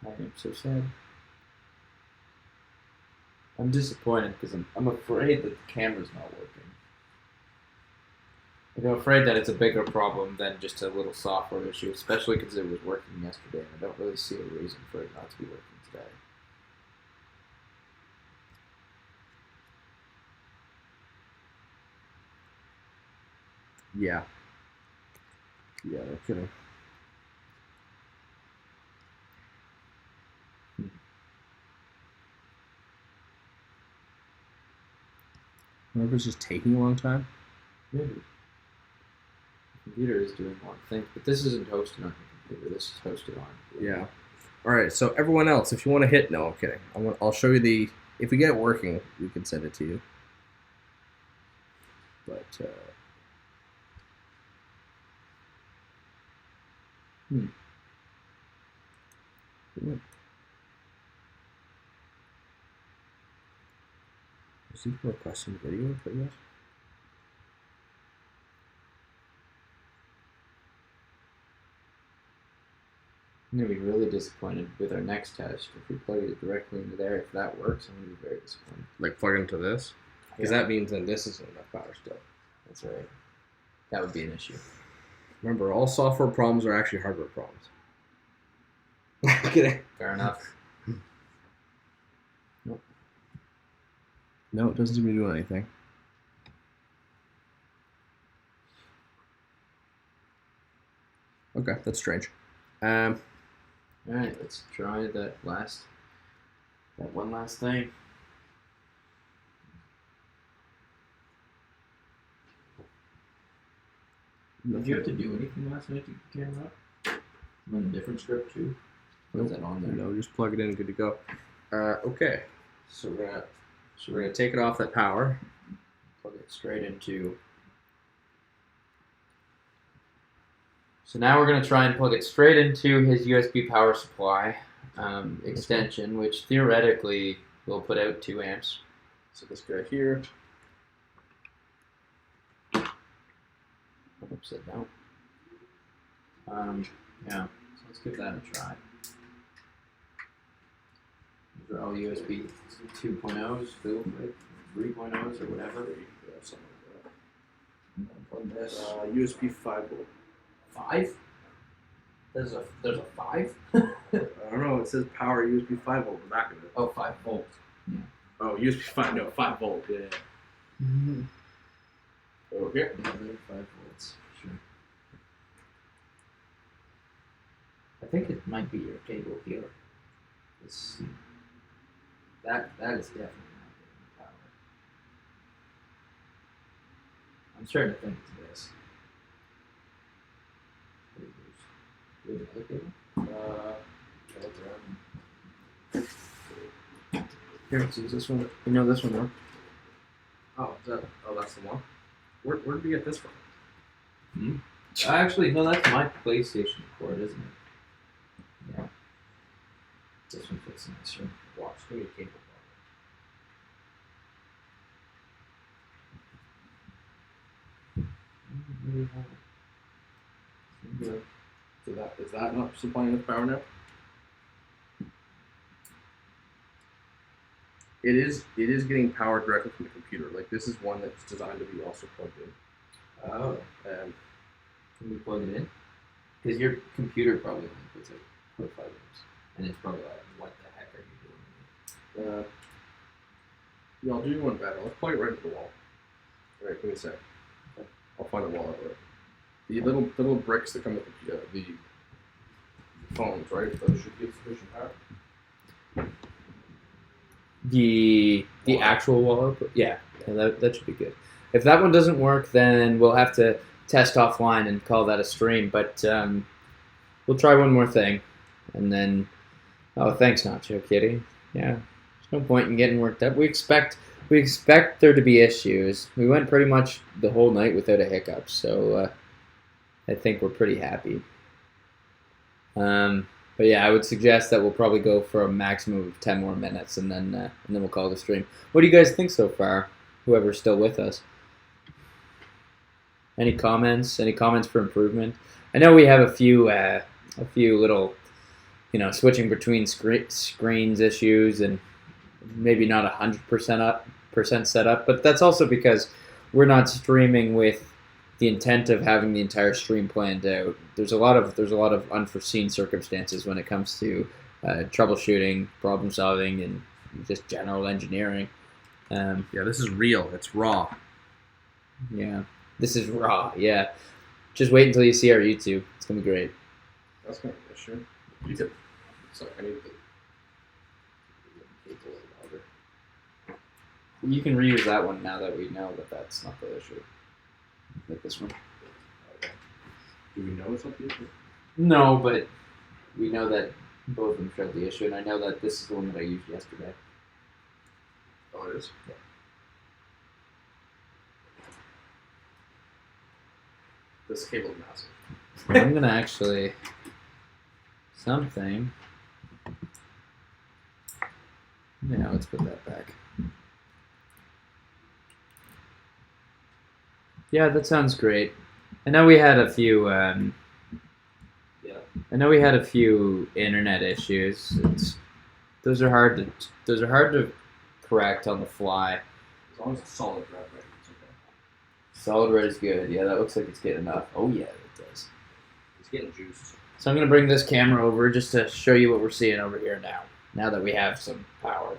I am so sad. I'm disappointed because I'm afraid that the camera's not working. I'm afraid that it's a bigger problem than just a little software issue, especially because it was working yesterday, and I don't really see a reason for it not to be working today. Yeah. Yeah, no kidding. I wonder if it's just taking a long time. Maybe. The computer is doing one thing, but this isn't hosted on the computer. This is hosted on. Yeah. All right. So everyone else, if you want to hit, no, I'm kidding. I'll show you the. If we get it working, we can send it to you. But. Is he requesting video for yet? I'm going to be really disappointed with our next test. If we plug it directly into there, if that works, I'm going to be very disappointed. Like plug into this? Because Yeah. that means then this isn't enough power still. That's right. That would be an issue. Remember, all software problems are actually hardware problems. Kidding. Fair enough. No, it doesn't seem to be doing anything. Okay, that's strange. All right, let's try that one last thing. Did you have to do anything last night to get camera up? Run a different script too? Or is that on there? No, just plug it in and good to go. Okay, so we're gonna take it off that power. Plug it straight into. So now we're going to try and plug it straight into his USB power supply extension, which theoretically will put out 2 amps. So this guy here. Upside down. Yeah, so let's give that a try. These are all USB 2.0s filled with 3.0s or whatever. Plug this. USB 5 volt. 5? There's a 5? I don't know. It says power USB 5 volt on the back of it. Oh, 5 volts. Yeah. Oh, USB 5. No, 5 volt. Yeah. Mm-hmm. Okay. 5 volts. Sure. I think it might be your cable here. That is definitely not getting the power. I'm starting to think it's this. Do you have another cable? Here, let's use this one. You know this one works. Oh, that's the one. Where did we get this from? Actually, no, that's my PlayStation cord, isn't it? Yeah. This one fits nicer. Watch, give me a cable. Is that not supplying the power now? It is getting power directly from the computer. Like this is one that's designed to be also plugged in. Oh. Can we plug it in? Because your computer probably only puts it 5 amps. And it's probably like, what the heck are you doing? Yeah, I'll do one better. Let's plug it right into the wall. All right, give me a sec. Okay. I'll find the wall out there. The little bricks that come with the phones, right? Those should get sufficient power. The actual wall output? Yeah, that should be good. If that one doesn't work, then we'll have to test offline and call that a stream. But we'll try one more thing. And then, oh, thanks, Nacho Kitty. Yeah, there's no point in getting worked up. We expect there to be issues. We went pretty much the whole night without a hiccup, so I think we're pretty happy. But yeah, I would suggest that we'll probably go for a maximum of 10 more minutes, and then we'll call the stream. What do you guys think so far? Whoever's still with us. Any comments? Any comments for improvement? I know we have a few little, switching between screens issues, and maybe not 100% set up, but that's also because we're not streaming with the intent of having the entire stream planned out. There's a lot of unforeseen circumstances when it comes to troubleshooting, problem solving, and just general engineering. Yeah, this is real. It's raw. Yeah, this is raw. Yeah, just wait until you see our YouTube. It's gonna be great. That's gonna be an issue. YouTube. So I need the. You can reuse that one now that we know that that's not the issue. Like this one. Okay. Do we know it's not the issue? No, but we know that both of them showed the issue, and I know that this is the one that I used yesterday. Oh, it is? Yeah. This cable's massive. I'm going to actually... Something... Yeah, let's put that back. Yeah, that sounds great. I know we had a few... I know we had a few internet issues. Those are hard to correct on the fly. As long as it's solid red, right? It's okay. Solid red is good. Yeah, that looks like it's getting enough. Oh yeah, it does. It's getting juiced. So I'm gonna bring this camera over just to show you what we're seeing over here now. Now that we have some power.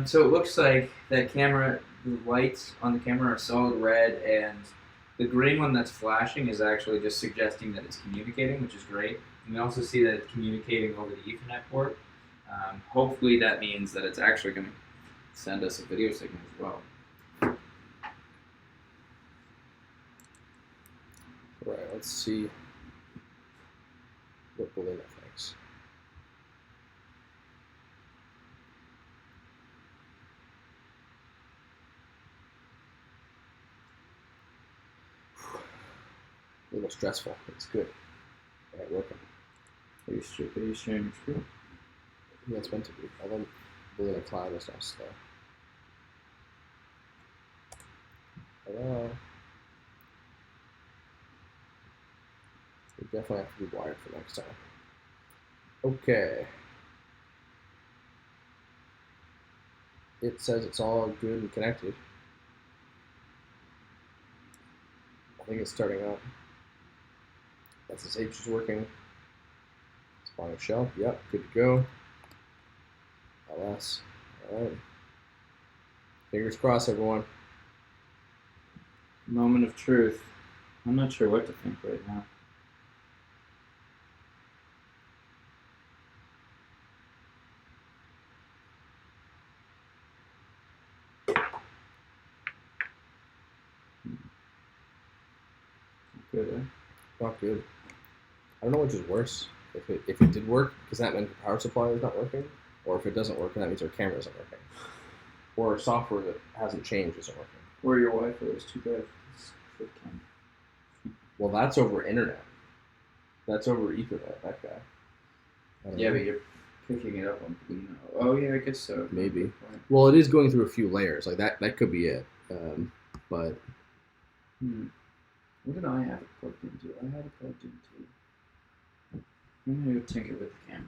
So it looks like that camera, the lights on the camera are solid red, and the green one that's flashing is actually just suggesting that it's communicating, which is great. And we also see that it's communicating over the Ethernet port. Hopefully that means that it's actually going to send us a video signal as well. Right, let's see what Blina thinks. A little stressful. It's good. All right, working. Are you sharing your screen? Yeah, it's meant to be. I don't Blina Cam is not slow. Hello. We definitely have to be wired for next time. Okay. It says it's all good and connected. I think it's starting up. SSH is working. Spawning shell. Yep, good to go. LS. Alright. Fingers crossed, everyone. Moment of truth. I'm not sure what to think right now. Good, eh? Not good. I don't know which is worse. If it did work, because that meant the power supply is not working, or if it doesn't work, and that means our camera isn't working, or our software that hasn't changed isn't working. Or your Wi-Fi is too bad. Well, that's over internet. That's over Ethernet. That guy. Yeah, but you're picking it up on Blina. Oh yeah, I guess so. Maybe. Well, it is going through a few layers. Like that. That could be it. But. What did I have it plugged into? I had it plugged into. I'm gonna go tinker with the camera.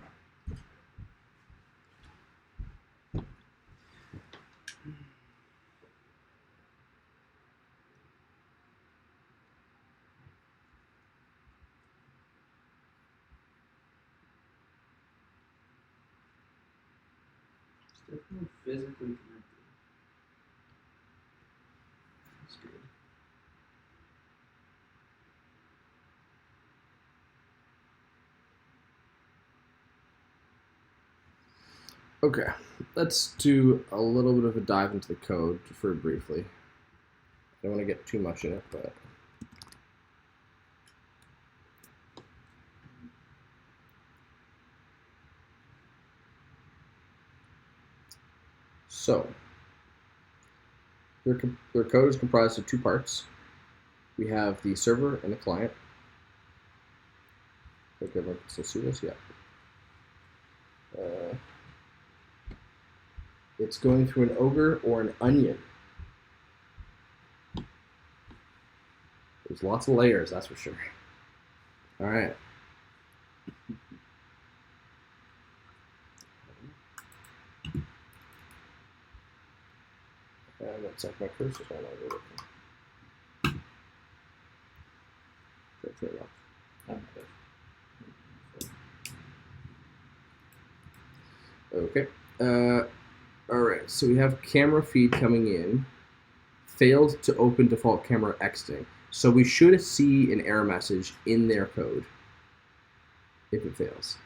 It's definitely physically connected. That's good. Okay, let's do a little bit of a dive into the code for briefly. I don't want to get too much in it, but. So, their code is comprised of two parts. We have the server and the client. Okay, everyone can still see this? Yeah. It's going through an ogre or an onion. There's lots of layers, that's for sure. All right. Looks like my cursor's no longer working. That's it, okay. All right. So we have camera feed coming in. Failed to open default camera exiting. So we should see an error message in their code if it fails.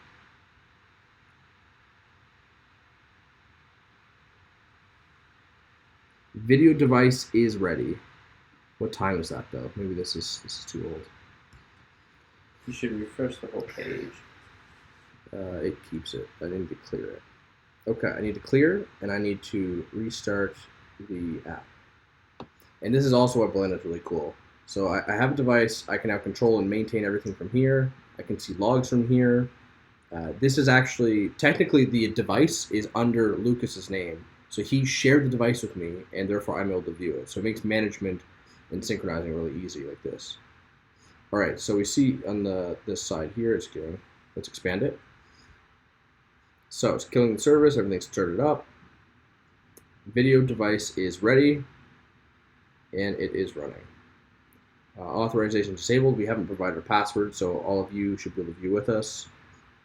Video device is ready. What time is that though? Maybe this is too old. You should refresh the whole page. It keeps it. I need to clear it. Okay, I need to clear and I need to restart the app. And this is also what Blina is really cool. So I have a device. I can now control and maintain everything from here. I can see logs from here. This is actually, technically the device is under Lucas's name. So he shared the device with me and therefore I'm able to view it. So it makes management and synchronizing really easy like this. All right, so we see on this side here, let's expand it. So it's killing the service, everything's started up. Video device is ready, and it is running. Authorization disabled, we haven't provided a password, so all of you should be able to view with us.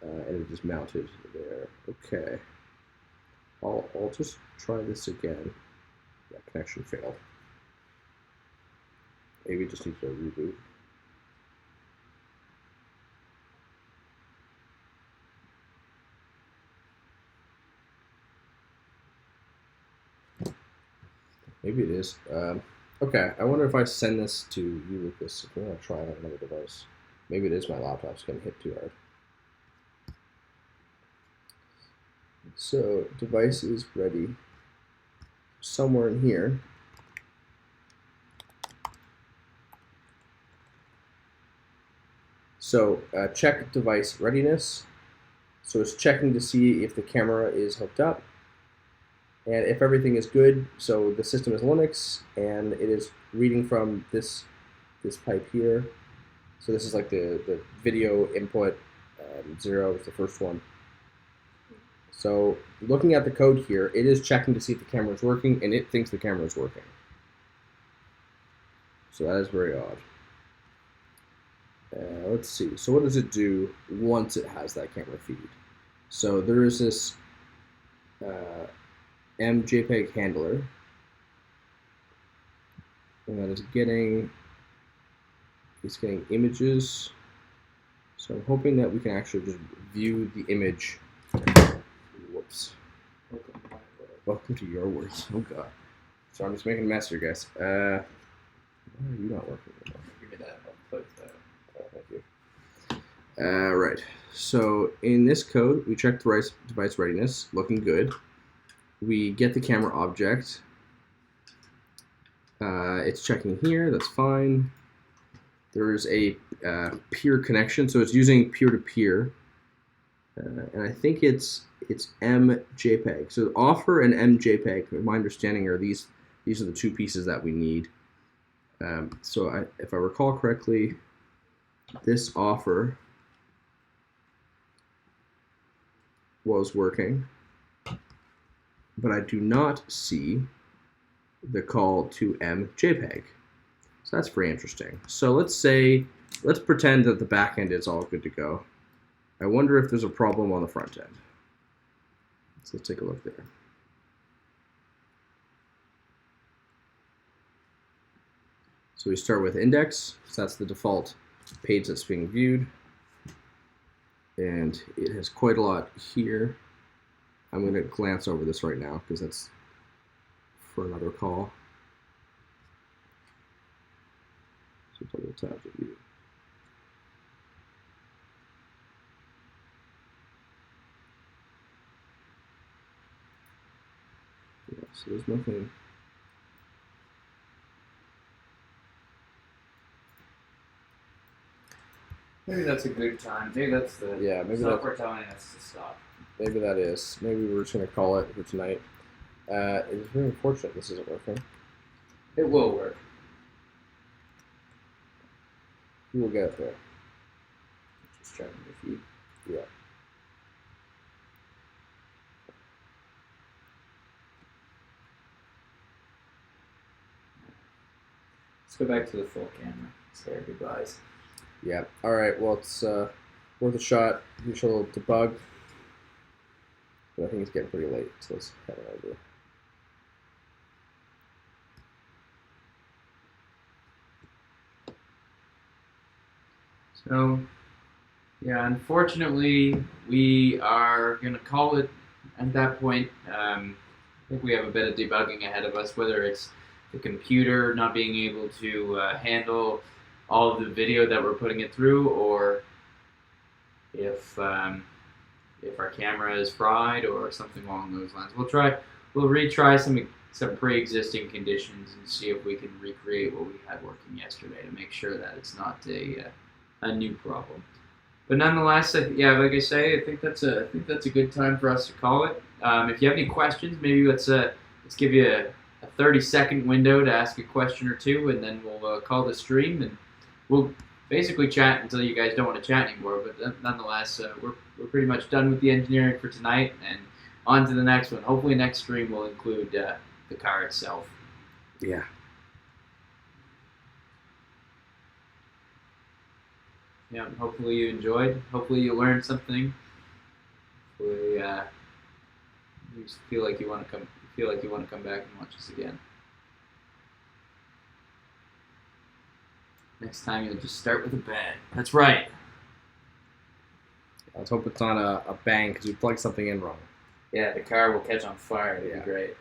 And it is mounted there. Okay. I'll just try this again. Yeah, connection failed. Maybe just need to reboot. Maybe it is. Okay, I wonder if I send this to you, Lucas, if you want to try it on another device. Maybe it is my laptop's getting hit too hard. So, device is ready. Somewhere in here. So, check device readiness. So it's checking to see if the camera is hooked up. And if everything is good, so the system is Linux, and it is reading from this pipe here. So this is like the video input, 0 is the first one. So looking at the code here, it is checking to see if the camera is working, and it thinks the camera is working. So that is very odd. Let's see. So what does it do once it has that camera feed? So there is this MJPEG handler, and that is getting images. So I'm hoping that we can actually just view the image. Whoops. Welcome to your words. Oh god. So I'm just making a mess here, guys. Why are you not working? Give me that. I'll put that. Thank you. Right. So in this code, we check the device readiness, looking good. We get the camera object. It's checking here. That's fine. There is a peer connection, so it's using peer-to-peer, and I think it's MJPEG. So offer and MJPEG, my understanding, are these are the two pieces that we need. So if I recall correctly, this offer was working, but I do not see the call to MJPEG. So that's very interesting. So let's pretend that the back end is all good to go. I wonder if there's a problem on the front end. So let's take a look there. So we start with index. So that's the default page that's being viewed. And it has quite a lot here. I'm going to glance over this right now because that's for another call. So double tap to view. Yeah, so there's nothing. Maybe that's a good time. Maybe that's the software telling us to stop. Maybe that is. Maybe we're just going to call it for tonight. It's very unfortunate this isn't working. It will work. We will get there. Just checking the feed. Yeah. Let's go back to the full camera. Say our goodbyes. Yeah. All right. Well, it's worth a shot. We shall debug. But I think it's getting pretty late, so let's head on over. So, yeah, unfortunately, we are going to call it at that point. I think we have a bit of debugging ahead of us, whether it's the computer not being able to handle all of the video that we're putting it through, or if our camera is fried or something along those lines. We'll retry some pre-existing conditions and see if we can recreate what we had working yesterday to make sure that it's not a new problem. But nonetheless, yeah, like I say, I think that's a good time for us to call it. If you have any questions, maybe let's give you a 30-second window to ask a question or two, and then we'll call the stream, and we'll basically chat until you guys don't want to chat anymore. But nonetheless, we're pretty much done with the engineering for tonight, and on to the next one. Hopefully, next stream will include the car itself. Yeah. Yeah. Hopefully you enjoyed. Hopefully you learned something. Hopefully you just feel like you want to come back and watch us again. Next time you'll just start with a bang. That's right. Let's hope it's on a bang because we plugged something in wrong. Yeah, the car will catch on fire. It'll Yeah. be great.